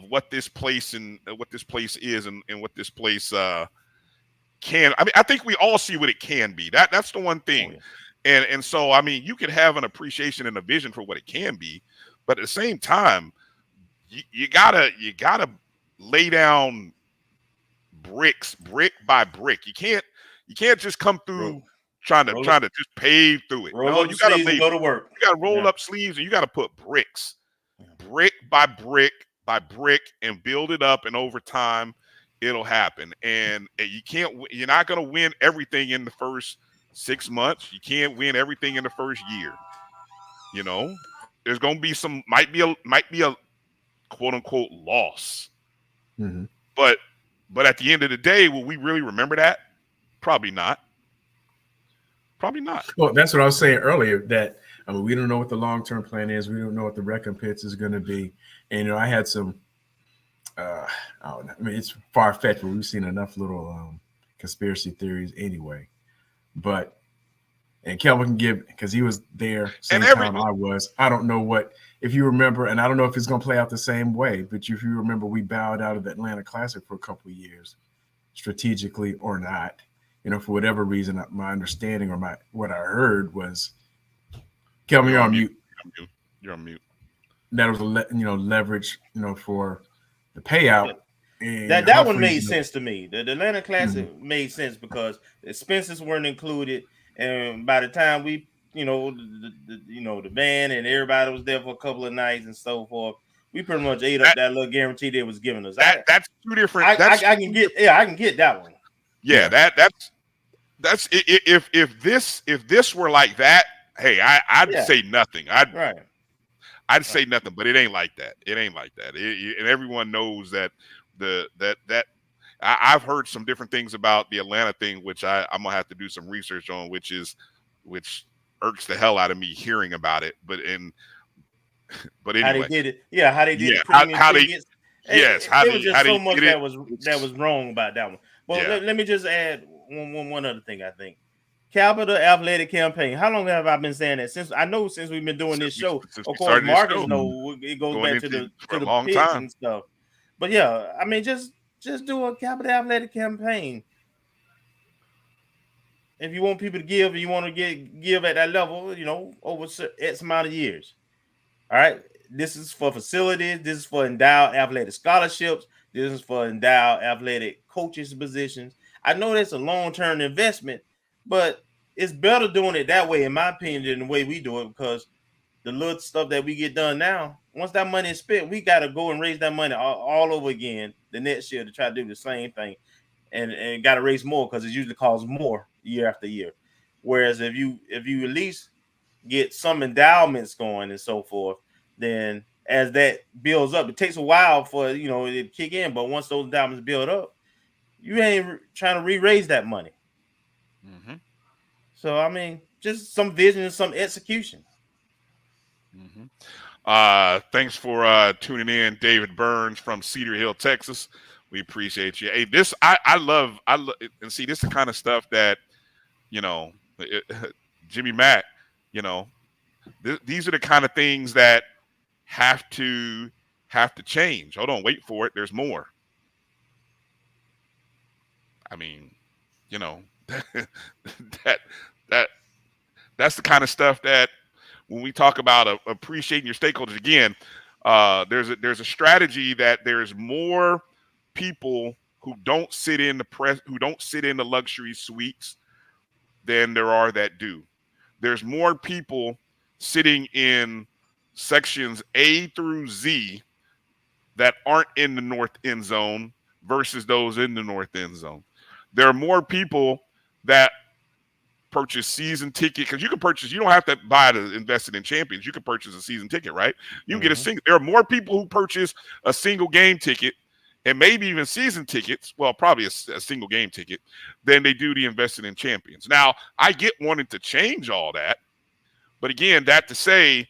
what this place is and what this place can. I mean, I think we all see what it can be. That's the one thing. And so, I mean, you can have an appreciation and a vision for what it can be, but at the same time, you gotta lay down bricks, brick by brick. You can't just come through trying to just pave through it. No, you gotta go to work. You gotta roll up sleeves, and you gotta put bricks, brick by brick by brick, and build it up. And over time, it'll happen. And you're not gonna win everything in the first 6 months. You can't win everything in the first year. You know, there's gonna be might be a quote unquote loss. Mm-hmm. But at the end of the day, will we really remember that? Probably not. Probably not. Well, that's what I was saying earlier, that we don't know what the long-term plan is. We don't know what the recompense is going to be. And, I had some, I don't know. I mean, it's far-fetched, but we've seen enough little conspiracy theories anyway. And Kelvin can give, because he was there same time I was. I don't know if you remember, and I don't know if it's going to play out the same way, but if you remember, we bowed out of the Atlanta Classic for a couple of years, strategically or not. For whatever reason, my understanding or what I heard was, Kelvin, you're on mute. You're on mute. That was leverage, for the payout. And that one made sense to me. The Atlanta Classic made sense because expenses weren't included, and by the time we, the band and everybody was there for a couple of nights and so forth, we pretty much ate up that little guarantee they was giving us. That's two different. I can get that one. Yeah, that's if this were like that, hey, I'd say nothing. I'd say nothing, but it ain't like that. It ain't like that. And everyone knows that I've heard some different things about the Atlanta thing, which I'm gonna have to do some research on, which irks the hell out of me hearing about it. But anyway, how they did it? Yeah, how they did it. How they. Yes, there was just so much that was wrong about that one. Well, let me just add one other thing. I think Capital Athletic Campaign. How long have I been saying that? Since we've been doing this show. Of course, Marcus knows it goes back to the long time and stuff. But yeah, I mean, just do a Capital Athletic Campaign. If you want people to give, you want to give at that level, over X amount of years. All right. this is for facilities. This is for endowed athletic scholarships. This is for endowed athletic coaches positions. I know that's a long-term investment, but it's better doing it that way, in my opinion, than the way we do it, because the little stuff that we get done now, once that money is spent, we got to go and raise that money all over again the next year to try to do the same thing, and got to raise more because it usually costs more year after year. Whereas if you at least get some endowments going and so forth, then as that builds up, it takes a while for it to kick in, but once those endowments build up, you ain't trying to re-raise that money. Mm-hmm. So I mean, just some vision and some execution. Mm-hmm. Thanks for tuning in, David Burns from Cedar Hill, Texas. We appreciate you. Hey, this I love, and see, this is the kind of stuff that Jimmy Mack, these are the kind of things that have to change. Hold on, wait for it. There's more. I mean, that's the kind of stuff that when we talk about appreciating your stakeholders, again, there's a strategy that there's more people who don't sit in the luxury suites than there are that do. There's more people sitting in sections A through Z that aren't in the north end zone versus those in the north end zone. There are more people that purchase season ticket, because you don't have to buy to invest in champions. You can purchase a season ticket, right? You can get a single. There are more people who purchase a single game ticket and maybe even season tickets, well, probably a single game ticket, than they do the investing in champions. Now, I get wanting to change all that, but again, that to say,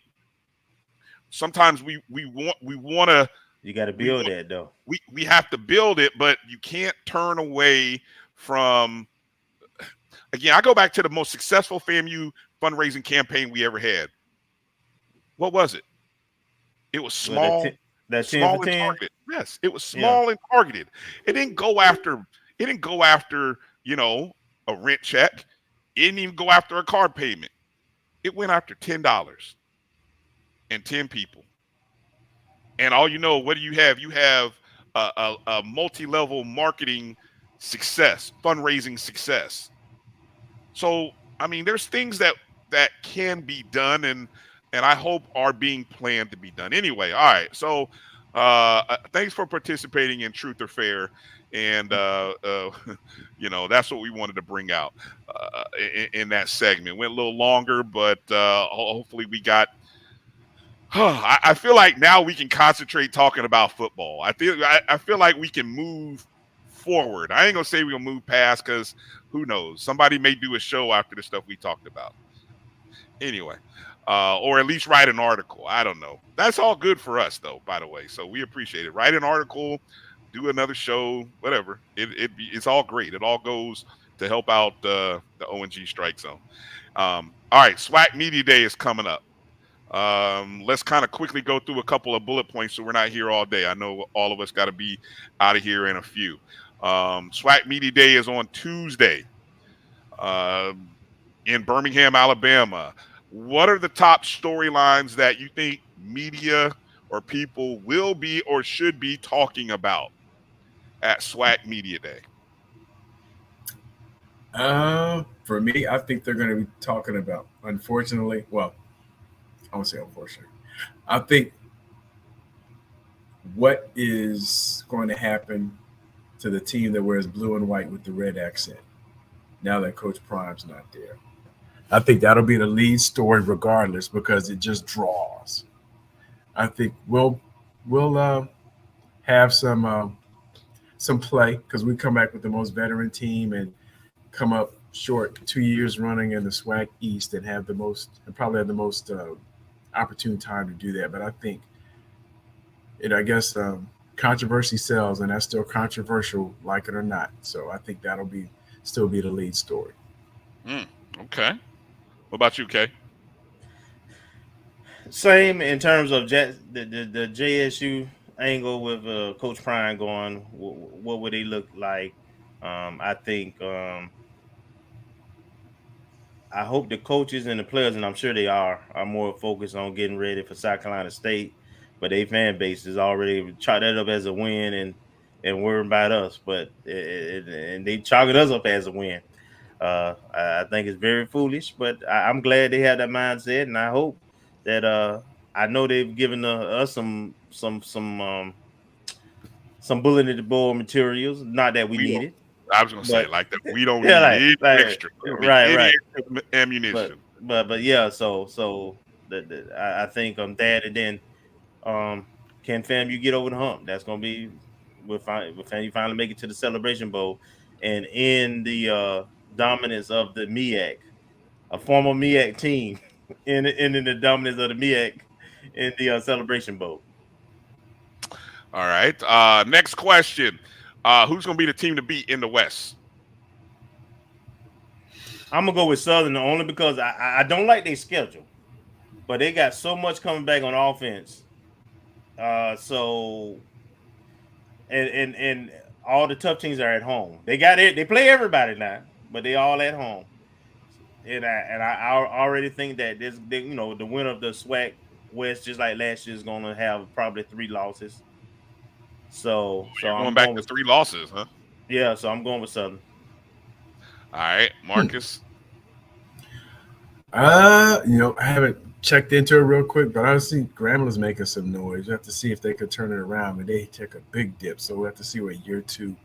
sometimes we want to. You got to build that though. We have to build it, but you can't turn away from. Again, I go back to the most successful FAMU fundraising campaign we ever had. What was it? It was small, small and targeted. Yes, it was small and targeted. It didn't go after. A rent check. It didn't even go after a car payment. It went after $10 and 10 people. And all what do you have? You have a multi-level marketing success, fundraising success. So, I mean, there's things that can be done and I hope are being planned to be done. Anyway, all right. So, thanks for participating in Truth or Fair. And, that's what we wanted to bring out in that segment. Went a little longer, but hopefully we got I feel like now we can concentrate talking about football. I feel like we can move forward. I ain't gonna say we're gonna move past, because who knows? Somebody may do a show after the stuff we talked about. Anyway, or at least write an article. I don't know. That's all good for us, though, by the way. So we appreciate it. Write an article, do another show, whatever. It's all great. It all goes to help out the ONG Strike Zone. All right, SWAC Media Day is coming up. Let's kind of quickly go through a couple of bullet points so we're not here all day. I know all of us got to be out of here in a few. SWAC Media Day is on Tuesday in Birmingham, Alabama. What are the top storylines that you think media or people will be or should be talking about at SWAC Media Day? For me, I think they're going to be talking about, unfortunately, well, I won't say unfortunately. I think what is going to happen to the team that wears blue and white with the red accent now that Coach Prime's not there. I think that'll be the lead story regardless, because it just draws. I think we'll have some play, because we come back with the most veteran team and come up short 2 years running in the SWAC East and probably have the most opportune time to do that. But I think controversy sells, and that's still controversial, like it or not. So I think that'll still be the lead story. Okay. What about you, Kay? Same in terms of the JSU angle with Coach Prime going. What would they look like? I think I hope the coaches and the players, and I'm sure they are more focused on getting ready for South Carolina State. but they fan base is already chalked that up as a win and worrying about us. But and they chalk us up as a win. I think it's very foolish, but I'm glad they have that mindset, and I hope that I know they've given us some bullet in the board materials. Not that we need it. I was gonna say But like that. We don't yeah, need any like extra. We don't need any extra ammunition. But yeah. So I think that, and then can FAMU get over the hump? That's gonna be with FAMU finally make it to the Celebration Bowl, and in the dominance of the MEAC, a former MEAC team, in the dominance of the MEAC in the Celebration Bowl. All right. Next question. Who's going to be the team to beat in the West? I'm going to go with Southern only because I don't like their schedule, but they got so much coming back on offense. So and all the tough teams are at home. They got it. They play everybody now, but they all at home. And I already think that the winner of the SWAC West, just like last year, is going to have probably 3 losses. So I'm going to 3 losses, huh? Yeah, so I'm going with Southern. All right, Marcus. I haven't checked into it real quick, but I see Gramblin's making some noise. You have to see if they could turn it around, and they take a big dip. So we have to see what year 2.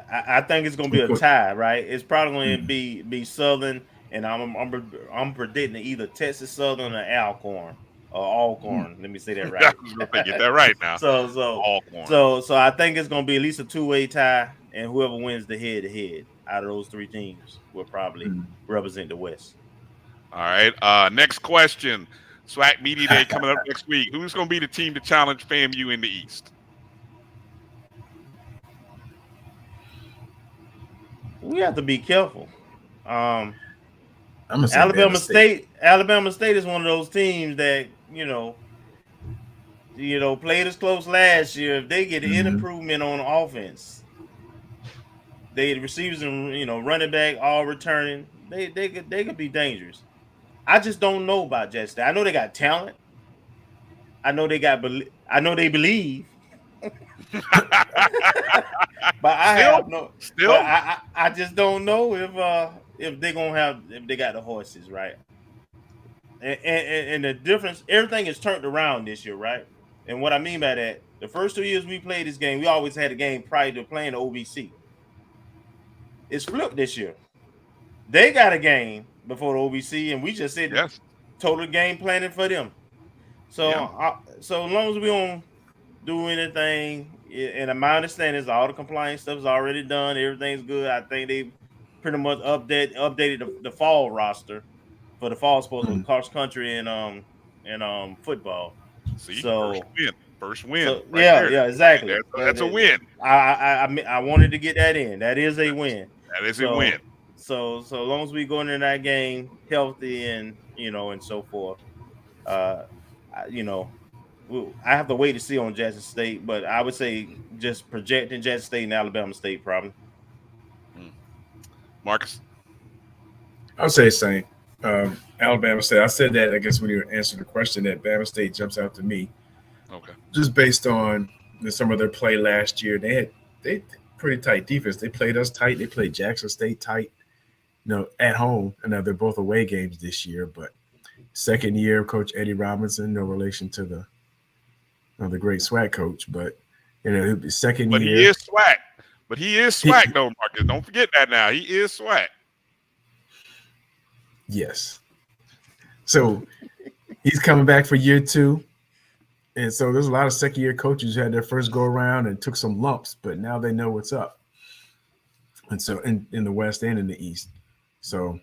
I think it's going to be a tie, right? It's probably going to be Southern, and I'm predicting either Texas Southern or Alcorn. Alcorn. Let me say that right. I was gonna get that right now. Alcorn. So I think it's gonna be at least a 2-way tie, and whoever wins the head-to-head out of those 3 teams will probably represent the West. All right. Next question. SWAC Media Day coming up next week. Who's gonna be the team to challenge FAMU in the East? We have to be careful. Alabama State is one of those teams that played us close last year. If they get an improvement on offense, the receivers and running back all returning, they could be dangerous. I just don't know about Jet State. I know they got talent. I know they believe. But I just don't know if they got the horses right. And the difference, everything is turned around this year, right? And what I mean by that, the first 2 years we played this game, we always had a game prior to playing the OVC. It's flipped this year. They got a game before the OVC, and we just said total game planning for them. So so as long as we don't do anything, and my understanding is all the compliance stuff is already done, everything's good. I think they pretty much updated the fall roster for the fall sports with cross country and football. See, so first win. So, yeah, exactly. That's a win. I wanted to get that in. That is a win. That is a win. So as long as we go into that game healthy and and so forth, I have to wait to see on Jackson State, but I would say just projecting Jackson State and Alabama State probably. Marcus, I would say same. Alabama State. I said that, I guess, when you answered the question, that Bama State jumps out to me. Okay. Just based on some of their play last year, they pretty tight defense. They played us tight. They played Jackson State tight, at home. I know they're both away games this year, but second year of Coach Eddie Robinson, no relation to the great SWAC coach, but second year. But he is SWAC. But he is SWAC though, Marcus. Don't forget that now. He is SWAC. Yes. So he's coming back for year 2. And so there's a lot of second-year coaches who had their first go-around and took some lumps, but now they know what's up. And so in the West and in the East. So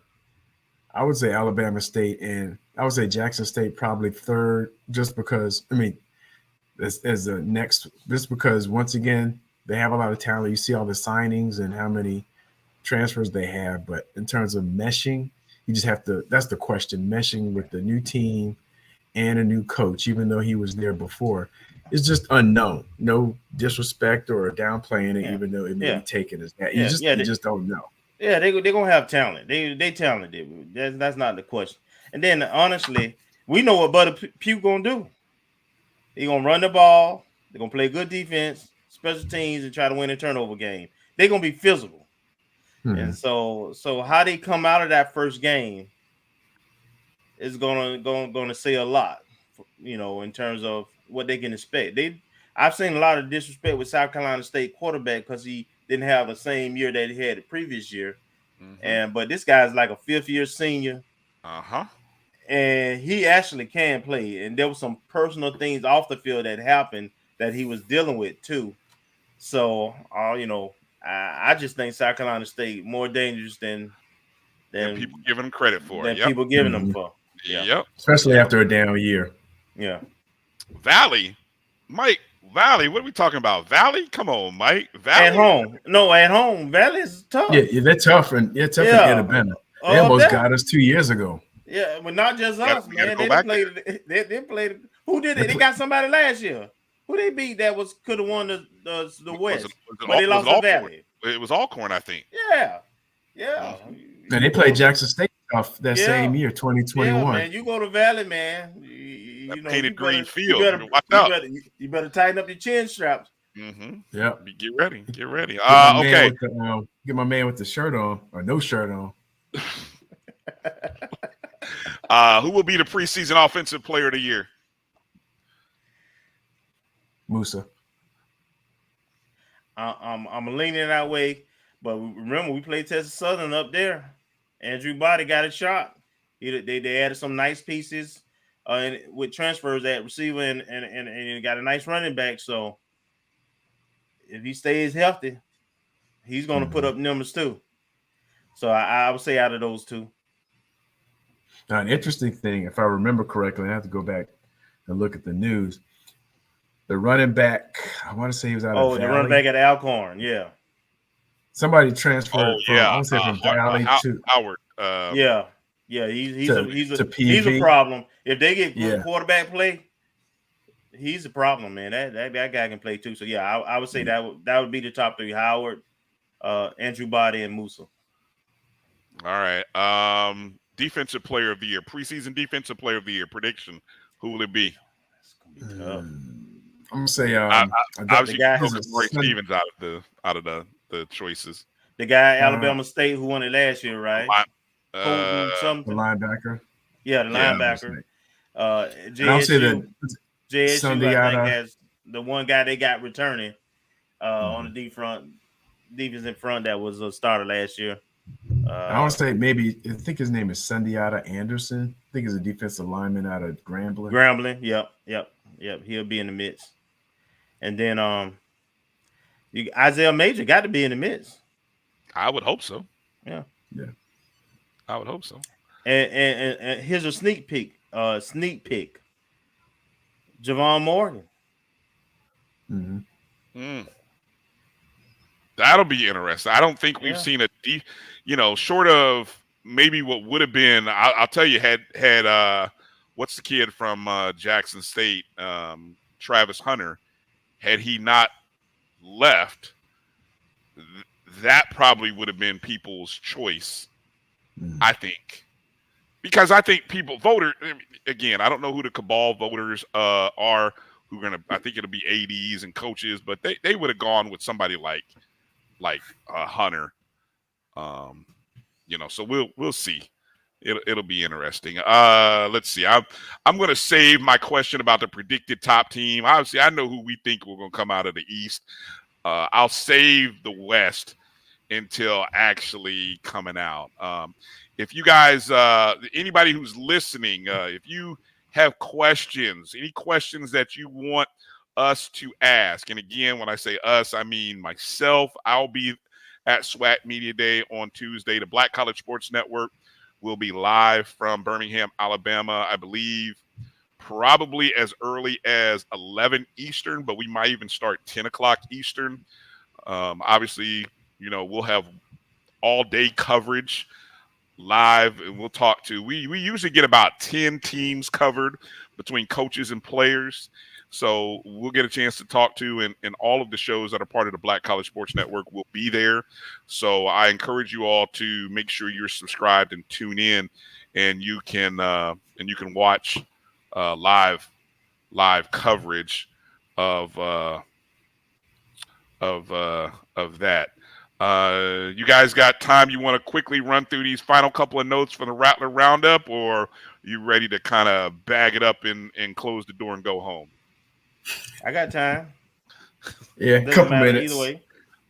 I would say Alabama State, and I would say Jackson State probably third, just because, as the next, just because, once again, they have a lot of talent. You see all the signings and how many transfers they have. But in terms of meshing, you just have to – that's the question, meshing with the new team and a new coach, even though he was there before. It's just unknown. No disrespect or downplaying it, even though it may be taken as that. You just don't know. Yeah, they're going to have talent. They talented. That's not the question. And then, honestly, We know what Buddy Pugh gonna do. He gonna run the ball. They're gonna play good defense, special teams, and try to win a turnover game. They're gonna be physical. And so how they come out of that first game is gonna say a lot, in terms of what they can expect. I've seen a lot of disrespect with South Carolina State quarterback because he didn't have the same year that he had the previous year. But this guy's like a 5th-year senior. And he actually can play. And there were some personal things off the field that happened that he was dealing with too. So, I just think South Carolina State more dangerous than people giving them credit for. Than people giving them for. Yeah. Yep. Especially after a down year. Yeah. Valley, Mike. Valley, what are we talking about? Valley, come on, Mike. Valley at home. No, at home. Valley is tough. Yeah, they're tough and in Alabama. They almost got us 2 years ago. Yeah, but not just us, man. They played. Who did it? They got somebody last year. Who they beat that could have won the West? But they lost to Valley. It was Alcorn, I think. Yeah. And they played Jackson State off that same year, 2021. Yeah, man, you go to Valley, man. Painted green field. Watch out. You better tighten up your chin straps. Yeah. Get ready. Okay. Get my man with the shirt on or no shirt on. Who will be the preseason offensive player of the year? Musa. I'm leaning that way, but remember we played Texas Southern up there. Andrew Body got a shot. They added some nice pieces with transfers at receiver and got a nice running back. So if he stays healthy, he's going to put up numbers too. So I would say out of those two. Now, an interesting thing, if I remember correctly, I have to go back and look at the news. The running back, I want to say he was out of Valley. The running back at Alcorn, yeah. Somebody transferred from Valley to Howard. He's a problem. If they get good quarterback play, he's a problem, man. That guy can play too. So I would say that would be the top three: Howard, Andrew Body, and Musa. All right. Defensive player of the year, preseason defensive player of the year prediction. Who will it be? It's gonna be tough. I'm gonna say obviously Corey Stevens out of the choices. The guy at Alabama State who won it last year, right? The linebacker. Yeah, the linebacker. I'll say that JSU, I think, has the one guy they got returning on the defense in front that was a starter last year. I want to say I think his name is Sundiata Anderson. I think he's a defensive lineman out of Grambling. Yep. He'll be in the midst. And then Isaiah Major got to be in the midst. I would hope so. Yeah. I would hope so. And here's a sneak peek. Javon Morgan. That'll be interesting. I don't think we've seen short of maybe what would have been. I'll tell you, had what's the kid from Jackson State, Travis Hunter, had he not left, that probably would have been people's choice. I think, because I think again, I don't know who the cabal voters are who are gonna. I think it'll be ADs and coaches, but they would have gone with somebody like Hunter. So we'll see. It'll be interesting. Let's see. I'm going to save my question about the predicted top team. Obviously, I know who we think we're going to come out of the East. I'll save the West until actually coming out. If you guys, anybody who's listening, if you have questions, any questions that you want us to ask, and again, when I say us, I mean myself. I'll be at SWAT Media Day on Tuesday. The Black College Sports Network will be live from Birmingham, Alabama, I believe probably as early as 11 Eastern, but we might even start 10 o'clock Eastern. Obviously, we'll have all day coverage live, and we'll talk to, we usually get about 10 teams covered between coaches and players. So we'll get a chance to talk to, and all of the shows that are part of the Black College Sports Network will be there. So I encourage you all to make sure you're subscribed and tune in, and you can watch live coverage of that. You guys got time? You want to quickly run through these final couple of notes for the Rattler Roundup, or you ready to kind of bag it up and close the door and go home? I got time. Yeah, a couple minutes. Either way.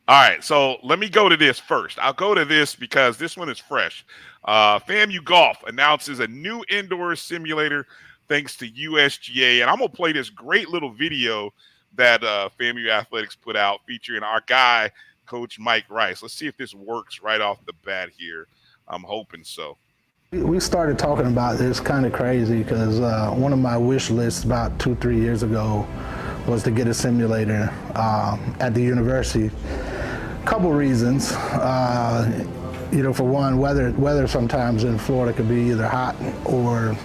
All right, so let me go to this first. I'll go to this because this one is fresh. FAMU Golf announces a new indoor simulator thanks to USGA. And I'm going to play this great little video that FAMU Athletics put out featuring our guy, Coach Mike Rice. Let's see if this works right off the bat here. I'm hoping so. We started talking about this kind of crazy because one of my wish lists about 2-3 years ago was to get a simulator at the university. Couple reasons. For one, weather sometimes in Florida could be either hot or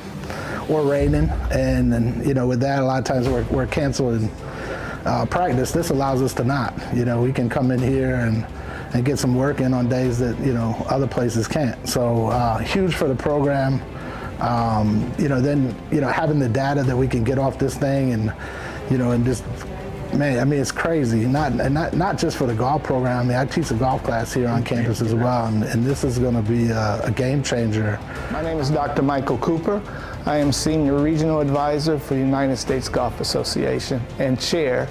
raining, and with that, a lot of times we're canceling practice. This allows us to not. We can come in here and get some work in on days that other places can't. So huge for the program. Then having the data that we can get off this thing and just. Man, I mean, it's crazy. Not just for the golf program. I mean, I teach a golf class here on campus as well, and this is going to be a game changer. My name is Dr. Michael Cooper. I am Senior Regional Advisor for the United States Golf Association and Chair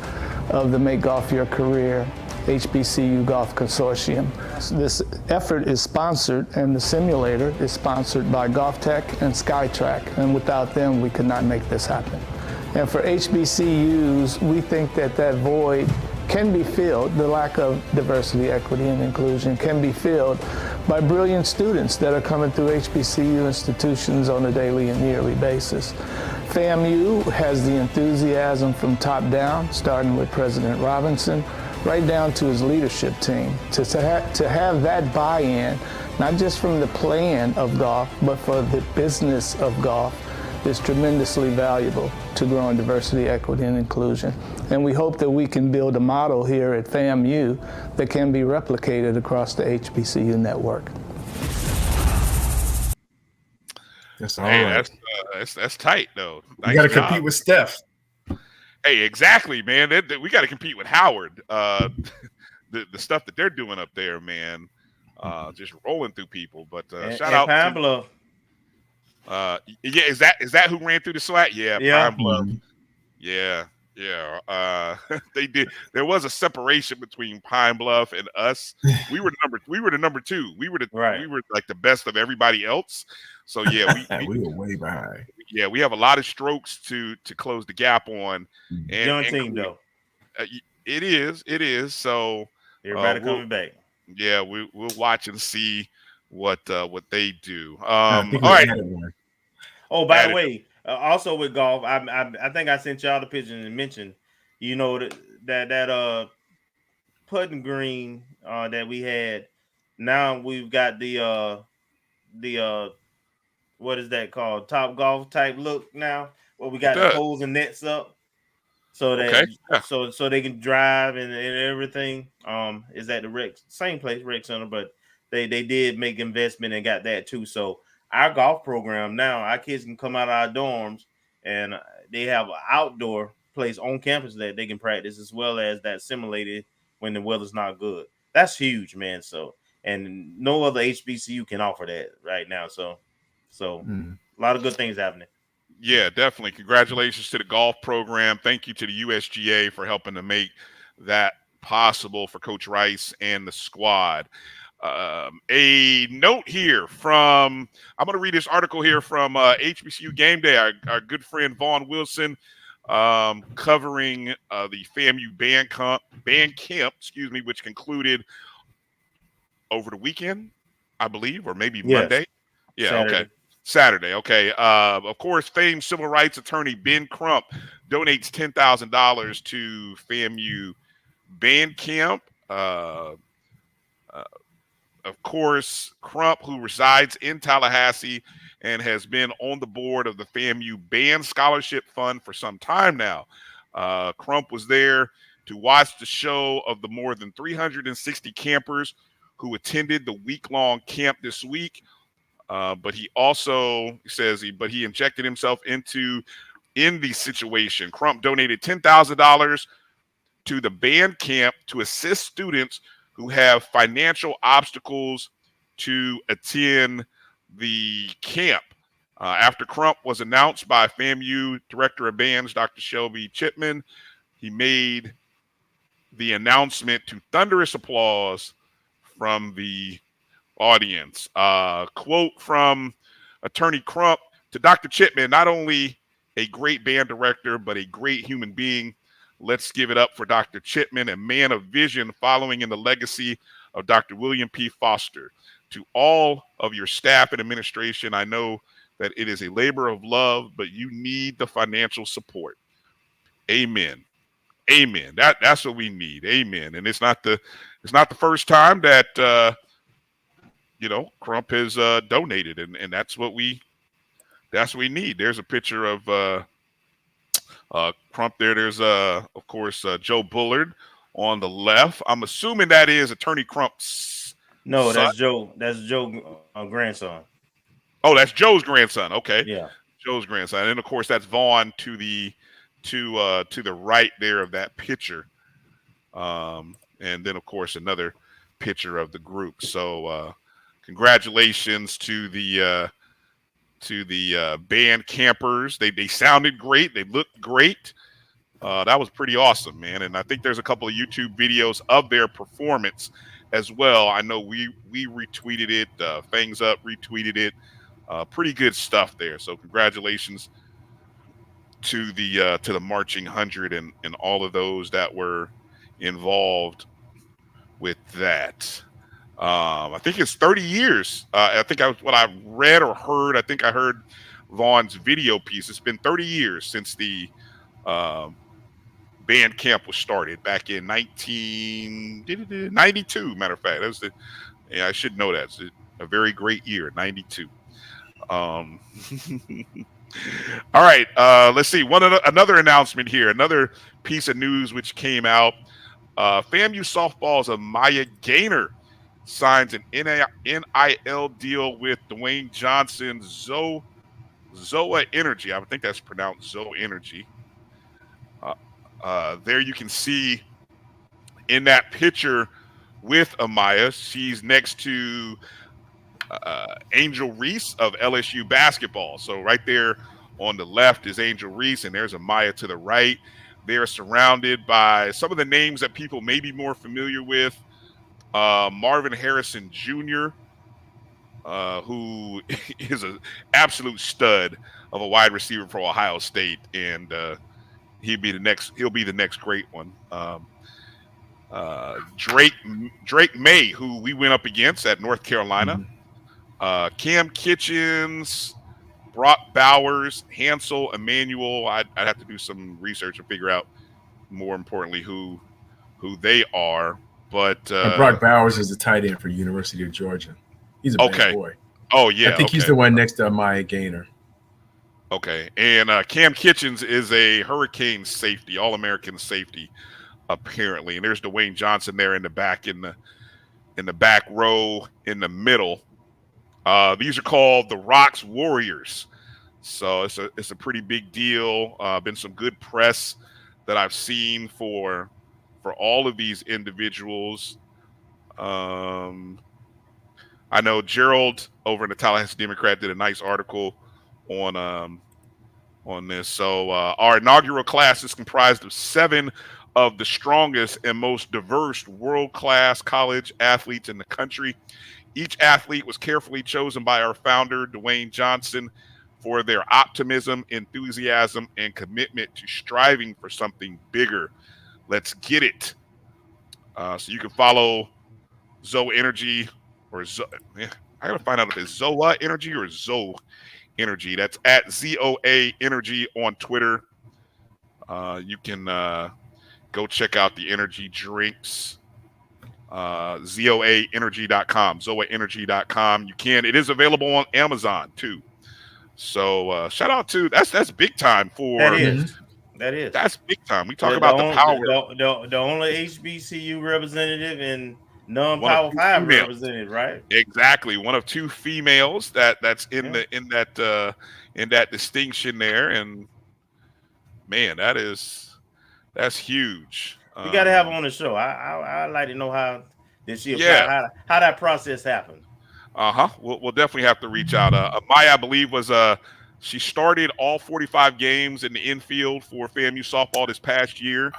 of the Make Golf Your Career HBCU Golf Consortium. This effort is sponsored, and the simulator is sponsored by Golf Tech and SkyTrack, and without them, we could not make this happen. And for HBCUs, we think that void can be filled, the lack of diversity, equity, and inclusion can be filled by brilliant students that are coming through HBCU institutions on a daily and yearly basis. FAMU has the enthusiasm from top down, starting with President Robinson, right down to his leadership team, to have that buy-in, not just from the plan of golf, but for the business of golf, is tremendously valuable to growing diversity, equity, and inclusion. And we hope that we can build a model here at FAMU that can be replicated across the HBCU network. That's all right. That's tight, though. You got to compete with Steph. Hey, exactly, man. We got to compete with Howard. The stuff that they're doing up there, man, just rolling through people. But shout out Pine Bluff. Yeah, is that who ran through the SWAT? Yeah, Pine Bluff. Yeah. They did. There was a separation between Pine Bluff and us. We were the number two. We were like the best of everybody else. So yeah, we were way behind. Yeah, we have a lot of strokes to close the gap on. Young team though. It is. So everybody coming back. Yeah, we'll watch and see what they do. All right. Oh, by the way, also with golf, I think I sent y'all the picture and mentioned, that putting green that we had. Now we've got the what is that called? Top Golf type look now. Where we got the holes and nets up, so that so they can drive and everything. Is at the same place, rec center, but they did make investment and got that too. So our golf program now, our kids can come out of our dorms and they have an outdoor place on campus that they can practice, as well as that simulated when the weather's not good. That's huge, man. So, and no other HBCU can offer that right now. So a lot of good things happening. Yeah, definitely. Congratulations to the golf program. Thank you to the USGA for helping to make that possible for Coach Rice and the squad. A note here I'm going to read this article here from HBCU Game Day. Our good friend Vaughn Wilson covering the FAMU band camp, which concluded over the weekend, I believe, or maybe Monday. Yeah, Saturday. Okay. Saturday, okay. Of course, famed civil rights attorney Ben Crump donates $10,000 to FAMU band camp. Of course, Crump, who resides in Tallahassee and has been on the board of the FAMU Band Scholarship Fund for some time now. Crump was there to watch the show of the more than 360 campers who attended the week-long camp this week. But he also says he injected himself into in the situation. Crump donated $10,000 to the band camp to assist students who have financial obstacles to attend the camp. After Crump was announced by FAMU Director of Bands, Dr. Shelby Chipman, he made the announcement to thunderous applause from the audience. Quote from Attorney Crump to Dr. Chipman, not only a great band director, but a great human being. Let's give it up for Dr. Chipman, a man of vision following in the legacy of Dr. William P. Foster. To all of your staff and administration, I know that it is a labor of love, but you need the financial support. Amen. Amen. That's what we need. Amen. And it's not the first time that Crump has donated, and that's what we need. There's a picture of Crump there. There's of course Joe Bullard on the left. I'm assuming that is Attorney Crump's No, son. that's Joe grandson. Oh, that's Joe's grandson. Okay. Yeah. Joe's grandson. And of course that's Vaughn to the right there of that picture. And then of course another picture of the group. So congratulations to the band campers. They sounded great. They looked great. That was pretty awesome, man. And I think there's a couple of YouTube videos of their performance as well. I know we retweeted it. Fangs Up retweeted it. Pretty good stuff there. So congratulations to the Marching 100 and all of those that were involved with that. I think it's 30 years. I think what I read or heard. I think I heard Vaughn's video piece. It's been 30 years since the band camp was started back in 1992. Matter of fact, I should know that. It's a very great year, 92. All right, let's see. Another announcement here. Another piece of news which came out. FAMU softball's Maya Gaynor signs an NIL deal with Dwayne Johnson, Zoa Energy. I think that's pronounced Zoa Energy. There you can see in that picture with Amaya, she's next to Angel Reese of LSU basketball. So right there on the left is Angel Reese, and there's Amaya to the right. They're surrounded by some of the names that people may be more familiar with. Marvin Harrison Jr., who is an absolute stud of a wide receiver for Ohio State, and he'll be the next great one. Drake May, who we went up against at North Carolina. Cam Kitchens, Brock Bowers, Hansel, Emmanuel. I'd have to do some research and figure out, more importantly, who they are. But Brock Bowers is the tight end for University of Georgia. He's a bad boy. Oh yeah, I think he's the one next to Maya Gaynor. Okay, and Cam Kitchens is a Hurricane safety, All-American safety, apparently. And there's Dwayne Johnson there in the back, in the back row, in the middle. These are called the Rocks Warriors, so it's a pretty big deal. Been some good press that I've seen for all of these individuals. I know Gerald over in the Tallahassee Democrat did a nice article on this. So our inaugural class is comprised of 7 of the strongest and most diverse world-class college athletes in the country. Each athlete was carefully chosen by our founder, Dwayne Johnson, for their optimism, enthusiasm, and commitment to striving for something bigger. Let's get it. So you can follow Zoa Energy or I gotta find out if it's Zoa Energy or Zoe Energy. That's at ZOA Energy on Twitter. You can go check out the energy drinks. ZOAenergy.com, ZoaEnergy.com. It is available on Amazon too. So shout out to that's big time for that's big time. We talk about the power. The only HBCU representative and non-Power 5 representative, right? Exactly. One of 2 females that's in that distinction there, and Man, that's huge. We got to have him on the show. I like to know how this year, Yeah. how that process happened. We'll definitely have to reach out. Maya, I believe, was she started all 45 games in the infield for FAMU softball this past year.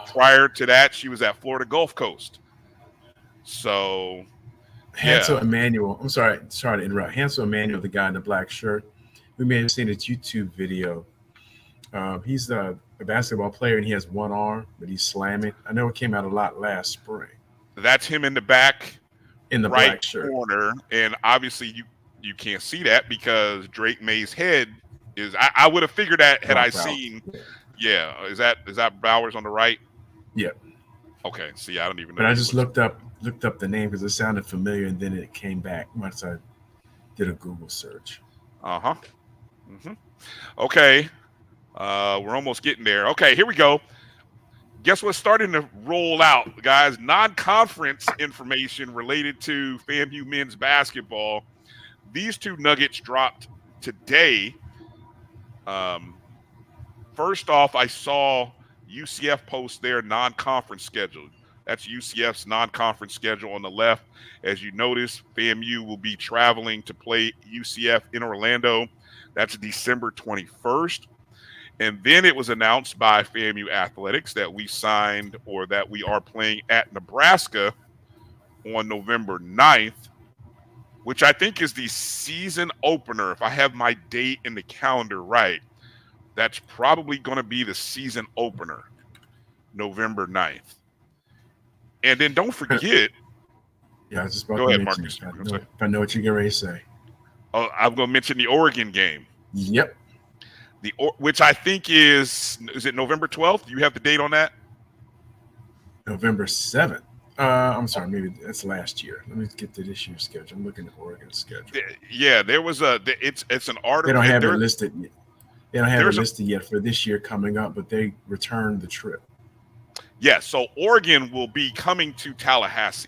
Prior to that, she was at Florida Gulf Coast. So, Hansel Emmanuel. I'm sorry to interrupt. Hansel Emmanuel, the guy in the black shirt. We may have seen his YouTube video. He's a basketball player, and he has one arm, but he's slamming. I know it came out a lot last spring. That's him in the back, in the right black shirt corner, and obviously you can't see that because Drake May's head is. I would have figured that had I seen. Yeah, is that Bowers on the right? Yeah. Okay. See, I don't even know. But I just looked up the name because it sounded familiar, and then it came back once I did a Google search. Okay. We're almost getting there. Okay, here we go. Guess what's starting to roll out, guys? Non-conference information related to FAMU men's basketball. These two nuggets dropped today. First off, I saw UCF post their non-conference schedule. That's UCF's non-conference schedule on the left. As you notice, FAMU will be traveling to play UCF in Orlando. That's December 21st. And then it was announced by FAMU Athletics that we signed or that we are playing at Nebraska on November 9th, which I think is the season opener. If I have my date in the calendar right, that's probably going to be the season opener, November 9th. And then don't forget. Yeah, I was just about go to ahead, mention Marcus. it. If I know what you're getting ready to say. Oh, I'm going to mention the Oregon game. Yep. Which I think is it November 12th? Do you have the date on that? November 7th. I'm sorry, maybe that's last year. Let me get to this year's schedule. I'm looking at Oregon's schedule. Yeah, there was it's an article. They don't have it listed yet. They don't have it listed yet for this year coming up, but they returned the trip. Yeah, so Oregon will be coming to Tallahassee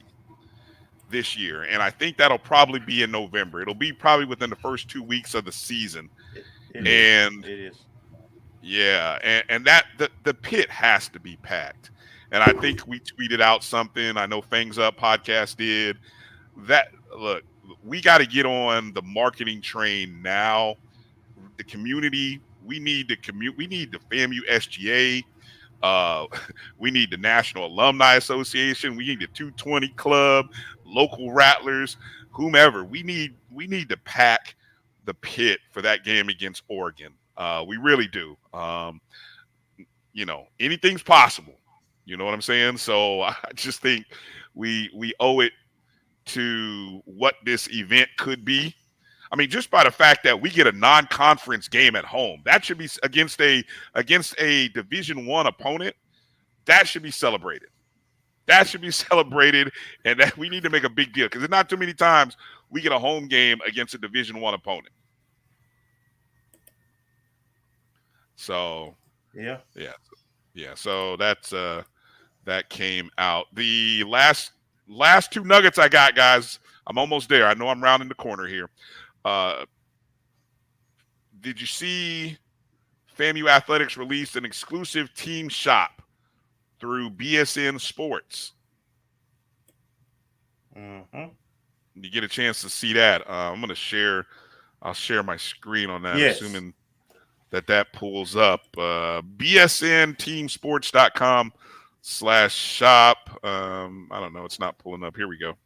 this year, and I think that'll probably be in November. It'll be probably within the first 2 weeks of the season. It is. Yeah, and that the pit has to be packed. And I think we tweeted out something. I know Fangs Up podcast did. That look, we got to get on the marketing train now. The community, we need the we need the FAMU SGA. We need the National Alumni Association. We need the 220 Club, local Rattlers, whomever. We need to pack the pit for that game against Oregon. We really do. Anything's possible. You know what I'm saying? So I just think we owe it to what this event could be. I mean, just by the fact that we get a non-conference game at home, that should be against a Division I opponent. That should be celebrated. That should be celebrated, and that we need to make a big deal because there's not too many times we get a home game against a Division I opponent. So yeah. So that's that came out. The last two nuggets I got, guys. I'm almost there. I know I'm rounding the corner here. Did you see FAMU Athletics released an exclusive team shop through BSN Sports? You get a chance to see that. I'm going to share. I'll share my screen on that, assuming that pulls up. BSNteamsports.com/shop. I don't know. It's not pulling up. Here we go.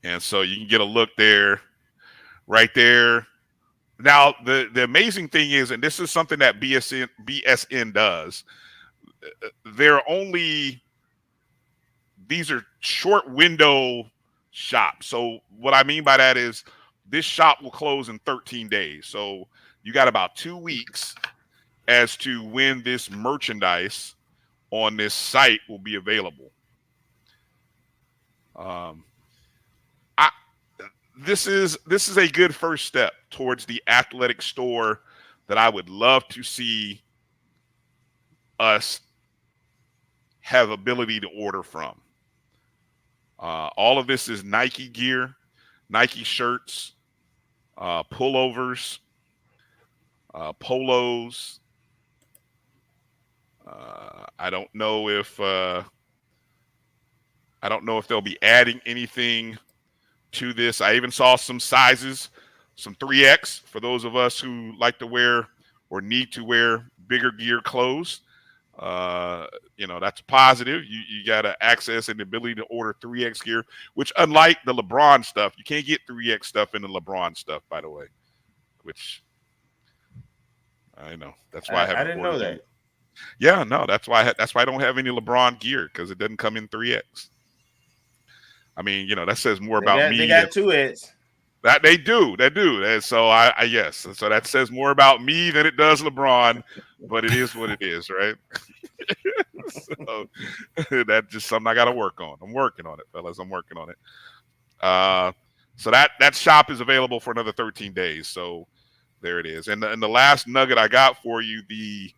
And so you can get a look there, right there. Now, the amazing thing is, and this is something that BSN does, these are short window shops. So what I mean by that is this shop will close in 13 days. So you got about 2 weeks as to when this merchandise on this site will be available. This is a good first step towards the athletic store that I would love to see us have ability to order from. All of this is Nike gear, Nike shirts, pullovers, polos. I don't know if they'll be adding anything to this. I even saw some sizes, some 3X for those of us who like to wear or need to wear bigger gear clothes. That's positive. You got to access and the ability to order 3X gear, which unlike the LeBron stuff, you can't get 3X stuff in the LeBron stuff, by the way, which I know. That's why I haven't didn't know ordered that. any. Yeah, no, that's why I don't have any LeBron gear, because it doesn't come in 3X. I mean, that says more about me. They got 2X. That they do. And so yes. So that says more about me than it does LeBron, but it is what it is, right? So that's just something I got to work on. I'm working on it, fellas. I'm working on it. So that shop is available for another 13 days. So there it is. And the last nugget I got for you, the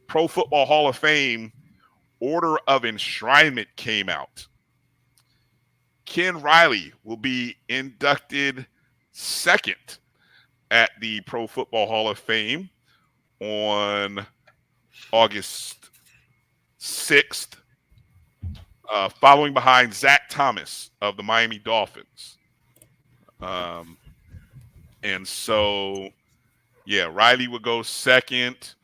Pro Football Hall of Fame Order of Enshrinement came out. Ken Riley will be inducted second at the Pro Football Hall of Fame on August 6th, following behind Zach Thomas of the Miami Dolphins. And so, Riley would go second.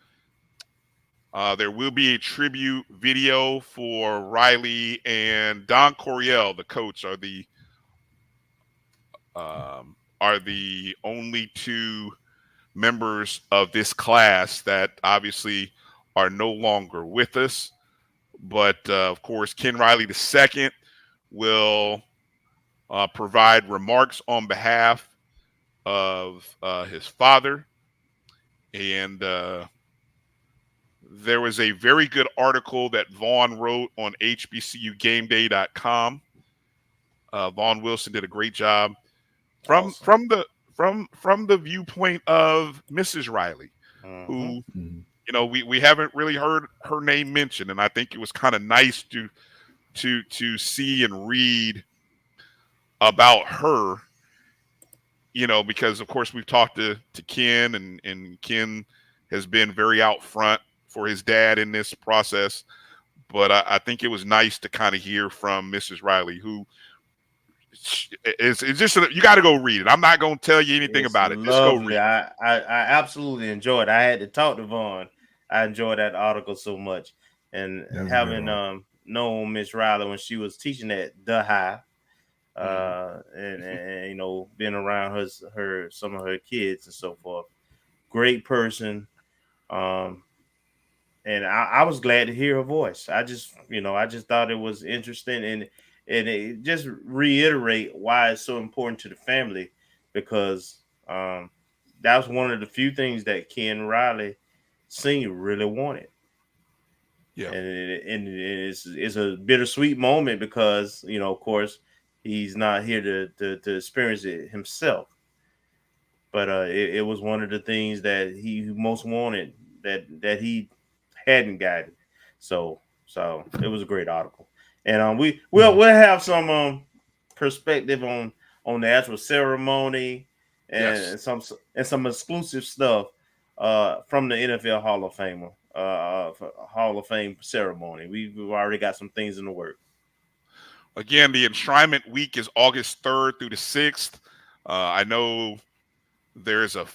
There will be a tribute video for Riley, and Don Coryell, the coach, are the only two members of this class that obviously are no longer with us. But of course, Ken Riley II will provide remarks on behalf of his father, and there was a very good article that Vaughn wrote on HBCUGameDay.com. Vaughn Wilson did a great job from the viewpoint of Mrs. Riley, who we haven't really heard her name mentioned, and I think it was kind of nice to see and read about her. Because of course we've talked to Ken, and Ken has been very out front for his dad in this process, but I think it was nice to kind of hear from Mrs. Riley, who is just, you got to go read it. I'm not going to tell you anything about it. Just go read it. I absolutely enjoyed it. I had to talk to Vaughn. I enjoyed that article so much, and having known Miss Riley when she was teaching at the High, and being around some of her kids and so forth. Great person. And I was glad to hear her voice. I just thought it was interesting, and it just reiterate why it's so important to the family, because that was one of the few things that Ken Riley Sr. really wanted. Yeah, and it's a bittersweet moment because of course he's not here to experience it himself, but it was one of the things that he most wanted that he hadn't gotten. So it was a great article, and we'll have some perspective on the actual ceremony and some exclusive stuff from the NFL Hall of Fame ceremony. We've already got some things in the work. Again, the enshrinement week is August 3rd through the 6th. I know there's a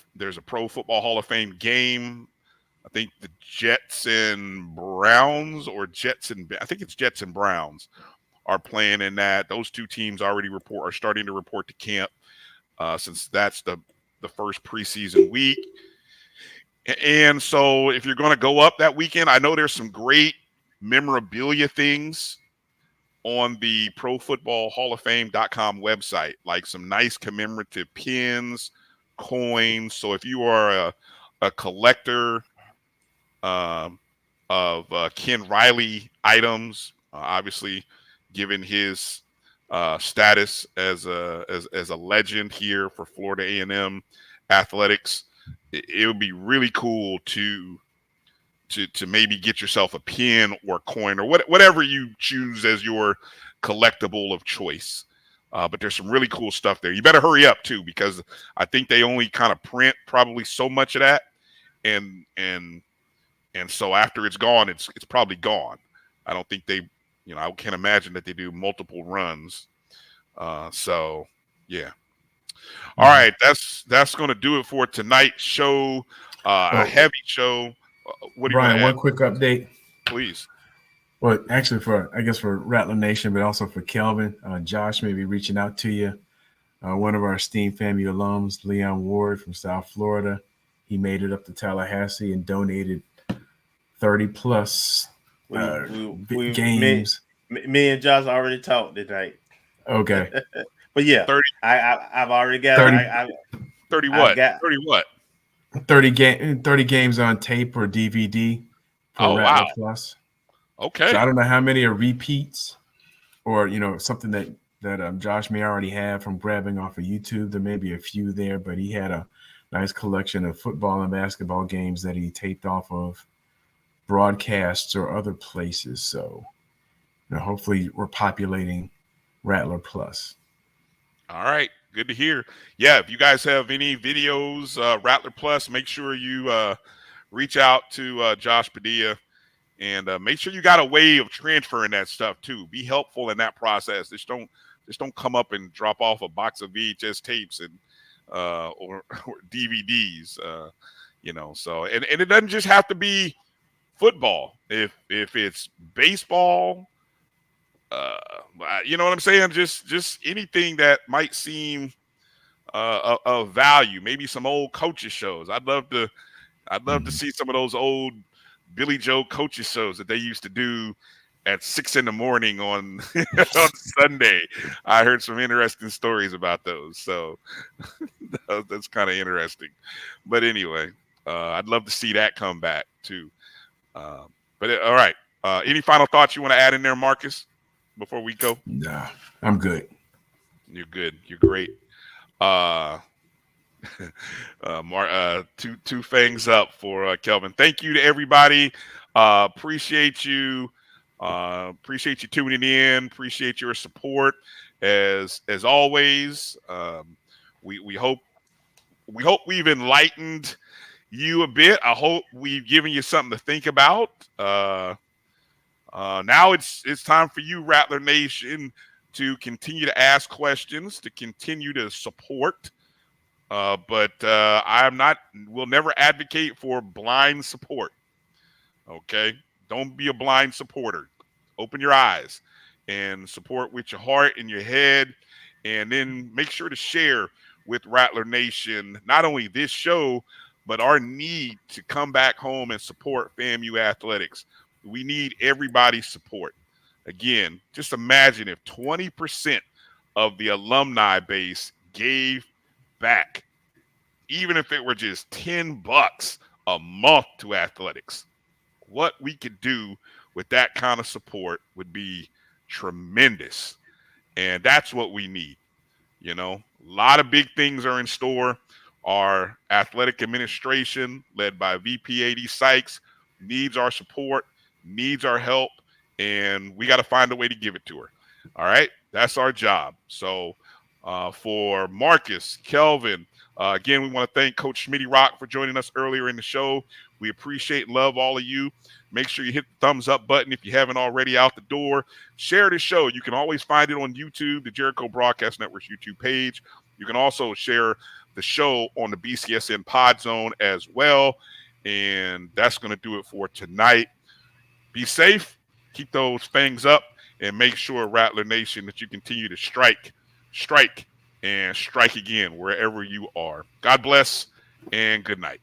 Pro Football Hall of Fame game. I think the Jets and Browns, I think it's Jets and Browns are playing in that. Those two teams are starting to report to camp, since that's the first preseason week. And so if you're going to go up that weekend, I know there's some great memorabilia things on the Pro Football Hall of Fame.com website, like some nice commemorative pins, coins. So if you are a collector of Ken Riley items, obviously given his status as a legend here for Florida A&M athletics, it would be really cool to maybe get yourself a pin or coin or whatever you choose as your collectible of choice. But there's some really cool stuff there. You better hurry up too, because I think they only kind of print probably so much of that, and so after it's gone, it's probably gone. I don't think they, I can't imagine that they do multiple runs. So yeah. All right, that's going to do it for tonight's show. A heavy show. What do you want Bryan, to add? one quick update, please. Well, actually, for Rattler Nation, but also for Kelvin, Josh may be reaching out to you. One of our esteemed FAMU alums, Leon Ward from South Florida, he made it up to Tallahassee and donated 30 plus games. Me and Josh already talked tonight. Okay. But yeah, 30. I've already got 30 what? 30 what? 30 games on tape or DVD for Rattler Plus. Okay. So I don't know how many are repeats or, something that Josh may already have from grabbing off of YouTube. There may be a few there, but he had a nice collection of football and basketball games that he taped off of broadcasts or other places. So, hopefully we're populating Rattler Plus. All right. Good to hear. Yeah, if you guys have any videos, Rattler Plus, make sure you reach out to Josh Padilla. And make sure you got a way of transferring that stuff too. Be helpful in that process. Just don't come up and drop off a box of VHS tapes and or DVDs. So and it doesn't just have to be football. If it's baseball, you know what I'm saying? Just anything that might seem of value. Maybe some old coaches shows. I'd love to see some of those old Billy Joe coaches shows that they used to do at 6 a.m. on Sunday. I heard some interesting stories about those. So that's kind of interesting. But anyway, I'd love to see that come back too. All right. Any final thoughts you want to add in there, Marcus, before we go? Nah, I'm good. You're good. You're great. Two things up for Kelvin. Thank you to everybody. Appreciate you. Appreciate you tuning in. Appreciate your support as always. We hope we've enlightened you a bit. I hope we've given you something to think about. Now it's time for you, Rattler Nation, to continue to ask questions, to continue to support. But we'll never advocate for blind support. Okay? Don't be a blind supporter. Open your eyes and support with your heart and your head. And then make sure to share with Rattler Nation, not only this show, but our need to come back home and support FAMU Athletics. We need everybody's support. Again, just imagine if 20% of the alumni base gave back, even if it were just $10 a month to athletics. What we could do with that kind of support would be tremendous. And that's what we need. A lot of big things are in store. Our athletic administration, led by VP AD Sykes, needs our support, needs our help, and we got to find a way to give it to her. All right? That's our job. So for Marcus, Kelvin, again, we want to thank Coach Schmitty Rock for joining us earlier in the show. We appreciate and love all of you. Make sure you hit the thumbs up button if you haven't already out the door. Share the show. You can always find it on YouTube, the Jericho Broadcast Network's YouTube page. You can also share the show on the BCSN Pod Zone as well. And that's going to do it for tonight. Be safe. Keep those fangs up. And make sure, Rattler Nation, that you continue to strike, and strike again wherever you are. God bless and good night.